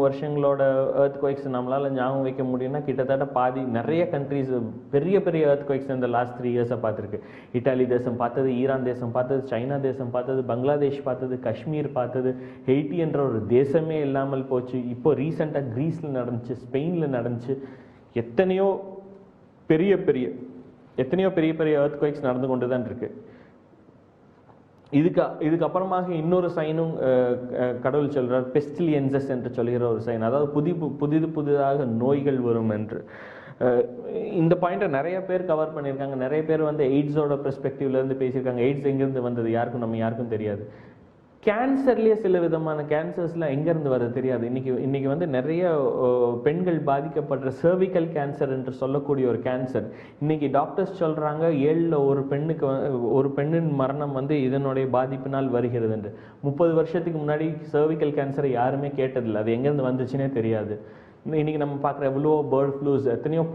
[SPEAKER 2] வருஷங்களோட எர்த் குவைக்ஸ் நம்மளால் ஞாபகம் வைக்க முடியும்னா, கிட்டத்தட்ட நிறைய கண்ட்ரிஸ் பெரிய பெரிய எர்த் குவைக்ஸ் இந்த லாஸ்ட் 3 இயர்ஸை பார்த்துருக்கு. இட்டாலி தேசம் பார்த்தது, ஈரான் தேசம் பார்த்தது, சைனா தேசம் பார்த்தது, பங்களாதேஷ் பார்த்தது, காஷ்மீர் பார்த்தது, ஹெய்ட்டி என்ற ஒரு தேசமே இல்லாமல் போச்சு. இப்போ ரீசெண்டாக கிரீஸில் நடந்துச்சு, ஸ்பெயினில் நடந்துச்சு. எத்தனையோ பெரிய பெரிய எர்த் குவைக்ஸ் நடந்து கொண்டு தான் இருக்கு. இதுக்கப்புறமாக இன்னொரு சைனும் கடவுள் சொல்றார், பெஸ்டிலியன்சஸ் என்று சொல்கிற ஒரு சைன். அதாவது புதிதாக நோய்கள் வரும் என்று. இந்த பாயிண்ட்டை நிறைய பேர் கவர் பண்ணியிருக்காங்க. நிறைய பேர் வந்து எய்ட்ஸோட பெர்ஸ்பெக்டிவ்ல இருந்து பேசியிருக்காங்க. எய்ட்ஸ் எங்கேருந்து வந்தது யாருக்கும் தெரியாது. கேன்சர்லேயே சில விதமான கேன்சர்ஸ்லாம் எங்கேருந்து வருது தெரியாது. இன்னைக்கு வந்து நிறைய பெண்கள் பாதிக்கப்படுற சர்விக்கல் கேன்சர் என்று சொல்லக்கூடிய ஒரு கேன்சர். இன்னைக்கு டாக்டர்ஸ் சொல்றாங்க 7ல் ஒரு பெண்ணின் மரணம் வந்து இதனுடைய பாதிப்பினால் வருகிறது என்று. 30 வருஷத்துக்கு முன்னாடி சர்விக்கல் கேன்சரை யாருமே கேட்டதில்லை. அது எங்கேருந்து வந்துச்சுன்னே தெரியாது. இன்னைக்கு நம்ம பார்க்குற எவ்வளோ பேர்ட் ஃப்ளூஸ், எத்தனையோ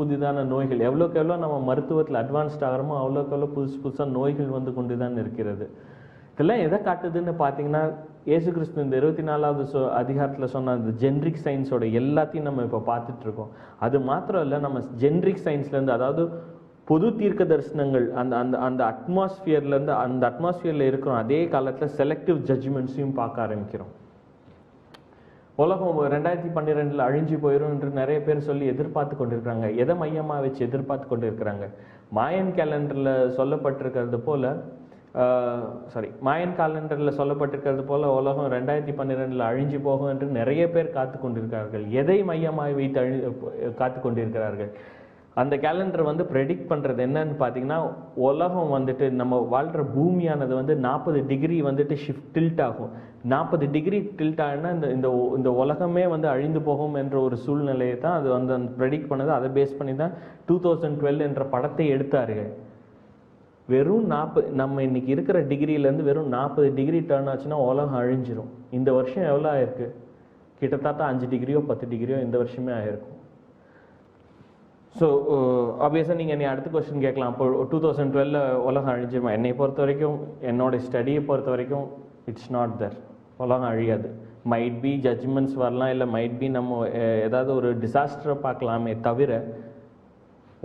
[SPEAKER 2] புதிதான நோய்கள். எவ்வளோக்கு எவ்வளோ நம்ம மருத்துவத்தில் அட்வான்ஸ்ட் ஆகிறோமோ அவ்வளோக்கு எவ்வளோ புதுசாக நோய்கள் வந்து கொண்டு தான் இருக்கிறது. இதெல்லாம் எதை காட்டுதுன்னு பார்த்தீங்கன்னா, இயேசு கிறிஸ்து இந்த 24வது அதிகாரத்தில் சொன்ன அந்த ஜென்ரிக் சயின்ஸோட எல்லாத்தையும் நம்ம இப்போ பார்த்துட்டு இருக்கோம். அது மாத்திரம் இல்லை, நம்ம ஜென்ரிக் சயின்ஸ்லேருந்து, அதாவது பொது தீர்க்க தரிசனங்கள், அந்த அட்மாஸ்பியர்லேருந்து, அந்த அட்மாஸ்பியரில் இருக்கிறோம். அதே காலத்தில் செலக்டிவ் ஜட்ஜ்மெண்ட்ஸையும் பார்க்க ஆரம்பிக்கிறோம். உலகம் 2012 அழிஞ்சு போயிடும் என்று நிறைய பேர் சொல்லி எதிர்பார்த்து கொண்டிருக்கிறாங்க. எதை மையமாக வச்சு எதிர்பார்த்து கொண்டு இருக்கிறாங்க? மாயன் கேலண்டரில் சொல்லப்பட்டிருக்கிறது போல உலகம் 2012 அழிஞ்சு போகும் என்று நிறைய பேர் காத்து கொண்டிருக்கிறார்கள். எதை மையமாக வைத்து காத்து கொண்டிருக்கிறார்கள்? அந்த கேலண்டர் வந்து ப்ரெடிக்ட் பண்ணுறது என்னன்னு பார்த்தீங்கன்னா, உலகம் வந்துட்டு நம்ம வாழ்கிற பூமியானது வந்து 40 டிகிரி வந்துட்டு டில்ட் ஆகும். 40 டிகிரி டில்ட் ஆகினா இந்த உலகமே வந்து அழிந்து போகும் என்ற ஒரு சூழ்நிலையை தான் அது வந்து ப்ரெடிக்ட் பண்ணது. அதை பேஸ் பண்ணி தான் 2012 என்ற படத்தை எடுத்தார்கள். வெறும் 40, நம்ம இன்னைக்கு இருக்கிற டிகிரியிலேருந்து வெறும் 40 டிகிரி டர்ன் ஆச்சுன்னா உலகம் அழிஞ்சிரும். இந்த வருஷம் எவ்வளோ ஆயிருக்கு? கிட்டத்தட்ட 5 டிகிரியோ 10 டிகிரியோ இந்த வருஷமே ஆயிருக்கும். ஸோ ஆப்வியஸாக நீங்கள் என்னை அடுத்த கொஸ்டின் கேட்கலாம், அப்போ 2012 உலகம் அழிஞ்சிருமா? என்னை பொறுத்த வரைக்கும், என்னோட ஸ்டடியை பொறுத்த வரைக்கும் இட்ஸ் நாட் தர். உலகம் அழியாது. மைட் பி ஜட்ஜ்மெண்ட்ஸ் வரலாம், இல்லை மைட் பி நம்ம ஏதாவது ஒரு டிசாஸ்டரை பார்க்கலாமே தவிர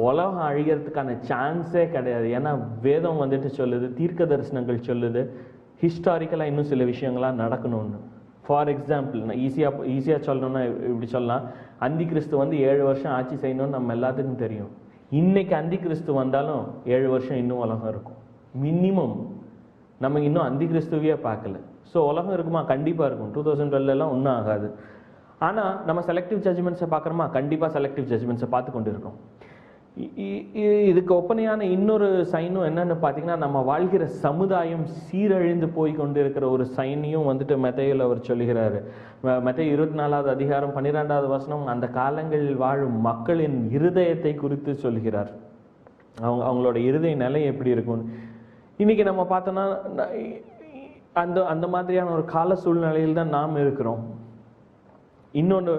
[SPEAKER 2] உலகம் அழிகிறதுக்கான சான்ஸே கிடையாது. ஏன்னா வேதம் வந்துட்டு சொல்லுது, தீர்க்க தரிசனங்கள் சொல்லுது, ஹிஸ்டாரிக்கலாக இன்னும் சில விஷயங்கள்லாம் நடக்கணும்னு. ஃபார் எக்ஸாம்பிள், நான் ஈஸியாக சொல்லணும்னா இப்படி சொல்லலாம், அந்தி கிறிஸ்து வந்து 7 வருஷம் ஆட்சி செய்யணும்னு நம்ம எல்லாத்துக்கும் தெரியும். இன்னைக்கு அந்தி கிறிஸ்து வந்தாலும் 7 வருஷம் இன்னும் உலகம் இருக்கும் மினிமம். நம்ம இன்னும் அந்தி கிறிஸ்துவையே பார்க்கல. ஸோ உலகம் இருக்குமா? கண்டிப்பாக இருக்கும். 2012 ஒன்றும் ஆகாது. ஆனால் நம்ம செலக்டிவ் ஜட்ஜ்மெண்ட்ஸை பார்க்குறோமா? கண்டிப்பாக செலக்டிவ் ஜட்ஜ்மெண்ட்ஸை பார்த்து கொண்டு இருக்கோம். இதுக்கு ஒப்பனையான இன்னொரு சைனும் என்னன்னு பார்த்தீங்கன்னா, நம்ம வாழ்கிற சமுதாயம் சீரழிந்து போய் கொண்டு இருக்கிற ஒரு சைனையும் வந்துட்டு மத்தேயுல அவர் சொல்லுகிறாரு. மத்தேயு 24வது அதிகாரம் 12வது வசனம் அந்த காலங்களில் வாழும் மக்களின் இருதயத்தை குறித்து சொல்கிறார். அவங்களோட இருதய நிலை எப்படி இருக்கும்? இன்னைக்கு நம்ம பார்த்தோம்னா அந்த அந்த மாதிரியான ஒரு கால சூழ்நிலையில் தான் நாம் இருக்கிறோம். இன்னொன்று,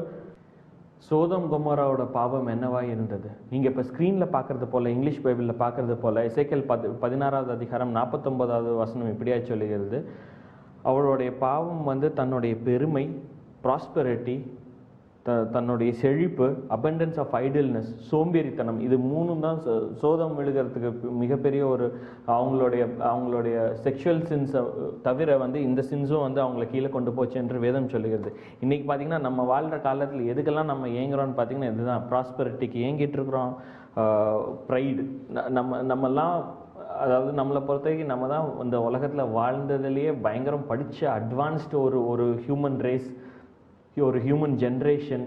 [SPEAKER 2] சோதம் கொமோராவோட பாவம் என்னவா இருந்தது? நீங்க இப்ப ஸ்கிரீன்ல பாக்குறது போல, இங்கிலீஷ் பைபிள்ல பாக்குறது போல, எசேக்கியேல் 16வது அதிகாரம் 49வது வசனம் இப்படியா சொல்லுகிறது, அவளுடைய பாவம் தன்னுடைய பெருமை, ப்ராஸ்பெரிட்டி, தன்னுடைய செழிப்பு, அபண்டன்ஸ் ஆஃப் ஐடில்னஸ், சோம்பேறித்தனம், இது மூணும் தான் சோதம் விழுகிறதுக்கு மிகப்பெரிய ஒரு அவங்களுடைய செக்ஷுவல் சின்ஸை தவிர இந்த சின்ஸும் அவங்கள கீழே கொண்டு போச்சு என்று வேதம் சொல்லுகிறது. இன்னைக்கு பார்த்தீங்கன்னா நம்ம வாழ்கிற காலத்தில் எதுக்கெல்லாம் நம்ம ஏங்குறோம்னு பார்த்தீங்கன்னா இதுதான். ப்ராஸ்பெரிட்டிக்கு ஏங்கிட்டு இருக்கிறோம், ப்ரைடு. நம்மெல்லாம், அதாவது நம்மளை பொறுத்த வரைக்கும் நம்ம தான் இந்த உலகத்தில் வாழ்ந்ததுலேயே பயங்கரம் படித்த அட்வான்ஸ்டு ஒரு ஹியூமன் ரேஸ், ஒரு ஹியூமன் ஜென்ரேஷன்.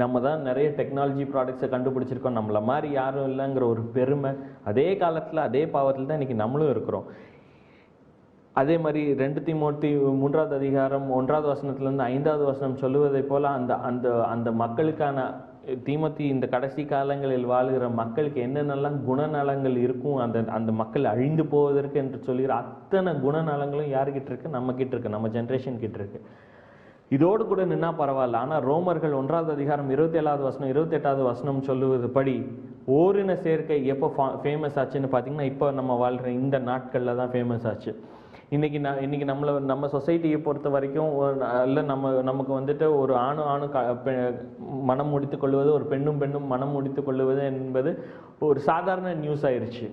[SPEAKER 2] நம்ம தான் நிறைய டெக்னாலஜி ப்ராடக்ட்ஸை கண்டுபிடிச்சிருக்கோம், நம்மளை மாதிரி யாரும் இல்லைங்கிற ஒரு பெருமை. அதே காலத்தில் அதே பாவத்தில் தான் இன்றைக்கி நம்மளும் இருக்கிறோம். அதே மாதிரி 2 தீமோத்தி 3வது அதிகாரம் 1வது வசனத்துலேருந்து 5வது வசனம் சொல்லுவதை போல் அந்த மக்களுக்கான தீமோத்தி இந்த கடைசி காலங்களில் வாழுகிற மக்களுக்கு என்னென்னலாம் குணநலங்கள் இருக்கும், அந்த மக்கள் அழிந்து போவதற்கு என்று சொல்லுகிற அத்தனை குணநலங்களும் யாருக்கிட்ட இருக்கு? நம்ம கிட்ட இருக்கு, நம்ம ஜென்ரேஷன் கிட்ட இருக்கு. இதோடு கூட நின்னா பரவாயில்ல. ஆனால் ரோமர்கள் 1வது அதிகாரம் 27வது வசனம் 28வது வசனம் சொல்லுவது படி ஓரின சேர்க்கை எப்போ ஃபேமஸ் ஆச்சுன்னு பார்த்தீங்கன்னா இப்போ நம்ம வாழ்கிற இந்த நாட்களில் தான் ஃபேமஸ் ஆச்சு. இன்னைக்கு நம்ம சொசைட்டியை பொறுத்த வரைக்கும் இல்லை, நமக்கு ஒரு ஆணு மனம் முடித்து கொள்வது, ஒரு பெண்ணும் மனம் முடித்து கொள்வது என்பது ஒரு சாதாரண நியூஸ் ஆயிடுச்சு.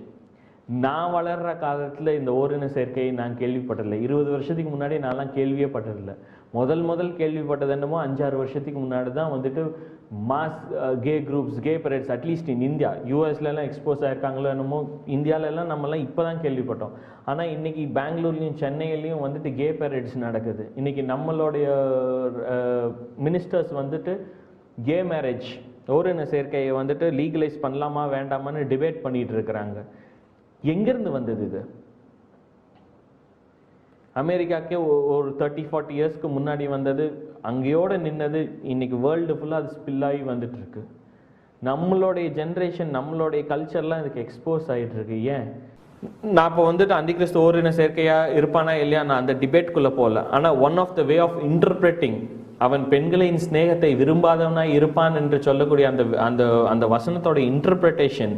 [SPEAKER 2] நான் வளர்கிற காலத்தில் இந்த ஓரின சேர்க்கையை நான் கேள்விப்பட்டதில்லை. 20 வருஷத்துக்கு முன்னாடி நான்லாம் கேள்வியே பட்டதில்லை. முதல் கேள்விப்பட்டது என்னமோ 5-6 வருஷத்துக்கு முன்னாடி தான் mass gay groups, gay parades, at least in India. யூஎஸ்லாம் எக்ஸ்போஸ் ஆயிருக்காங்களோ என்னமோ, இந்தியாவிலலாம் நம்மலாம் இப்போ தான் கேள்விப்பட்டோம். ஆனால் இன்னைக்கு பெங்களூர்லேயும் சென்னையிலையும் கே பரேட்ஸ் நடக்குது. இன்னைக்கு நம்மளுடைய மினிஸ்டர்ஸ் கே மேரேஜ், ஓரின சேர்க்கையை லீகலைஸ் பண்ணலாமா வேண்டாமான்னு டிபேட் பண்ணிட்டு இருக்கிறாங்க. எங்கிருந்து வந்தது இது? அமெரிக்காக்கே ஒரு 30-40 இயர்ஸ்க்கு முன்னாடி வந்தது, அங்கேயோட நின்னது. இன்னைக்கு வேர்ல்டு ஃபுல்லாக அது ஸ்பில் ஆகி வந்துட்டு இருக்கு. நம்மளுடைய ஜென்ரேஷன், நம்மளுடைய கல்ச்சர்லாம் இதுக்கு எக்ஸ்போஸ் ஆகிட்டு இருக்கு. ஏன்? நான் இப்போ அந்திகிறிஸ்து ஓரின சேர்க்கையா இருப்பானா இல்லையா, நான் அந்த டிபேட்குள்ளே போகல. ஆனால் one of the way of interpreting, அவன் பெண்களின் ஸ்நேகத்தை விரும்பாதவனாய் இருப்பான் என்று சொல்லக்கூடிய அந்த வசனத்தோட இன்டர்பிரட்டேஷன்,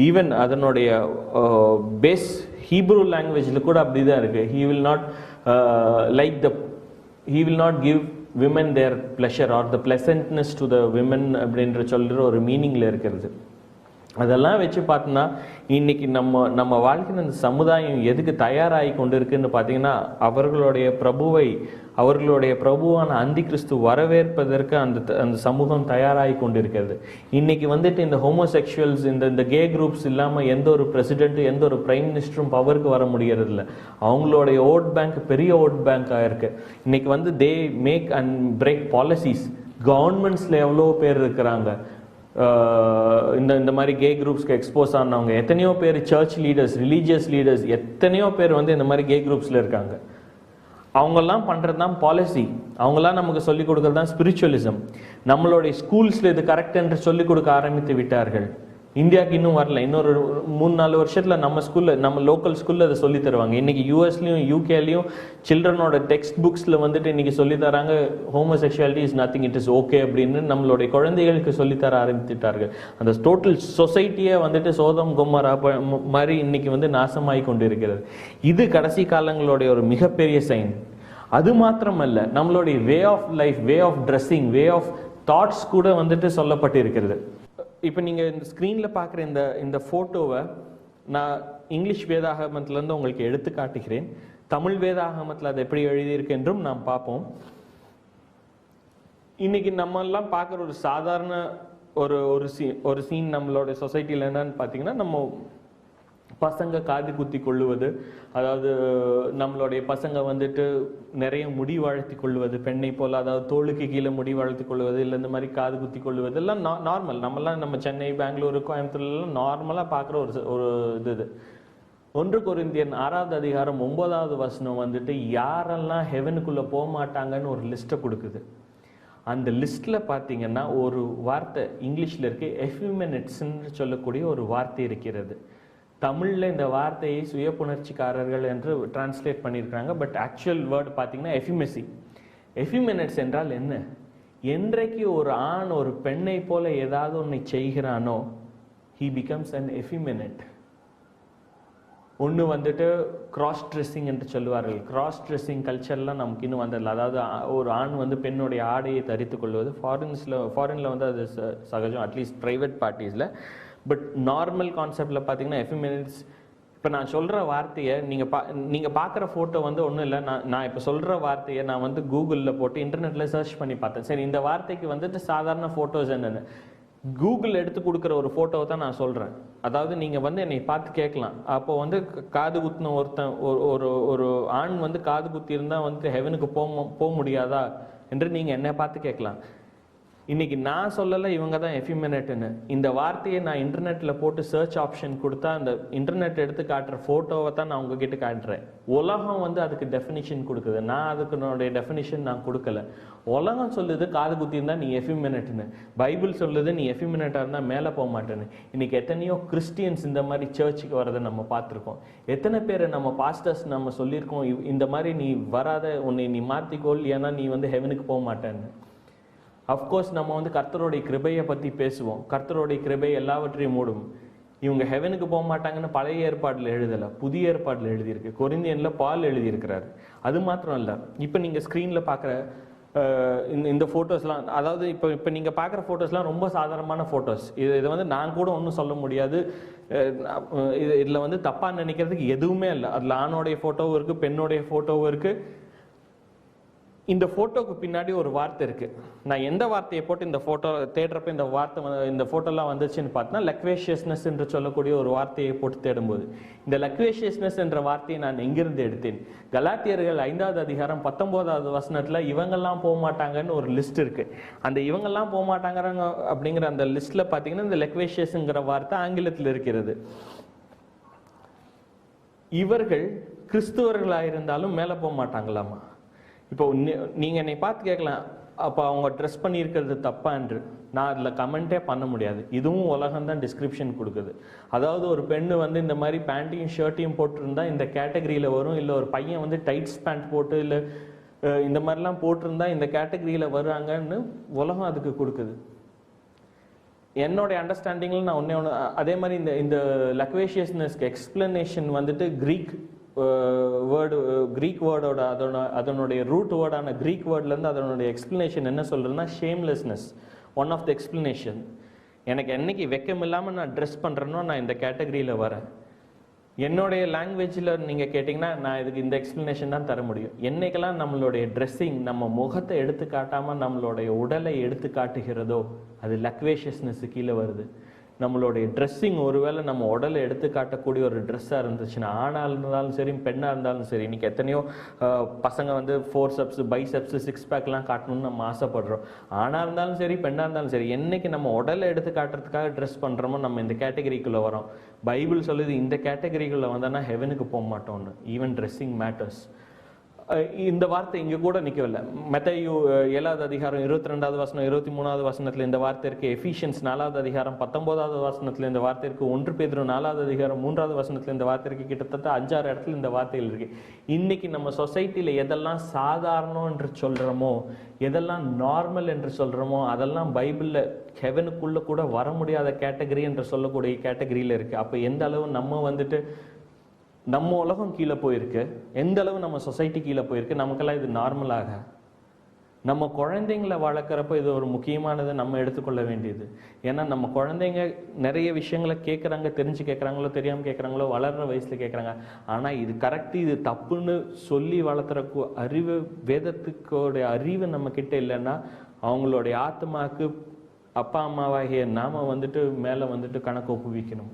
[SPEAKER 2] ஈவன் அதனுடைய பேஸ் ஹீப்ரூ லாங்குவேஜில் கூட அப்படிதான் இருக்கு. he will not give women their pleasure or the pleasantness to the women அப்படின்ற சொல்கிற ஒரு மீனிங்கில் இருக்கிறது. அதெல்லாம் வச்சு பார்த்தோன்னா இன்னைக்கு நம்ம வாழ்க்கையின் அந்த சமுதாயம் எதுக்கு தயாராகி கொண்டு இருக்குன்னு பார்த்தீங்கன்னா, அவர்களுடைய பிரபுவான அந்தி கிறிஸ்து வரவேற்பதற்கு அந்த சமூகம் தயாராகி கொண்டிருக்கிறது. இன்னைக்கு இந்த ஹோமோசெக்சுவல்ஸ், இந்த கே குரூப்ஸ் இல்லாமல் எந்த ஒரு பிரசிடென்ட், எந்த ஒரு பிரைம் மினிஸ்டரும் பவருக்கு வர முடியறது இல்லை. அவங்களுடைய ஓட் பேங்க் பெரிய ஓட் பேங்காக இருக்கு. இன்னைக்கு they make and break policies. கவர்மெண்ட்ஸில் எவ்வளோ பேர் இருக்கிறாங்க இந்த மாதிரி கே குரூப்ஸ்க்கு எக்ஸ்போஸ் ஆனவங்க, எத்தனையோ பேர் சர்ச் லீடர்ஸ், ரிலீஜியஸ் லீடர்ஸ், எத்தனையோ பேர் இந்த மாதிரி கே குரூப்ஸில் இருக்காங்க. அவங்கெல்லாம் பண்ணுறது தான் பாலிசி, அவங்களாம் நமக்கு சொல்லிக் கொடுக்கறது தான் ஸ்பிரிச்சுவலிசம். நம்மளுடைய ஸ்கூல்ஸில் இது கரெக்ட் என்று சொல்லிக் கொடுக்க ஆரம்பித்து விட்டார்கள். இந்தியாவுக்கு இன்னும் வரல. இன்னொரு 3-4 வருஷத்தில் நம்ம லோக்கல் ஸ்கூலில் அதை சொல்லி தருவாங்க. இன்னைக்கு யூஎஸ்லையும் யூகேலையும் சில்ட்ரனோட டெக்ஸ்ட் புக்ஸில் இன்னைக்கு சொல்லி தராங்க, homosexuality is nothing, it is okay அப்படின்னு நம்மளுடைய குழந்தைகளுக்கு சொல்லித்தர ஆரம்பித்துட்டார்கள். அந்த டோட்டல் சொசைட்டியே சோதம் கொமோரா மாதிரி இன்னைக்கு நாசமாகி கொண்டு இருக்கிறது. இது கடைசி காலங்களுடைய ஒரு மிகப்பெரிய சைன். அது மாத்திரமல்ல, நம்மளுடைய way of life, way of dressing, way of thoughts கூட சொல்லப்பட்டு இருக்கிறது. இப்போ நீங்கள் இந்த ஸ்க்ரீனில் பார்க்குற இந்த ஃபோட்டோவை நான் இங்கிலீஷ் வேதாகமத்திலேருந்து உங்களுக்கு எடுத்து காட்டுகிறேன். தமிழ் வேதாகமத்தில் அது எப்படி எழுதியிருக்கு என்றும் நாம் பார்ப்போம். இன்னைக்கு நம்மெல்லாம் பார்க்குற ஒரு சாதாரண ஒரு சீன் நம்மளோட சொசைட்டியில் என்னன்னு பார்த்தீங்கன்னா, நம்ம பசங்க காது குத்தி கொள்ளுவது, அதாவது நம்மளுடைய பசங்க நிறைய முடி வளர்த்தி கொள்வது, பெண்ணை போல, அதாவது தோளுக்கு கீழே முடி வளர்த்தி கொள்வது, இல்லை இந்த மாதிரி காது குத்தி கொள்வது எல்லாம் நார்மல். நம்ம சென்னை, பெங்களூரு, கோயம்புத்தூர்லாம் நார்மலாக பார்க்குற ஒரு இது. 1 கொரிந்தியர் 6வது அதிகாரம் 9வது வசனம் யாரெல்லாம் ஹெவனுக்குள்ளே போக மாட்டாங்கன்னு ஒரு லிஸ்ட்டை கொடுக்குது. அந்த லிஸ்ட்டில் பார்த்தீங்கன்னா ஒரு வார்த்தை இங்கிலீஷில் இருக்கு, எஃபிமெனிட்ஸ்ன்னு சொல்லக்கூடிய ஒரு வார்த்தை இருக்கிறது. தமிழ்ல இந்த வார்த்தையை சுய புணர்ச்சிக்காரர்கள் என்று டிரான்ஸ்லேட் பண்ணியிருக்காங்க. பட் ஆக்சுவல் வேர்டு பார்த்தீங்கன்னா எஃபிமெசி. எஃபிமெனட்ஸ் என்றால் என்ன? என்றைக்கு ஒரு ஆண் ஒரு பெண்ணை போல ஏதாவது ஒன்றை செய்கிறானோ he becomes an effeminate. ஒன்று வந்துட்டு கிராஸ் ட்ரெஸ்ஸிங் என்று சொல்லுவார்கள். கிராஸ் ட்ரெஸ்ஸிங் கல்ச்சர்லாம் நமக்கு இன்னும் வந்ததில்லை. அதாவது ஒரு ஆண் வந்து பெண்ணுடைய ஆடையை தரித்து கொள்வது ஃபாரினில் வந்து அது சகஜம், அட்லீஸ்ட் ப்ரைவேட் பார்ட்டிஸில். பட் நார்மல் கான்செப்டில் பார்த்தீங்கன்னா எஃபிமெனிட்ஸ். இப்போ நான் சொல்கிற வார்த்தையை நீங்கள் பார்க்குற ஃபோட்டோ வந்து ஒன்றும் இல்லை. நான் இப்போ சொல்கிற வார்த்தையை நான் வந்து கூகுளில் போட்டு இன்டர்நெட்டில் சர்ச் பண்ணி பார்த்தேன். சரி, இந்த வார்த்தைக்கு வந்துட்டு சாதாரண ஃபோட்டோஸ் என்னென்னு கூகுள் எடுத்து கொடுக்குற ஒரு ஃபோட்டோவை தான் நான் சொல்கிறேன். அதாவது நீங்கள் வந்து என்னை பார்த்து கேட்கலாம், அப்போ வந்து காது குத்தின ஒரு ஆண் வந்து காது குத்தி இருந்தால் வந்து ஹெவனுக்கு போக முடியாதா என்று நீங்கள் என்னை பார்த்து கேட்கலாம். இன்னைக்கு நான் சொல்லலை, இவங்க தான் எஃபிமெனட்னு. இந்த வார்த்தையை நான் இன்டர்நெட்டில் போட்டு சர்ச் ஆப்ஷன் கொடுத்தா அந்த இன்டர்நெட் எடுத்து காட்டுற ஃபோட்டோவை தான் நான் உங்ககிட்ட காட்டுறேன். உலகம் வந்து அதுக்கு டெஃபினிஷன் கொடுக்குது, நான் அதுக்குனுடைய டெஃபினிஷன் நான் கொடுக்கல. உலகம் சொல்லுது காது குத்தி இருந்தால் நீ எஃபிமெனட்னு, பைபிள் சொல்லுது நீ எஃபிமெனட்டாக இருந்தால் மேலே போக மாட்டேன்னு. இன்னைக்கு எத்தனையோ கிறிஸ்டியன்ஸ் இந்த மாதிரி சர்ச்சுக்கு வரதை நம்ம பார்த்துருக்கோம். எத்தனை பேர் நம்ம பாஸ்டர்ஸ் நம்ம சொல்லியிருக்கோம், இந்த மாதிரி நீ வராத, உன்னை நீ மாற்றிக்கோள், ஏன்னா நீ வந்து ஹெவனுக்கு போக மாட்டேன்னு. அஃப்கோர்ஸ் நம்ம வந்து கர்த்தருடைய கிருபையை பற்றி பேசுவோம். கர்த்தருடைய கிருபை எல்லாவற்றையும் மூடும். இவங்க ஹெவனுக்கு போக மாட்டாங்கன்னு பழைய ஏற்பாட்டில் எழுதலை, புதிய ஏற்பாட்டில் எழுதியிருக்கு. கொரிந்தியனில் பால் எழுதியிருக்கிறாரு. அது மாத்திரம் இல்லை, இப்போ நீங்கள் ஸ்க்ரீனில் பார்க்குற இந்த ஃபோட்டோஸ்லாம், அதாவது இப்போ நீங்கள் பார்க்குற ஃபோட்டோஸ்லாம் ரொம்ப சாதாரணமான ஃபோட்டோஸ். இதை வந்து நான் கூட ஒன்றும் சொல்ல முடியாது. இதில் வந்து தப்பாக நினைக்கிறதுக்கு எதுவுமே இல்லை. அதில் ஆணோடைய ஃபோட்டோவும் இருக்குது, பெண்ணோடைய ஃபோட்டோவும் இருக்குது. இந்த ஃபோட்டோக்கு பின்னாடி ஒரு வார்த்தை இருக்குது. நான் எந்த வார்த்தையை போட்டு இந்த ஃபோட்டோ தேடுறப்ப இந்த ஃபோட்டோலாம் வந்துச்சுன்னு பார்த்தா லக்வேஷியஸ்னஸ் என்று சொல்லக்கூடிய ஒரு வார்த்தையை போட்டு தேடும்போது இந்த லக்வேஷியஸ்னஸ் என்ற வார்த்தையை நான் எங்கிருந்து எடுத்தேன்? கலாத்தியர்கள் 5வது அதிகாரம் 19வது வசனத்தில் இவங்கெல்லாம் போக மாட்டாங்கன்னு ஒரு லிஸ்ட் இருக்குது. அந்த இவங்கெல்லாம் போக மாட்டாங்கிறாங்க அப்படிங்கிற அந்த லிஸ்ட்டில் பார்த்தீங்கன்னா இந்த லக்வேஷியஸ்ங்கிற வார்த்தை ஆங்கிலத்தில் இருக்கிறது. இவர்கள் கிறிஸ்துவர்களாயிருந்தாலும் மேலே போக மாட்டாங்களாமா? இப்போ நீங்கள் என்னை பார்த்து கேட்கலாம், அப்போ அவங்க ட்ரெஸ் பண்ணியிருக்கிறது தப்பா என்று. நான் அதில் கமெண்ட்டே பண்ண முடியாது. இதுவும் உலகம் தான் டிஸ்கிரிப்ஷன் கொடுக்குது. அதாவது ஒரு பெண்ணு வந்து இந்த மாதிரி பேண்ட்டையும் ஷர்ட்டையும் போட்டிருந்தா இந்த கேட்டகரியில் வரும், இல்லை ஒரு பையன் வந்து டைட்ஸ் பேண்ட் போட்டு இல்லை இந்த மாதிரிலாம் போட்டிருந்தா இந்த கேட்டகரியில் வருவாங்கன்னு உலகம் அதுக்கு கொடுக்குது. என்னுடைய அண்டர்ஸ்டாண்டிங்கில் நான் ஒன்று அதே மாதிரி இந்த லக்வேஷியஸ்னஸ்க்கு எக்ஸ்பிளனேஷன் வந்துட்டு கிரீக் வேர்டோட அதனுடைய ரூட் வேர்டான கிரீக் வேர்ட்லேருந்து அதனுடைய எக்ஸ்பிளனேஷன் என்ன சொல்கிறதுனா shamelessness. One of the explanation. எனக்கு என்னைக்கு வெக்கம் இல்லாமல் நான் ட்ரெஸ் பண்ணுறேனோ நான் இந்த கேட்டகரியில் வரேன். என்னுடைய லாங்குவேஜில் நீங்கள் கேட்டிங்கன்னா நான் இதுக்கு இந்த எக்ஸ்பிளனேஷன் தான் தர முடியும். என்னைக்கெல்லாம் நம்மளுடைய ட்ரெஸ்ஸிங் நம்ம முகத்தை எடுத்து காட்டாமல் நம்மளுடைய உடலை எடுத்து காட்டுகிறதோ அது லக்வேஷியஸ்னஸ் கீழே வருது. நம்மளுடைய ட்ரெஸ்ஸிங் ஒருவேளை நம்ம உடலை எடுத்து காட்டக்கூடிய ஒரு ட்ரெஸ்ஸாக இருந்துச்சுன்னா, ஆணாக இருந்தாலும் சரி பெண்ணாக இருந்தாலும் சரி. இன்றைக்கி எத்தனையோ பசங்க வந்து ஃபோர்செப்ஸ், பைசெப்ஸ், சிக்ஸ் பேக்லாம் காட்டணும்னு நம்ம ஆசைப்படுறோம். ஆணாக இருந்தாலும் சரி பெண்ணாக இருந்தாலும் சரி, என்னைக்கு நம்ம உடலை எடுத்து காட்டுறதுக்காக ட்ரெஸ் பண்ணுறோமோ நம்ம இந்த கேட்டகரிக்குள்ளே வரோம். பைபிள் சொல்லுது இந்த கேட்டகரிக்குள்ளே வந்தோன்னா ஹெவனுக்கு போக மாட்டோம்னு. Even dressing matters. இந்த வார்த்தை இங்கே கூட நிற்கவில்லை. மத்தேயு 7வது அதிகாரம் 22வது வசனம் 23வது வசனத்தில் இந்த வார்த்தை இருக்கு. எஃபிஷியன்ஸ் 4வது அதிகாரம் 19வது வசனத்தில் இந்த வார்த்தை இருக்கு. 1 பேதுரு 4வது அதிகாரம் 3வது வசனத்தில் இந்த வார்த்தை இருக்கு. கிட்டத்தட்ட 5-6 இடத்துல இந்த வார்த்தைகள் இருக்கு. இன்னைக்கு நம்ம சொசைட்டியில் எதெல்லாம் சாதாரணம் என்று சொல்றோமோ, எதெல்லாம் நார்மல் என்று சொல்றோமோ, அதெல்லாம் பைபிளில் ஹெவனுக்குள்ள கூட வர முடியாத கேட்டகரி என்று சொல்லக்கூடிய கேட்டகரியில் இருக்கு. அப்போ எந்த அளவு நம்ம வந்துட்டு நம்ம உலகம் கீழே போயிருக்கு, எந்த அளவு நம்ம சொசைட்டி கீழே போயிருக்கு, நமக்கெல்லாம் இது நார்மலாக. நம்ம குழந்தைங்களை வளர்க்குறப்ப இது ஒரு முக்கியமானதை நம்ம எடுத்துக்கொள்ள வேண்டியது. ஏன்னா நம்ம குழந்தைங்க நிறைய விஷயங்களை கேட்குறாங்க, தெரிஞ்சு கேட்குறாங்களோ தெரியாமல் கேட்குறாங்களோ, வளர்கிற வயசில் கேட்குறாங்க. ஆனால் இது கரெக்டு இது தப்புன்னு சொல்லி வளர்த்துறக்கு அறிவு, வேதத்துக்கோடைய அறிவு நம்ம கிட்ட இல்லைன்னா அவங்களுடைய ஆத்மாவுக்கு அப்பா அம்மாவாகிய நாம வந்துட்டு மேலே வந்துட்டு கணக்கு ஒப்புவிக்கணும்.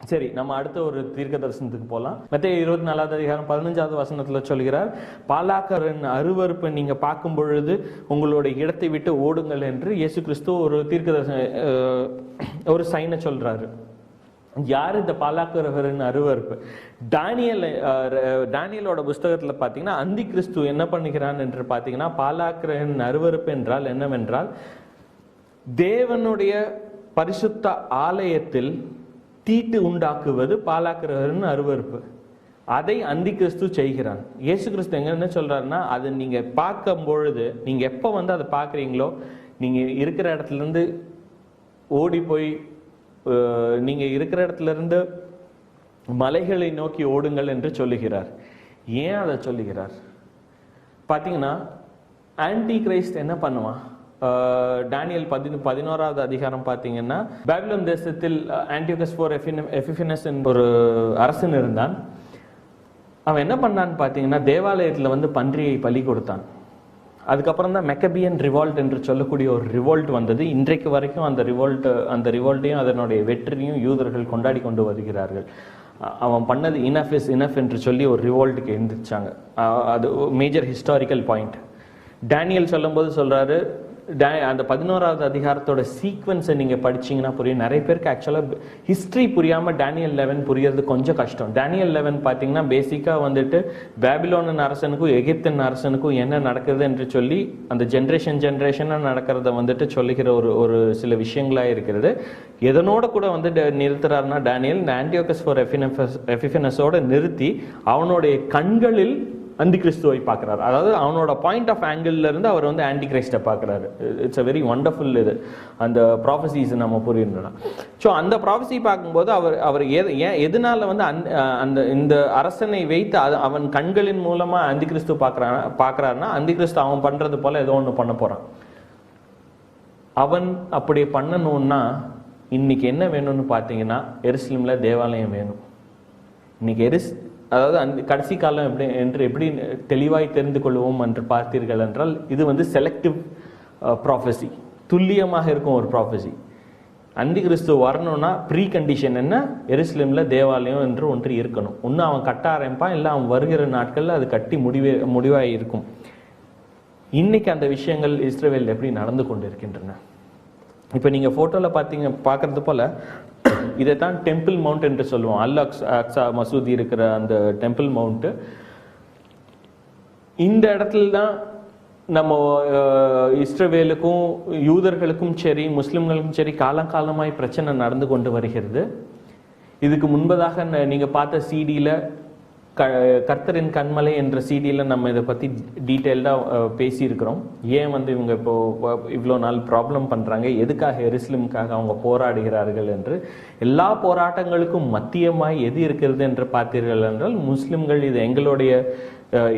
[SPEAKER 2] சரி, நம்ம அடுத்த ஒரு தீர்க்க தரிசனத்துக்கு போகலாம். மத்தேயு 24வது அதிகாரம் 15வது வசனத்துல சொல்கிறார், பாலாக்கரின் அருவருப்பை நீங்க பார்க்கும் பொழுது உங்களுடைய இடத்தை விட்டு ஓடுங்கள் என்று இயேசு கிறிஸ்து ஒரு தீர்க்க தரிசன ஒரு சைனை சொல்றாரு. யார் இந்த பாலாக்கரின் அருவருப்பு? தானியலோட புஸ்தகத்துல பாத்தீங்கன்னா அந்தி கிறிஸ்து என்ன பண்ணுகிறான் என்று பாத்தீங்கன்னா, பாலாக்கரின் அருவருப்பு என்றால் என்னவென்றால், தேவனுடைய பரிசுத்த ஆலயத்தில் தீட்டு உண்டாக்குவது பாலாக்குறவர்னு அருவருப்பு. அதை அந்தி கிறிஸ்து செய்கிறான். இயேசு கிறிஸ்து என்ன சொல்றாருன்னா, அது நீங்க பார்க்கும் பொழுது, நீங்க எப்ப வந்து அதை பார்க்குறீங்களோ, நீங்க இருக்கிற இடத்துல இருந்து ஓடி போய், நீங்க இருக்கிற இடத்துல இருந்து மலைகளை நோக்கி ஓடுங்கள் என்று சொல்லுகிறார். ஏன் அதை சொல்லுகிறார் பாத்தீங்கன்னா, ஆன்டி கிரைஸ்ட் என்ன பண்ணுவான்? டானியல் 11வது அதிகாரம் பார்த்தீங்கன்னா, பாபிலோன் தேசத்தில் ஆன்டியோகஸ் IV எபிஃபனஸ் ஒரு அரசன் இருந்தான். அவன் என்ன பண்ணான்னு பார்த்தீங்கன்னா, தேவாலயத்தில் வந்து பன்றியை பலி கொடுத்தான். அதுக்கப்புறம் தான் மெக்கபியன் ரிவால்ட் என்று சொல்லக்கூடிய ஒரு ரிவோல்ட் வந்தது. இன்றைக்கு வரைக்கும் அந்த ரிவோல்ட்டையும் அதனுடைய வெற்றியும் யூதர்கள் கொண்டாடி கொண்டு வருகிறார்கள். அவன் பண்ணது இனஃப் இஸ் இனஃப் என்று சொல்லி ஒரு ரிவோல்ட்டுக்கு எழுந்திருச்சாங்க. அது மேஜர் ஹிஸ்டாரிக்கல் பாயிண்ட். டேனியல் சொல்லும்போது சொல்றாரு, அந்த 11வது அதிகாரத்தோட சீக்வன்ஸை நீங்க படிச்சீங்கன்னா புரியும். நிறைய பேருக்கு ஆக்சுவலாக ஹிஸ்டரி புரியாம டேனியல் 11 புரியறது கொஞ்சம் கஷ்டம். டேனியல் 11 பார்த்தீங்கன்னா பேசிக்கா வந்துட்டு பாபிலோன் அரசனுக்கும் எகிப்தின் அரசனுக்கும் என்ன நடக்குது என்று சொல்லி அந்த ஜென்ரேஷனா நடக்கிறத வந்துட்டு சொல்லுகிற ஒரு சில விஷயங்களா இருக்கிறது. எதனோட கூட வந்து நிறுத்துறாருன்னா, டேனியல் இந்த ஆன்டியோகஸ் IV எபிஃபனஸோட நிறுத்தி அவனுடைய கண்களில் அந்தி கிறிஸ்துவை பார்க்கிறார். அதாவது அவனோட பாயிண்ட் ஆஃப் ஆங்கிள் இருந்து அவர் வந்து ஆன்டி கிரைஸ்டை பார்க்கிறாரு. இட்ஸ் அ வெரி வண்டர்ஃபுல் இது அந்த ப்ராஃபசிஸ் நம்ம புரியணும்னா. ஸோ அந்த ப்ராஃபசி பார்க்கும்போது அவர் எதனால வந்து அந்த இந்த அரசனை வைத்து அவன் கண்களின் மூலமா அந்தி கிறிஸ்து பார்க்கறாருன்னா, அந்தி கிறிஸ்து அவன் பண்றது போல ஏதோ ஒன்று பண்ண போறான். அவன் அப்படி பண்ணணும்னா இன்னைக்கு என்ன வேணும்னு பார்த்தீங்கன்னா, எருசலேம்ல தேவாலயம் வேணும். இன்னைக்கு அதாவது அந்த கடைசி காலம் எப்படி தெளிவாய் தெரிந்து கொள்வோம் என்று பார்த்தீர்கள் என்றால், இது வந்து செலக்டிவ் ப்ராஃபஸி, துல்லியமாக இருக்கும் ஒரு ப்ராஃபஸி. அந்தி கிறிஸ்து வரணும்னா ப்ரீ கண்டிஷன் என்ன? எருசலேம்ல தேவாலயம் என்று ஒன்று இருக்கணும். ஒன்று அவன் கட்ட ஆரம்பிப்பான், இல்லை அவன் வருகிற நாட்கள்ல அது கட்டி முடிவாய் இருக்கும். இன்னைக்கு அந்த விஷயங்கள் இஸ்ரவேல் எப்படி நடந்து கொண்டு இருக்கின்றன? இப்போ நீங்க போட்டோல பார்க்கறது போல இதைத்தான் டெம்பிள் மவுண்ட் என்று சொல்லுவோம். அக்ஸா மசூதி இருக்கிற அந்த டெம்பிள் மவுண்ட். இந்த இடத்துல தான் நம்ம இஸ்ரவேலுக்கும் யூதர்களுக்கும் சரி முஸ்லிம்களுக்கும் சரி காலங்காலமாய் பிரச்சனை நடந்து கொண்டு வருகிறது. இதுக்கு முன்பதாக நீங்க பார்த்த சிடியில கர்த்தரின் கண்மலை என்ற சிடியில் நம்ம இதை பற்றி டீட்டெயில்டாக பேசியிருக்கிறோம். ஏன் வந்து இவங்க இப்போ இவ்வளோ நாள் ப்ராப்ளம் பண்ணுறாங்க, எதுக்காக எருசலேமுக்காக அவங்க போராடுகிறார்கள் என்று. எல்லா போராட்டங்களுக்கும் மத்தியமாய் எது இருக்கிறது என்று பார்த்தீர்கள் என்றால், முஸ்லிம்கள் இது எங்களுடைய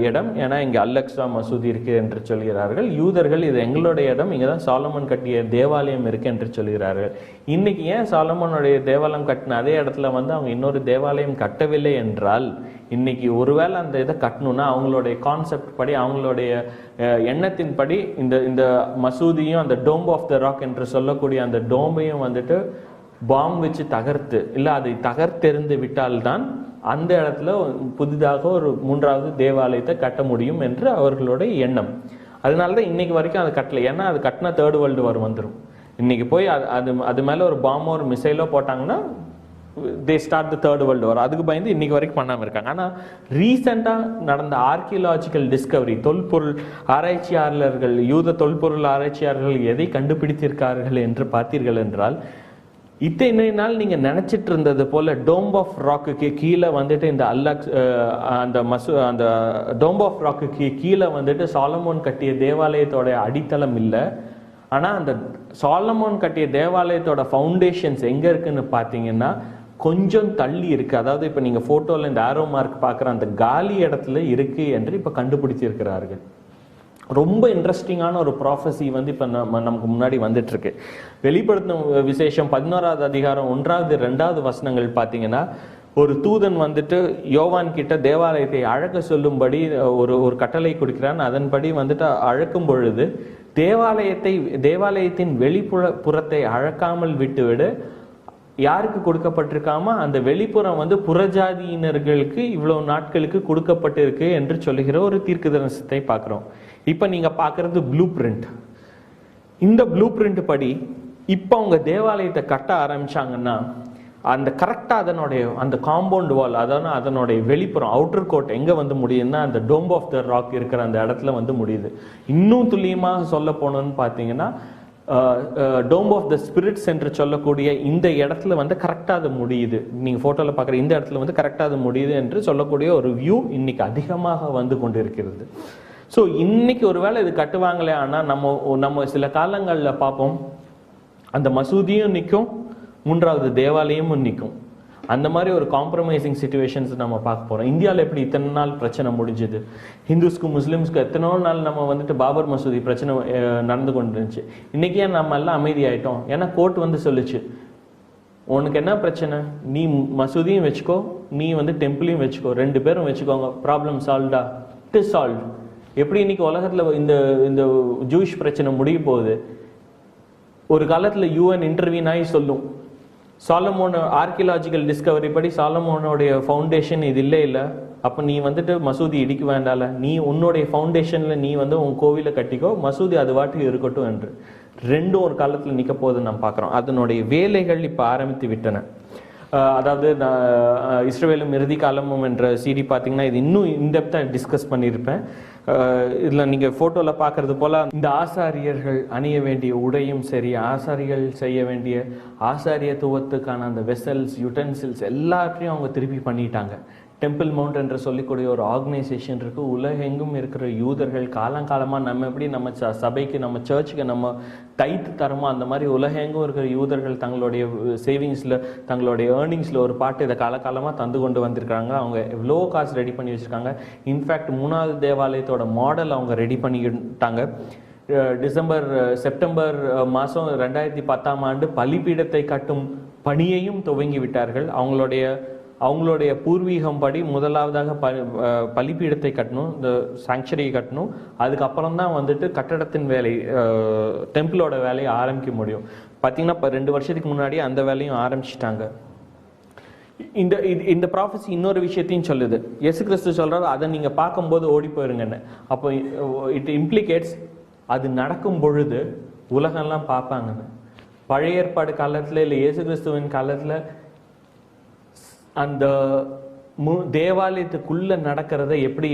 [SPEAKER 2] இடம், ஏன்னா இங்கே அல்-அக்ஸா மசூதி இருக்கு என்று சொல்கிறார்கள். யூதர்கள் இது எங்களுடைய இடம், இங்கே தான் சாலமன் கட்டிய தேவாலயம் இருக்கு என்று சொல்கிறார்கள். இன்னைக்கு ஏன் சாலமனுடைய தேவாலயம் கட்டின அதே இடத்துல வந்து அவங்க இன்னொரு தேவாலயம் கட்டவில்லை என்றால், இன்னைக்கு ஒருவேளை அந்த இதை கட்டணும்னா அவங்களுடைய கான்செப்ட் படி, அவங்களுடைய எண்ணத்தின் படி இந்த மசூதியும் அந்த டோம் ஆஃப் த ராக் என்று சொல்லக்கூடிய அந்த டோமையும் வந்துட்டு பாம் வச்சு தகர்த்து, இல்லை அதை தகர்த்தெறிந்து விட்டால்தான் அந்த இடத்துல புதிதாக ஒரு 3வது தேவாலயத்தை கட்ட முடியும் என்று அவர்களுடைய எண்ணம். அதனாலதான் இன்னைக்கு வரைக்கும் அது கட்டல. ஏன்னா அது கட்டினா 3rd வேர்ல்டு வார் வந்துடும். இன்னைக்கு போய் அது மேல ஒரு பாம்போ ஒரு மிசைலோ போட்டாங்கன்னா they start the 3rd world war. அதுக்கு பயந்து இன்னைக்கு வரைக்கும் பண்ணாம இருக்காங்க. ஆனா ரீசெண்டா நடந்த ஆர்கியலாஜிக்கல் டிஸ்கவரி, தொல்பொருள் ஆராய்ச்சியாளர்கள், யூத தொல்பொருள் ஆராய்ச்சியாளர்கள் எதை கண்டுபிடித்திருக்கார்கள் என்று பார்த்தீர்கள் என்றால், இத்தனை நாள் நீங்க நினைச்சிட்டு இருந்தது போல டோம் ஆஃப் ராக்குக்கு கீழே வந்துட்டு இந்த அந்த டோம் ஆஃப் ராக்குக்கு கீழே வந்துட்டு சாலமோன் கட்டிய தேவாலயத்தோட அடித்தளம் இல்லை. ஆனா அந்த சாலமோன் கட்டிய தேவாலயத்தோட ஃபவுண்டேஷன்ஸ் எங்க இருக்குன்னு பாத்தீங்கன்னா கொஞ்சம் தள்ளி இருக்கு. அதாவது இப்ப நீங்க போட்டோல இந்த ஆரோ மார்க் பாக்குற அந்த காலி இடத்துல இருக்கு என்று இப்ப கண்டுபிடிச்சிருக்கிறார்கள். ரொம்ப இன்ட்ரெஸ்டிங்கான ஒரு ப்ராஃபஸி வந்து இப்போ நமக்கு முன்னாடி வந்துட்டு இருக்கு. வெளிப்படுத்தும் விசேஷம் 11வது அதிகாரம் 1வது 2வது வசனங்கள் பார்த்தீங்கன்னா, ஒரு தூதன் வந்துட்டு யோவான் கிட்ட தேவாலயத்தை அழக சொல்லும்படி ஒரு கட்டளை கொடுக்கிறான். அதன்படி வந்துட்டு அழக்கும் பொழுது தேவாலயத்தின் வெளிப்புறத்தை அழக்காமல் விட்டுவிடு. யாருக்கு கொடுக்கப்பட்டிருக்காம அந்த வெளிப்புறம் வந்து புறஜாதியினர்களுக்கு இவ்வளவு நாட்களுக்கு கொடுக்கப்பட்டிருக்கு என்று சொல்லுகிற ஒரு தீர்க்கதரிசனத்தை பார்க்கிறோம். இப்ப நீங்க பாக்குறது ப்ளூ பிரிண்ட். இந்த ப்ளூ பிரிண்ட் படி இப்ப அவங்க தேவாலயத்தை கட்ட ஆரம்பிச்சாங்கன்னா அந்த கரெக்டா அந்த காம்பவுண்ட் வால், அதாவது அதனுடைய வெளிப்புறம் அவுட்டர் கோட் எங்க வந்து முடியுதுன்னா அந்த டோம் ஆஃப் த ராக் இருக்கிற அந்த இடத்துல வந்து முடியுது. இன்னும் துல்லியமாக சொல்ல போனோம்னு பாத்தீங்கன்னா டோம் ஆஃப் த ஸ்பிரிட்ஸ் என்று சொல்லக்கூடிய இந்த இடத்துல வந்து கரெக்டாக அது முடியுது. நீங்கள் ஃபோட்டோவில் பார்க்குற இந்த இடத்துல வந்து கரெக்டாக அது முடியுது என்று சொல்லக்கூடிய ஒரு வியூ இன்னைக்கு அதிகமாக வந்து கொண்டு இருக்கிறது. ஸோ இன்னைக்கு ஒருவேளை இது கட்டுவாங்களே, ஆனால் நம்ம சில காலங்களில் பார்ப்போம் அந்த மசூதியும் நிற்கும், மூன்றாவது தேவாலயமும் நிற்கும். அந்த மாதிரி ஒரு காம்ப்ரமைசிங் சிச்சுவேஷன்ஸ் நம்ம பார்க்க போகிறோம். இந்தியாவில் எப்படி இத்தனை நாள் பிரச்சனை முடிஞ்சுது, ஹிந்துஸ்க்கும் முஸ்லீம்ஸ்க்கு எத்தனோ நாள் நம்ம வந்துட்டு பாபர் மசூதி பிரச்சனை நடந்து கொண்டு இருந்துச்சு. இன்றைக்கி ஏன் நம்ம எல்லாம் அமைதியாயிட்டோம்? ஏன்னா கோர்ட் வந்து சொல்லிச்சு, உனக்கு என்ன பிரச்சனை, நீ மசூதியும் வச்சுக்கோ, நீ வந்து டெம்பிளையும் வச்சுக்கோ, 2 பேரும் வச்சுக்கோங்க, ப்ராப்ளம் சால்வ்டா, இட் இஸ் சால்வ். எப்படி இன்னைக்கு உலகத்தில் இந்த ஜூயிஷ் பிரச்சனை முடிய போகுது? ஒரு காலத்தில் UN இன்டர்வியூன் ஆகி சொல்லும், சாலமோன் ஆர்கியலாஜிக்கல் டிஸ்கவரி படி சாலமோனுடைய ஃபவுண்டேஷன் இது இல்லை, அப்போ நீ வந்துட்டு மசூதி இடிக்க வேண்டால, நீ உன்னுடைய ஃபவுண்டேஷனில் நீ வந்து உன் கோவிலை கட்டிக்கோ, மசூதி அது வாட்டுக்கு இருக்கட்டும் என்று ரெண்டும் ஒரு காலத்தில் நிற்க போகுது நம்ம பார்க்குறோம். அதனுடைய வேலைகள் இப்போ ஆரம்பித்து விட்டன. அதாவது இஸ்ரவேலும் இறுதி காலமும் என்ற CD பார்த்தீங்கன்னா இது இன்னும் இன்டெப்த்தாக டிஸ்கஸ் பண்ணியிருப்பேன். இதில் நீங்கள் ஃபோட்டோவில் பார்க்குறது போல் இந்த ஆசாரியர்கள் அணிய வேண்டிய உடையும் சரி, ஆசாரிகள் செய்ய வேண்டிய ஆசாரியத்துவத்துக்கான அந்த வெசல்ஸ், யுட்டென்சில்ஸ் எல்லாத்தையும் அவங்க திருப்பி பண்ணிட்டாங்க. டெம்பிள் மவுண்ட் என்று சொல்லக்கூடிய ஒரு ஆர்கனைசேஷன் இருக்குது. உலகெங்கும் இருக்கிற யூதர்கள் காலங்காலமாக நம்ம எப்படி நம்ம சபைக்கு, நம்ம சர்ச்சுக்கு நம்ம டைத்து தரமோ, அந்த மாதிரி உலகெங்கும் இருக்கிற யூதர்கள் தங்களுடைய சேவிங்ஸில், தங்களுடைய ஏர்னிங்ஸில் ஒரு பாட்டு இதை காலகாலமாக தந்து கொண்டு வந்திருக்காங்க. அவங்க எவ்வளோ காசு ரெடி பண்ணி வச்சுருக்காங்க. இன்ஃபேக்ட் 3வது தேவாலயத்தோட மாடல் அவங்க ரெடி பண்ணிக்கிட்டாங்க. செப்டம்பர் மாதம் 2010 பலிபீடத்தை கட்டும் பணியையும் துவங்கி விட்டார்கள். அவங்களுடைய பூர்வீகம் படி முதலாவதாக பலிபீடத்தை கட்டணும், இந்த சாங்சுரியை கட்டணும். அதுக்கப்புறம் தான் வந்துட்டு கட்டடத்தின் வேலை, டெம்பிளோட வேலையை ஆரம்பிக்க முடியும். பார்த்தீங்கன்னா இப்போ 2 வருஷத்துக்கு முன்னாடி அந்த வேலையும் ஆரம்பிச்சிட்டாங்க. இந்த ப்ராஃபஸி இன்னொரு விஷயத்தையும் சொல்லுது. இயேசு கிறிஸ்து சொல்றாரு, அதை நீங்க பார்க்கும்போது ஓடி போயிருங்கன்னு. அப்போ இட் இம்ப்ளிகேட்ஸ் அது நடக்கும் பொழுது உலகம்லாம் பார்ப்பாங்கன்னு. பழைய ஏற்பாடு காலத்துல இல்லை இயேசு கிறிஸ்துவின் காலத்துல அந்த தேவாலயத்துக்குள்ள நடக்கிறத எப்படி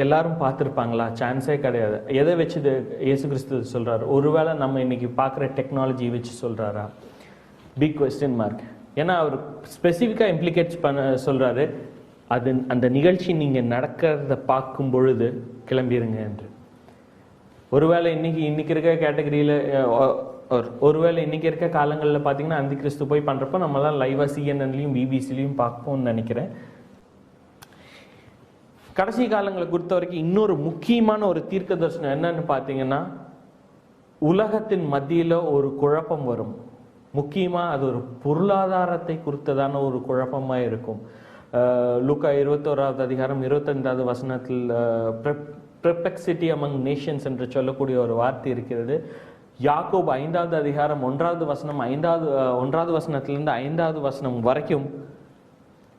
[SPEAKER 2] எல்லாரும் பார்த்துருப்பாங்களா? சான்ஸே கிடையாது. எதை வச்சு இயேசு கிறிஸ்து சொல்றாரு? ஒருவேளை நம்ம இன்னைக்கு பார்க்குற டெக்னாலஜி வச்சு சொல்றாரா? Big question mark. ஏன்னா அவர் ஸ்பெசிஃபிக்காக இம்ப்ளிகேட்ஸ் பண்ண சொல்றாரு, அது அந்த நிகழ்ச்சி நீங்க நடக்கிறத பார்க்கும் பொழுது கிளம்பிடுங்க என்று. ஒருவேளை இன்னைக்கு இருக்க கேட்டகரியில ஒருவேளை இன்னைக்கு இருக்க காலங்களில் பார்த்தீங்கன்னா அந்த கிறிஸ்து போய் பண்றப்போ நம்மளாம் லைவா CNNலையும் BBC-லையும் பார்ப்போம்னு நினைக்கிறேன். கடைசி காலங்களை பொறுத்த வரைக்கும் இன்னொரு முக்கியமான ஒரு தீர்க்க தரிசனம் என்னன்னு பார்த்தீங்கன்னா, உலகத்தின் மத்தியில ஒரு குழப்பம் வரும். முக்கியமா அது ஒரு பொருளாதாரத்தை குறித்ததான ஒரு குழப்பமா இருக்கும். லூக்கா 21வது அதிகாரம் 25வது வசனத்தில் பெர்ப்ளெக்சிட்டி அமங் நேஷன்ஸ் என்று சொல்லக்கூடிய ஒரு வார்த்தை இருக்கிறது. யாக்கோபு 5வது அதிகாரம் 1வது வசனம் 1வது வசனத்திலிருந்து 5வது வசனம் வரைக்கும்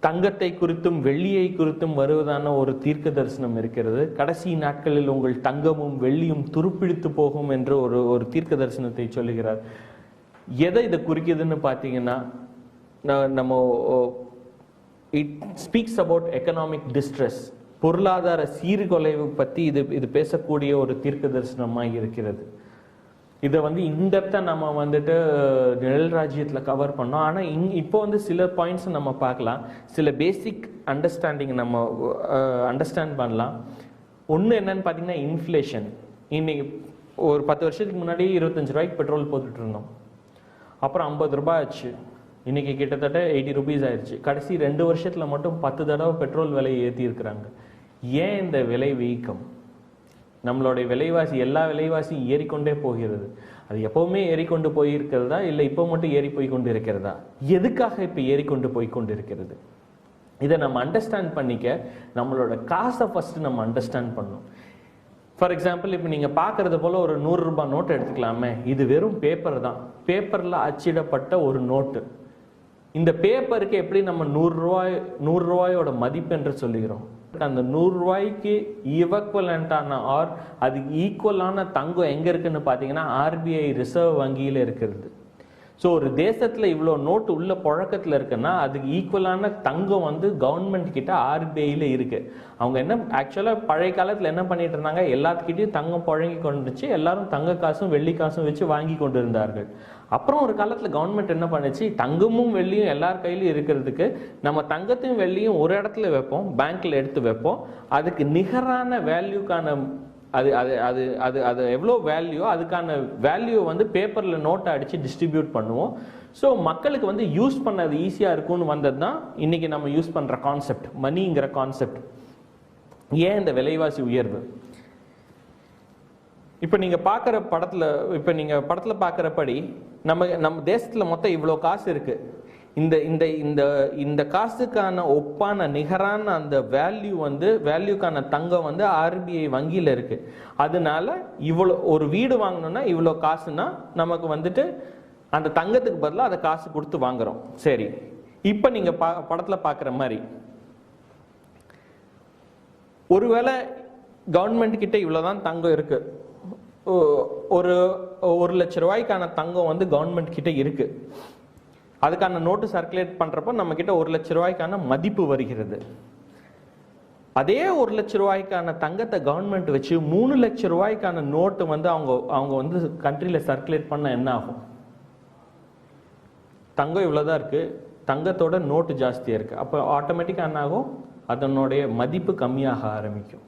[SPEAKER 2] தங்கத்தை குறித்தும் வெள்ளியை குறித்தும் வருவதான ஒரு தீர்க்க தரிசனம் இருக்கிறது. கடைசி நாட்களில் உங்கள் தங்கமும் வெள்ளியும் துருப்பிடித்து போகும் என்று ஒரு தீர்க்க தரிசனத்தை சொல்லுகிறார். எதை இதை குறிக்குதுன்னு பார்த்தீங்கன்னா, நம்ம it speaks about economic distress, பொருளாதார சீர்குலைவு பற்றி இது பேசக்கூடிய ஒரு தீர்க்க தரிசனமாக இருக்கிறது. இதை வந்து இன்டெப்தா நம்ம வந்துட்டு நிழல் ராஜ்யத்தில் கவர் பண்ணோம். ஆனால் இப்போ வந்து சில பாயிண்ட்ஸ் நம்ம பார்க்கலாம், சில பேசிக் அண்டர்ஸ்டாண்டிங் நம்ம அண்டர்ஸ்டாண்ட் பண்ணலாம். ஒன்று என்னன்னு பார்த்தீங்கன்னா இன்ஃப்ளேஷன். இன்னைக்கு ஒரு 10 வருஷத்துக்கு முன்னாடி 25 ரூபாய்க்கு பெட்ரோல் போட்டுட்டு இருந்தோம். அப்புறம் 50 ரூபாய் ஆச்சு. இன்னைக்கு கிட்டத்தட்ட 80 rupees ஆயிடுச்சு. கடைசி 2 வருஷத்துல மட்டும் 10 தடவை பெட்ரோல் விலையை ஏற்றி இருக்கிறாங்க. ஏன் இந்த விலை வீக்கம்? நம்மளுடைய விலைவாசி, எல்லா விலைவாசியும் ஏறிக்கொண்டே போகிறது. அது எப்பவுமே ஏறிக்கொண்டு போயிருக்கிறதா இல்லை இப்போ மட்டும் ஏறி போய் கொண்டு இருக்கிறதா? எதுக்காக இப்போ ஏறிக்கொண்டு போய் கொண்டு இருக்கிறது? இதை நம்ம அண்டர்ஸ்டாண்ட் பண்ணிக்க நம்மளோட காசை ஃபர்ஸ்ட் நம்ம அண்டர்ஸ்டாண்ட் பண்ணணும். ஃபார் எக்ஸாம்பிள், இப்போ நீங்கள் பார்க்கறது போல ஒரு 100 ரூபாய் நோட்டு எடுத்துக்கலாமே. இது வெறும் பேப்பர் தான், பேப்பரில் அச்சிடப்பட்ட ஒரு நோட்டு. இந்த பேப்பருக்கு எப்படி நம்ம 100 ரூபாயோட மதிப்பு என்று சொல்லுகிறோம்? அந்த 100 ரூபாய்க்கு ஈக்குவலண்டான ஆர் அது ஈக்குவலான தங்கம் எங்க இருக்குன்னு பார்த்தீங்கன்னா RBI ரிசர்வ் வங்கியில் இருக்கிறது. ஸோ ஒரு தேசத்துல இவ்வளோ நோட்டு உள்ள புழக்கத்துல இருக்குன்னா அதுக்கு ஈக்குவலான தங்கம் வந்து கவர்மெண்ட் கிட்ட RBIல இருக்கு. அவங்க என்ன ஆக்சுவலா பழைய காலத்துல என்ன பண்ணிட்டு இருந்தாங்க, எல்லாத்துக்கிட்டையும் தங்கம் புழங்கி கொண்டுச்சு, எல்லாரும் தங்க காசும் வெள்ளி காசும் வச்சு வாங்கி கொண்டு இருந்தார்கள். அப்புறம் ஒரு காலத்துல கவர்மெண்ட் என்ன பண்ணுச்சு, தங்கமும் வெள்ளியும் எல்லார் கையிலும் இருக்கிறதுக்கு நம்ம தங்கத்தையும் வெள்ளியும் ஒரு இடத்துல வைப்போம், பேங்க்ல எடுத்து வைப்போம், அதுக்கு நிகரான வேல்யூக்கான அது அது அது அது அது எவ்வளோ வேல்யூ அதுக்கான வேல்யூ வந்து பேப்பரில் நோட்டை அடித்து டிஸ்ட்ரிபியூட் பண்ணுவோம். ஸோ மக்களுக்கு வந்து யூஸ் பண்ணது ஈஸியாக இருக்கும்னு வந்தது தான் இன்னைக்கு நம்ம யூஸ் பண்ணுற கான்செப்ட், மணிங்கிற கான்செப்ட். ஏன் இந்த விலைவாசி உயர்வு? இப்போ நீங்கள் பார்க்குற படத்தில் பார்க்குறபடி நம்ம தேசத்தில் மொத்தம் இவ்வளோ காசு இருக்குது. இந்த இந்த இந்த இந்த காசுக்கான ஒப்பான நிகரான அந்த வேல்யூக்கான தங்கம் வந்து RBI வங்கியில் இருக்கு. அதனால இவ்வளோ ஒரு வீடு வாங்கணும்னா இவ்வளோ காசுனா நமக்கு வந்துட்டு அந்த தங்கத்துக்கு பதிலாக அதை காசு கொடுத்து வாங்குறோம். சரி, இப்போ நீங்க படத்துல பார்க்குற மாதிரி ஒருவேளை கவர்மெண்ட் கிட்ட இவ்வளோதான் தங்கம் இருக்கு, ஒரு 1 லட்ச ரூபாய்க்கான தங்கம் வந்து கவர்மெண்ட் கிட்ட இருக்கு, அதுக்கான நோட்டு சர்க்குலேட் பண்றப்போ நம்ம கிட்ட 1 லட்ச ரூபாய்க்கான மதிப்பு வருகிறது. அதே 1 லட்ச ரூபாய்க்கான தங்கத்தை கவர்மெண்ட் வச்சு 3 லட்ச ரூபாய்க்கான நோட்டு வந்து அவங்க வந்து கண்ட்ரியில சர்க்குலேட் பண்ண என்ன ஆகும்? தங்கம் இவ்வளவுதான் இருக்கு, தங்கத்தோட நோட்டு ஜாஸ்தியா இருக்கு, அப்போ ஆட்டோமேட்டிக்கா என்ன ஆகும், அதனுடைய மதிப்பு கம்மியாக ஆரம்பிக்கும்.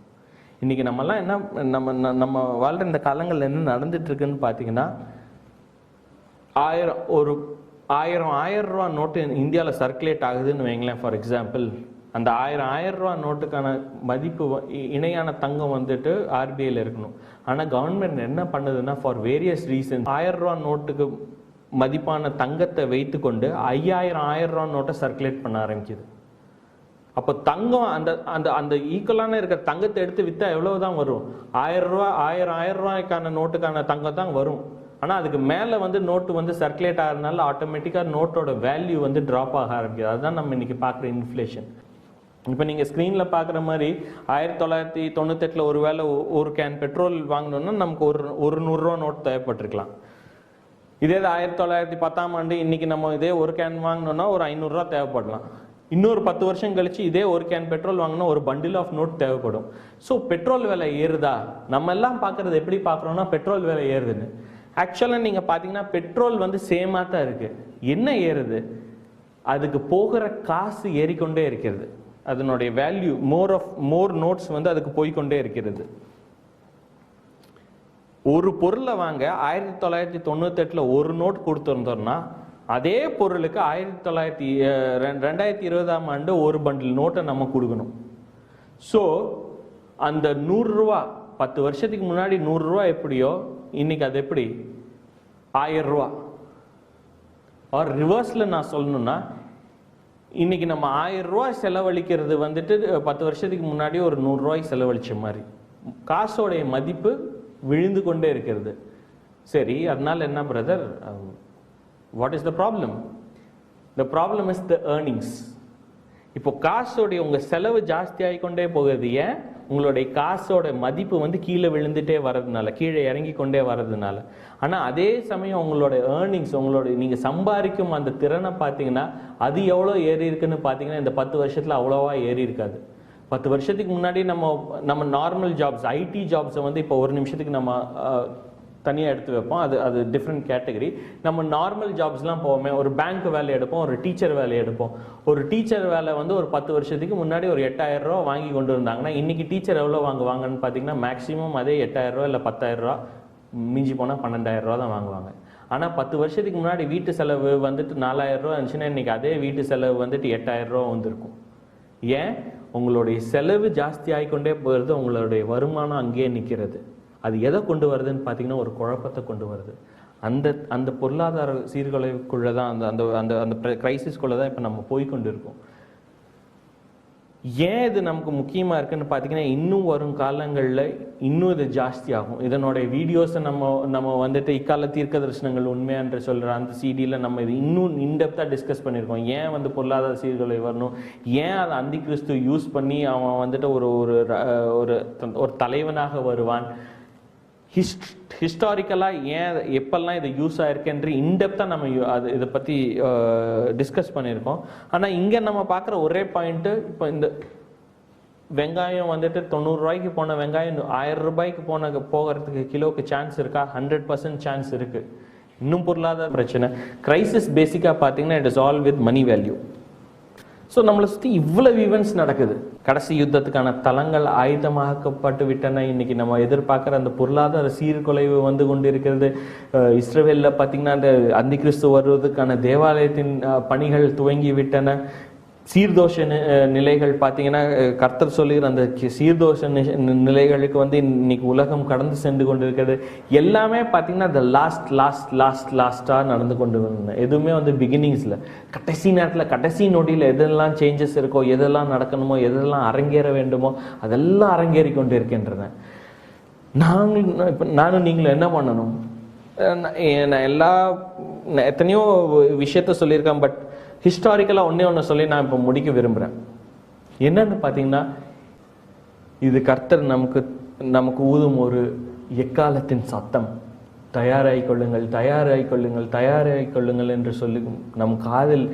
[SPEAKER 2] இன்னைக்கு நம்மலாம் என்ன நம்ம வாழ்ற இந்த காலங்கள்ல என்ன நடந்துட்டு இருக்குன்னு பாத்தீங்கன்னா, 1000 ரூபா நோட்டு இந்தியாவில் சர்க்குலேட் ஆகுதுன்னு வைங்களேன். ஃபார் எக்ஸாம்பிள், அந்த 1000 ரூபா நோட்டுக்கான மதிப்பு இணையான தங்கம் வந்துட்டு RBIல இருக்கணும். ஆனால் கவர்மெண்ட் என்ன பண்ணுதுன்னா, ஃபார் வேரியஸ் ரீசன் 1000 ரூபா நோட்டுக்கு மதிப்பான தங்கத்தை வைத்து கொண்டு 5000 ரூபா நோட்டை சர்க்குலேட் பண்ண ஆரம்பிக்குது. அப்போ தங்கம் அந்த அந்த அந்த ஈக்குவலான இருக்கிற தங்கத்தை எடுத்து விற்றா எவ்வளவுதான் வரும்? 1000 ரூபாய்க்கான நோட்டுக்கான தங்கம் தான் வரும். ஆனால் அதுக்கு மேலே வந்து நோட்டு வந்து சர்க்குலேட் ஆகிறதுனால ஆட்டோமேட்டிக்காக நோட்டோட வேல்யூ வந்து ட்ராப் ஆக ஆரம்பிக்குது. அதுதான் நம்ம இன்னைக்கு பார்க்குற இன்ஃப்ளேஷன். இப்போ நீங்கள் ஸ்க்ரீனில் பார்க்குற மாதிரி 1998 ஒரு வேளை ஒரு கேன் பெட்ரோல் வாங்கணும்னா நமக்கு ஒரு 100 ரூபா நோட் தேவைப்பட்டிருக்கலாம். இதே 1910 இன்னைக்கு நம்ம இதே ஒரு கேன் வாங்கணும்னா ஒரு 500 ரூபா தேவைப்படலாம். இன்னொரு 10 வருஷம் கழிச்சு இதே ஒரு கேன் பெட்ரோல் வாங்கினா ஒரு பண்டில் ஆஃப் நோட் தேவைப்படும். ஸோ பெட்ரோல் விலை ஏறுதா? நம்ம எல்லாம் பார்க்கறது எப்படி பார்க்குறோம்னா பெட்ரோல் விலை ஏறுதுன்னு. ஆக்சுவலாக நீங்கள் பார்த்தீங்கன்னா பெட்ரோல் வந்து சேமாக தான் இருக்கு. என்ன ஏறுது? அதுக்கு போகிற காசு ஏறிக்கொண்டே இருக்கிறது. அதனுடைய வேல்யூ மோர் நோட்ஸ் வந்து அதுக்கு போய்கொண்டே இருக்கிறது. ஒரு பொருளை வாங்க 1998 ஒரு நோட் கொடுத்துருந்தோம்னா அதே பொருளுக்கு 2020 ஒரு பண்டில் நோட்டை நம்ம கொடுக்கணும். ஸோ அந்த 100 ரூபா 10 வருஷத்துக்கு முன்னாடி 100 ரூபா எப்படியோ இன்னைக்கு அது எப்படி 1000 ரூபா. ஆர் ரிவர்ஸ்ல நான் சொல்லணும்னா, இன்னைக்கு நம்ம 1000 ரூபாய் செலவழிக்கிறது வந்துட்டு 10 வருஷத்துக்கு முன்னாடி ஒரு 100 ரூபாய்க்கு செலவழிச்ச மாதிரி. காசோடைய மதிப்பு விழுந்து கொண்டே இருக்கிறது. சரி, அதனால என்ன brother, what is the problem? The problem is the earnings. இப்போ காசோடைய உங்க செலவு ஜாஸ்தி ஆகிக்கொண்டே போகுது. ஏன்? உங்களுடைய காசோட மதிப்பு வந்து கீழே விழுந்துட்டே வர்றதுனால, கீழே இறங்கி கொண்டே வர்றதுனால. ஆனால் அதே சமயம் உங்களோட ஏர்னிங்ஸ், நீங்கள் சம்பாதிக்கும் அந்த திறனை பார்த்தீங்கன்னா அது எவ்வளோ ஏறி இருக்குன்னு பார்த்தீங்கன்னா இந்த 10 வருஷத்தில் அவ்வளோவா ஏறி இருக்காது. 10 வருஷத்துக்கு முன்னாடி நம்ம நார்மல் ஜாப்ஸ், ஐடி ஜாப்ஸை வந்து இப்போ ஒரு நிமிஷத்துக்கு நம்ம தனியாக எடுத்து வைப்போம். அது டிஃப்ரெண்ட் கேட்டகரி. நம்ம நார்மல் ஜாப்ஸ்லாம் போவோமே, ஒரு பேங்க் வேலை எடுப்போம், ஒரு டீச்சர் வேலையை எடுப்போம். ஒரு டீச்சர் வேலை வந்து ஒரு 10 வருஷத்துக்கு முன்னாடி ஒரு 8000 ரூபா வாங்கி கொண்டு இருந்தாங்கன்னா இன்னைக்கு டீச்சர் எவ்வளோ வாங்குவாங்கன்னு பார்த்தீங்கன்னா மேக்ஸிமம் அதே 8000 ரூபா இல்லை 10000 ரூபா, மிஞ்சி போனால் 12000 ரூபா தான் வாங்குவாங்க. ஆனால் 10 வருஷத்துக்கு முன்னாடி வீட்டு செலவு வந்துட்டு 4000 ரூபா இருந்துச்சுன்னா இன்னைக்கு அதே வீட்டு செலவு வந்துட்டு 8000 ரூபா வந்திருக்கும். ஏன்? உங்களுடைய செலவு ஜாஸ்தி ஆகிக்கொண்டே போகிறது, உங்களுடைய வருமானம் அங்கேயே நிற்கிறது. அது எதை கொண்டு வருதுன்னு பார்த்தீங்கன்னா ஒரு குழப்பத்தை கொண்டு வருது. அந்த பொருளாதார சீர்குலைவுக்குள்ள தான், அந்த அந்த அந்த கிரைசிஸ்குள்ள தான் இப்போ நம்ம போய்கொண்டு இருக்கோம். ஏன் இது நமக்கு முக்கியமாக இருக்குன்னு பார்த்தீங்கன்னா, இன்னும் வரும் காலங்களில் இன்னும் இது ஜாஸ்தி ஆகும். இதனுடைய வீடியோஸை நம்ம வந்துட்டு இக்கால தீர்க்க தரிசனங்கள் உண்மையான்று சொல்கிற அந்த சிடியில் நம்ம இது இன்னும் இன்டெப்த்தாக டிஸ்கஸ் பண்ணியிருக்கோம். ஏன் வந்து பொருளாதார சீர்குலை வரணும், ஏன் அதை அந்தி கிறிஸ்து யூஸ் பண்ணி அவன் வந்துட்டு ஒரு தலைவனாக வருவான். ஹிஸ்டாரிக்கலாக ஏன் எப்பெல்லாம் இது யூஸ் ஆயிருக்குன்ற இன்டெப்த்தாக நம்ம இதை பற்றி டிஸ்கஸ் பண்ணியிருக்கோம். ஆனால் இங்கே நம்ம பார்க்குற ஒரே பாயிண்ட்டு, இப்போ இந்த வெங்காயம் வந்துட்டு 90 ரூபாய்க்கு போன வெங்காயம் 1000 ரூபாய்க்கு போகிறதுக்கு கிலோக்கு சான்ஸ் இருக்கா? 100% சான்ஸ் இருக்கு. இன்னும் பொருளாதார பிரச்சனை, கிரைசிஸ் பேசிக்காக பார்த்தீங்கன்னா it is all with money value. So நம்மளை சுற்றி இவ்வளவு ஈவெண்ட்ஸ் நடக்குது. கடைசி யுத்தத்துக்கான தளங்கள் ஆயுதமாக்கப்பட்டு விட்டன. இன்னைக்கு நம்ம எதிர்பார்க்குற அந்த பொருளாதார சீர்குலைவு வந்து கொண்டு இருக்கிறது. இஸ்ரவேலில் பார்த்தீங்கன்னா அந்த அந்தி கிறிஸ்து வருவதற்கான தேவாலயத்தின் பணிகள் துவங்கி விட்டன. சீர்தோஷ நிலைகள் பார்த்தீங்கன்னா கர்த்தர் சொல்லுகிற அந்த சீர்தோஷ நிலைகளுக்கு வந்து இன்னைக்கு உலகம் கடந்து சென்று கொண்டிருக்கிறது. எல்லாமே பார்த்தீங்கன்னா அந்த லாஸ்டாக நடந்து கொண்டு வந்தேன். எதுவுமே வந்து பிகினிங்ஸில், கடைசி நேரத்தில் கடைசி நொடியில் எதெல்லாம் சேஞ்சஸ் இருக்கோ, எதெல்லாம் நடக்கணுமோ, எதெல்லாம் அரங்கேற வேண்டுமோ அதெல்லாம் அரங்கேறி கொண்டு இருக்கின்றன. நானும் நீங்களும் என்ன பண்ணணும்? நான் எத்தனையோ விஷயத்த சொல்லியிருக்கேன். பட் ஹிஸ்டாரிக்கலாக ஒன்று சொல்லி நான் இப்போ முடிக்க விரும்புகிறேன். என்னன்னு பார்த்தீங்கன்னா, இது கர்த்தர் நமக்கு ஊதும் ஒரு எக்காலத்தின் சத்தம். தயாராகிக்கொள்ளுங்கள் என்று சொல்லி நம் காதில்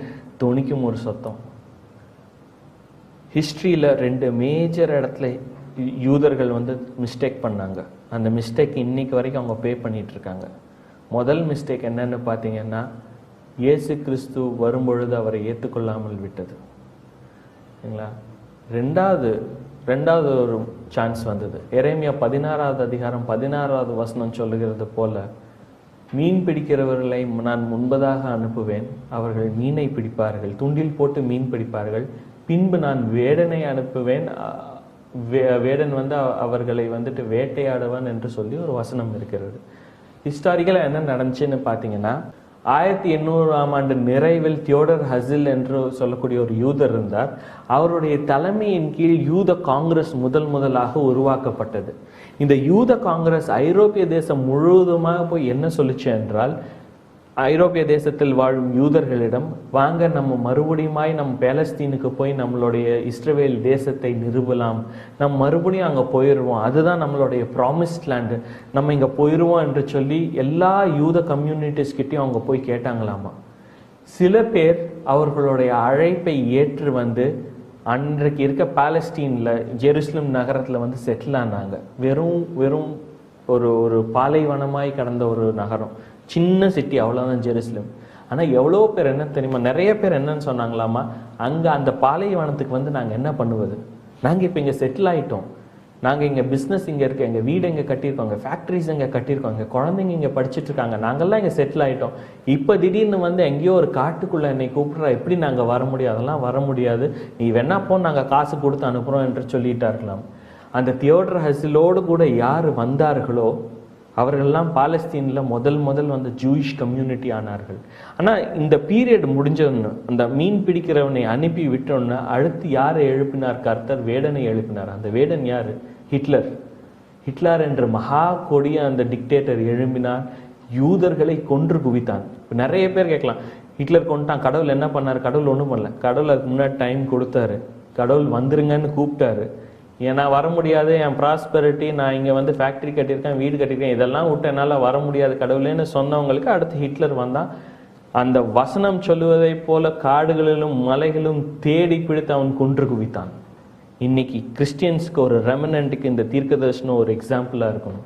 [SPEAKER 2] துணிக்கும் ஒரு சத்தம். ஹிஸ்ட்ரியில் 2 மேஜர் இடத்துல யூதர்கள் வந்து மிஸ்டேக் பண்ணாங்க. அந்த மிஸ்டேக் இன்னைக்கு வரைக்கும் அவங்க பே பண்ணிட்டு இருக்காங்க. முதல் மிஸ்டேக் என்னன்னு பார்த்தீங்கன்னா, இயேசு கிறிஸ்து வரும்பொழுது அவரை ஏற்றுக்கொள்ளாமல் விட்டது. சரிங்களா? ரெண்டாவது ஒரு சான்ஸ் வந்தது. எரேமியா 16வது அதிகாரம் 16வது வசனம் சொல்லுகிறது போல, மீன் பிடிக்கிறவர்களை நான் முன்பதாக அனுப்புவேன், அவர்கள் மீனை பிடிப்பார்கள், துண்டில் போட்டு மீன் பிடிப்பார்கள், பின்பு நான் வேடனை அனுப்புவேன், வேடன் வந்து அவர்களை வந்துட்டு வேட்டையாடுவான் என்று சொல்லி ஒரு வசனம் இருக்கிறது. ஹிஸ்டாரிக்கலாக என்ன நடந்துச்சுன்னு பார்த்தீங்கன்னா, 1800ஆம் ஆண்டு நிறைவில் தியோடர் ஹசில் என்று சொல்லக்கூடிய ஒரு யூதர் இருந்தார். அவருடைய தலைமையின் கீழ் யூத காங்கிரஸ் முதலாக உருவாக்கப்பட்டது. இந்த யூத காங்கிரஸ் ஐரோப்பிய தேசம் முழுவதுமாக போய் என்ன சொல்லுச்சு என்றால், ஐரோப்பிய தேசத்தில் வாழும் யூதர்களிடம், வாங்க நம்ம மறுபடியுமாய் நம் பேலஸ்தீனுக்கு போய் நம்மளுடைய இஸ்ரவேல் தேசத்தை நிறுவலாம், நம்ம மறுபடியும் அங்கே போயிடுவோம், அதுதான் நம்மளுடைய ப்ராமிஸ்ட் லேண்டு, நம்ம இங்கே போயிடுவோம் என்று சொல்லி எல்லா யூத கம்யூனிட்டிஸ் கிட்டையும் அவங்க போய் கேட்டாங்களாமா. சில பேர் அவர்களுடைய அழைப்பை ஏற்று வந்து அன்றைக்கு இருக்க பாலஸ்தீனில் ஜெருசலம் நகரத்தில் வந்து செட்டில் ஆனாங்க. வெறும் ஒரு பாலைவனமாய் கடந்த ஒரு நகரம், சின்ன சிட்டி, அவ்வளோதான் ஜெருசலம். ஆனால் எவ்வளோ பேர் என்ன தெரியுமா, நிறைய பேர் என்னன்னு சொன்னாங்களாமா, அங்கே அந்த பாலைவனத்துக்கு வந்து நாங்கள் என்ன பண்ணுவது, நாங்கள் இப்போ இங்கே செட்டில் ஆகிட்டோம், நாங்கள் இங்கே பிஸ்னஸ் இங்கே இருக்குது, எங்கள் வீடு இங்கே கட்டியிருக்கோம், எங்கள் ஃபேக்ட்ரிஸ் இங்கே கட்டியிருக்கோம், எங்கள் குழந்தைங்க இங்கே படிச்சுட்டு இருக்காங்க, நாங்கள்லாம் இங்கே செட்டில் ஆகிட்டோம், இப்போ திடீர்னு வந்து எங்கேயோ ஒரு காட்டுக்குள்ளே என்னை கூப்பிட்றா, எப்படி நாங்கள் வர முடியும், அதெல்லாம் வர முடியாது, நீ வேணா போ, நாங்கள் காசு கொடுத்து அனுப்புகிறோம் என்று சொல்லிட்டாருக்கலாம். அந்த தியோடர் ஹசிலோடு கூட யார் வந்தார்களோ அவர்கள்லாம் பாலஸ்தீனில் முதல் வந்து ஜூயிஷ் கம்யூனிட்டி ஆனார்கள். ஆனால் இந்த பீரியட் முடிஞ்சோன்னு, அந்த மீன் பிடிக்கிறவனை அனுப்பி விட்டோன்னு அடுத்து யாரை எழுப்பினார்? கர்த்தர் வேடனை எழுப்பினார். அந்த வேடன் யார்? ஹிட்லர் என்ற மகா கொடிய அந்த டிக்டேட்டர் எழும்பினார், யூதர்களை கொன்று குவித்தான். இப்போ நிறைய பேர் கேட்கலாம், ஹிட்லர் கொண்டுட்டான், கடவுள் என்ன பண்ணார்? கடவுள் ஒன்றும் பண்ணல. கடவுள் அதுக்கு முன்னாடி டைம் கொடுத்தாரு. கடவுள் வந்துருங்கன்னு கூப்பிட்டாரு. ஏன்னா வர முடியாது, என் ப்ராஸ்பெரிட்டி, நான் இங்கே வந்து ஃபேக்ட்ரி கட்டியிருக்கேன், வீடு கட்டியிருக்கேன், இதெல்லாம் விட்டு என்னால் வர முடியாது கடவுளேன்னு சொன்னவங்களுக்கு அடுத்து ஹிட்லர் வந்தான். அந்த வசனம் சொல்லுவதை போல காடுகளிலும் மலைகளும் தேடி பிடித்து அவன் கொன்று குவித்தான். இன்னைக்கு கிறிஸ்டியன்ஸ்க்கு ஒரு ரெமனன்ட்டுக்கு இந்த தீர்க்க தரிசனம் ஒரு எக்ஸாம்பிளாக இருக்கணும்.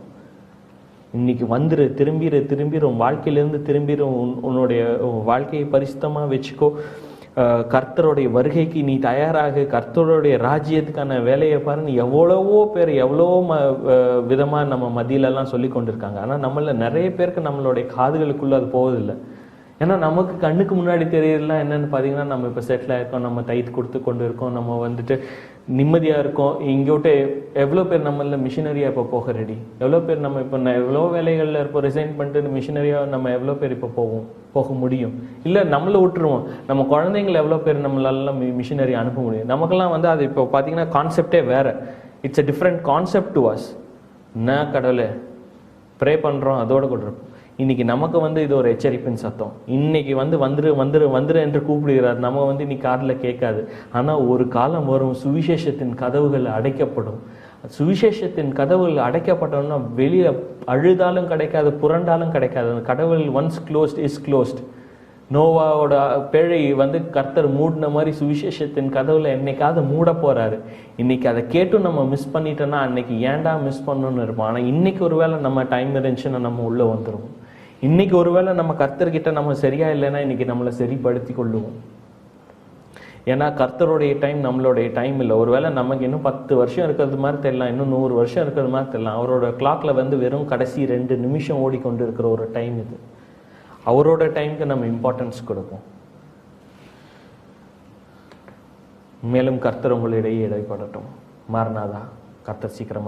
[SPEAKER 2] இன்னைக்கு வந்துரு, திரும்பிடு, உன் வாழ்க்கையிலேருந்து திரும்பிடு, உன்னுடைய வாழ்க்கையை பரிசுத்தமாக வச்சுக்கோ, கர்த்தருடைய வருகைக்கு நீ தயாராக, கர்த்தருடைய ராஜ்யத்துக்கான வேலையை பாருன்னு எவ்வளவோ பேர் எவ்வளவோ விதமாக நம்ம மத்தியிலெல்லாம் சொல்லி கொண்டிருக்காங்க. ஆனால் நம்மள நிறைய பேருக்கு நம்மளுடைய காதுகளுக்குள்ளே அது போவதில்லை. ஏன்னா நமக்கு கண்ணுக்கு முன்னாடி தெரியறதுலாம் என்னென்னு பார்த்தீங்கன்னா, நம்ம இப்போ செட்டில் ஆகிருக்கோம், நம்ம டைத் கொடுத்து கொண்டு இருக்கோம், நம்ம வந்துட்டு நிம்மதியாக இருக்கோம். இங்கே விட்டு எவ்வளோ பேர் நம்மள மிஷினரியாக இப்போ போக ரெடி, எவ்வளோ பேர் நம்ம இப்போ எவ்வளோ வேலைகளில் இருப்போம், ரிசைன் பண்ணிட்டு மிஷினரியாக நம்ம எவ்வளோ பேர் இப்போ போக முடியும்? இல்லை நம்மளை விட்டுருவோம், நம்ம குழந்தைங்களை எவ்வளோ பேர் நம்மளாலாம் மிஷினரி அனுப்ப முடியும்? நமக்கெல்லாம் வந்து அது இப்போ பார்த்தீங்கன்னா கான்செப்டே வேறு. It's a different concept to us. என்ன கடவுளே ப்ரே பண்ணுறோம், அதோட கூட இருக்கும். இன்னைக்கு நமக்கு வந்து இது ஒரு எச்சரிப்பின் சத்தம். இன்னைக்கு வந்து வந்துரு என்று கூப்பிடுகிறார். நம்ம வந்து இன்னைக்கு காதில் கேட்காது. ஆனால் ஒரு காலம் வரும், சுவிசேஷத்தின் கதவுகள் அடைக்கப்படும். சுவிசேஷத்தின் கதவுகள் அடைக்கப்பட்டோம்னா வெளியே அழுதாலும் கிடைக்காது, புரண்டாலும் கிடைக்காது. அந்த கடவுள் ஒன்ஸ் க்ளோஸ்ட் இஸ் க்ளோஸ்ட். நோவாவோட பிழை கர்த்தர் மூடின மாதிரி சுவிசேஷத்தின் கதவுல என்னைக்காவது மூட போறாரு. இன்னைக்கு அதை கேட்டும் நம்ம மிஸ் பண்ணிட்டோம்னா அன்னைக்கு ஏன்டா மிஸ் பண்ணணும்னு இருப்போம். ஆனா இன்னைக்கு ஒருவேளை நம்ம டைம் இருந்துச்சுன்னா நம்ம உள்ள வந்துருவோம். இன்னைக்கு ஒருவேளை நம்ம கர்த்தர்கிட்ட நம்ம சரியா இல்லைன்னா இன்னைக்கு நம்மளை சரிப்படுத்தி கொள்ளுவோம். ஏன்னா கர்த்தருடைய டைம் நம்மளுடைய டைம் இல்லை. ஒருவேளை நமக்கு இன்னும் 10 வருஷம் இருக்கிறது மாதிரி தெரியலாம், இன்னும் 100 வருஷம் இருக்கிறது மாதிரி தெரியலாம். அவரோட கிளாக்ல வெறும் கடைசி 2 நிமிஷம் ஓடிக்கொண்டு இருக்கிற ஒரு டைம் இது. அவரோட டைமுக்கு நம்ம இம்பார்ட்டன்ஸ் கொடுப்போம். மேலும் கர்த்தர் உங்களிடையே இடைப்படட்டும். மாறனாதா. கர்த்தர் சீக்கிரம்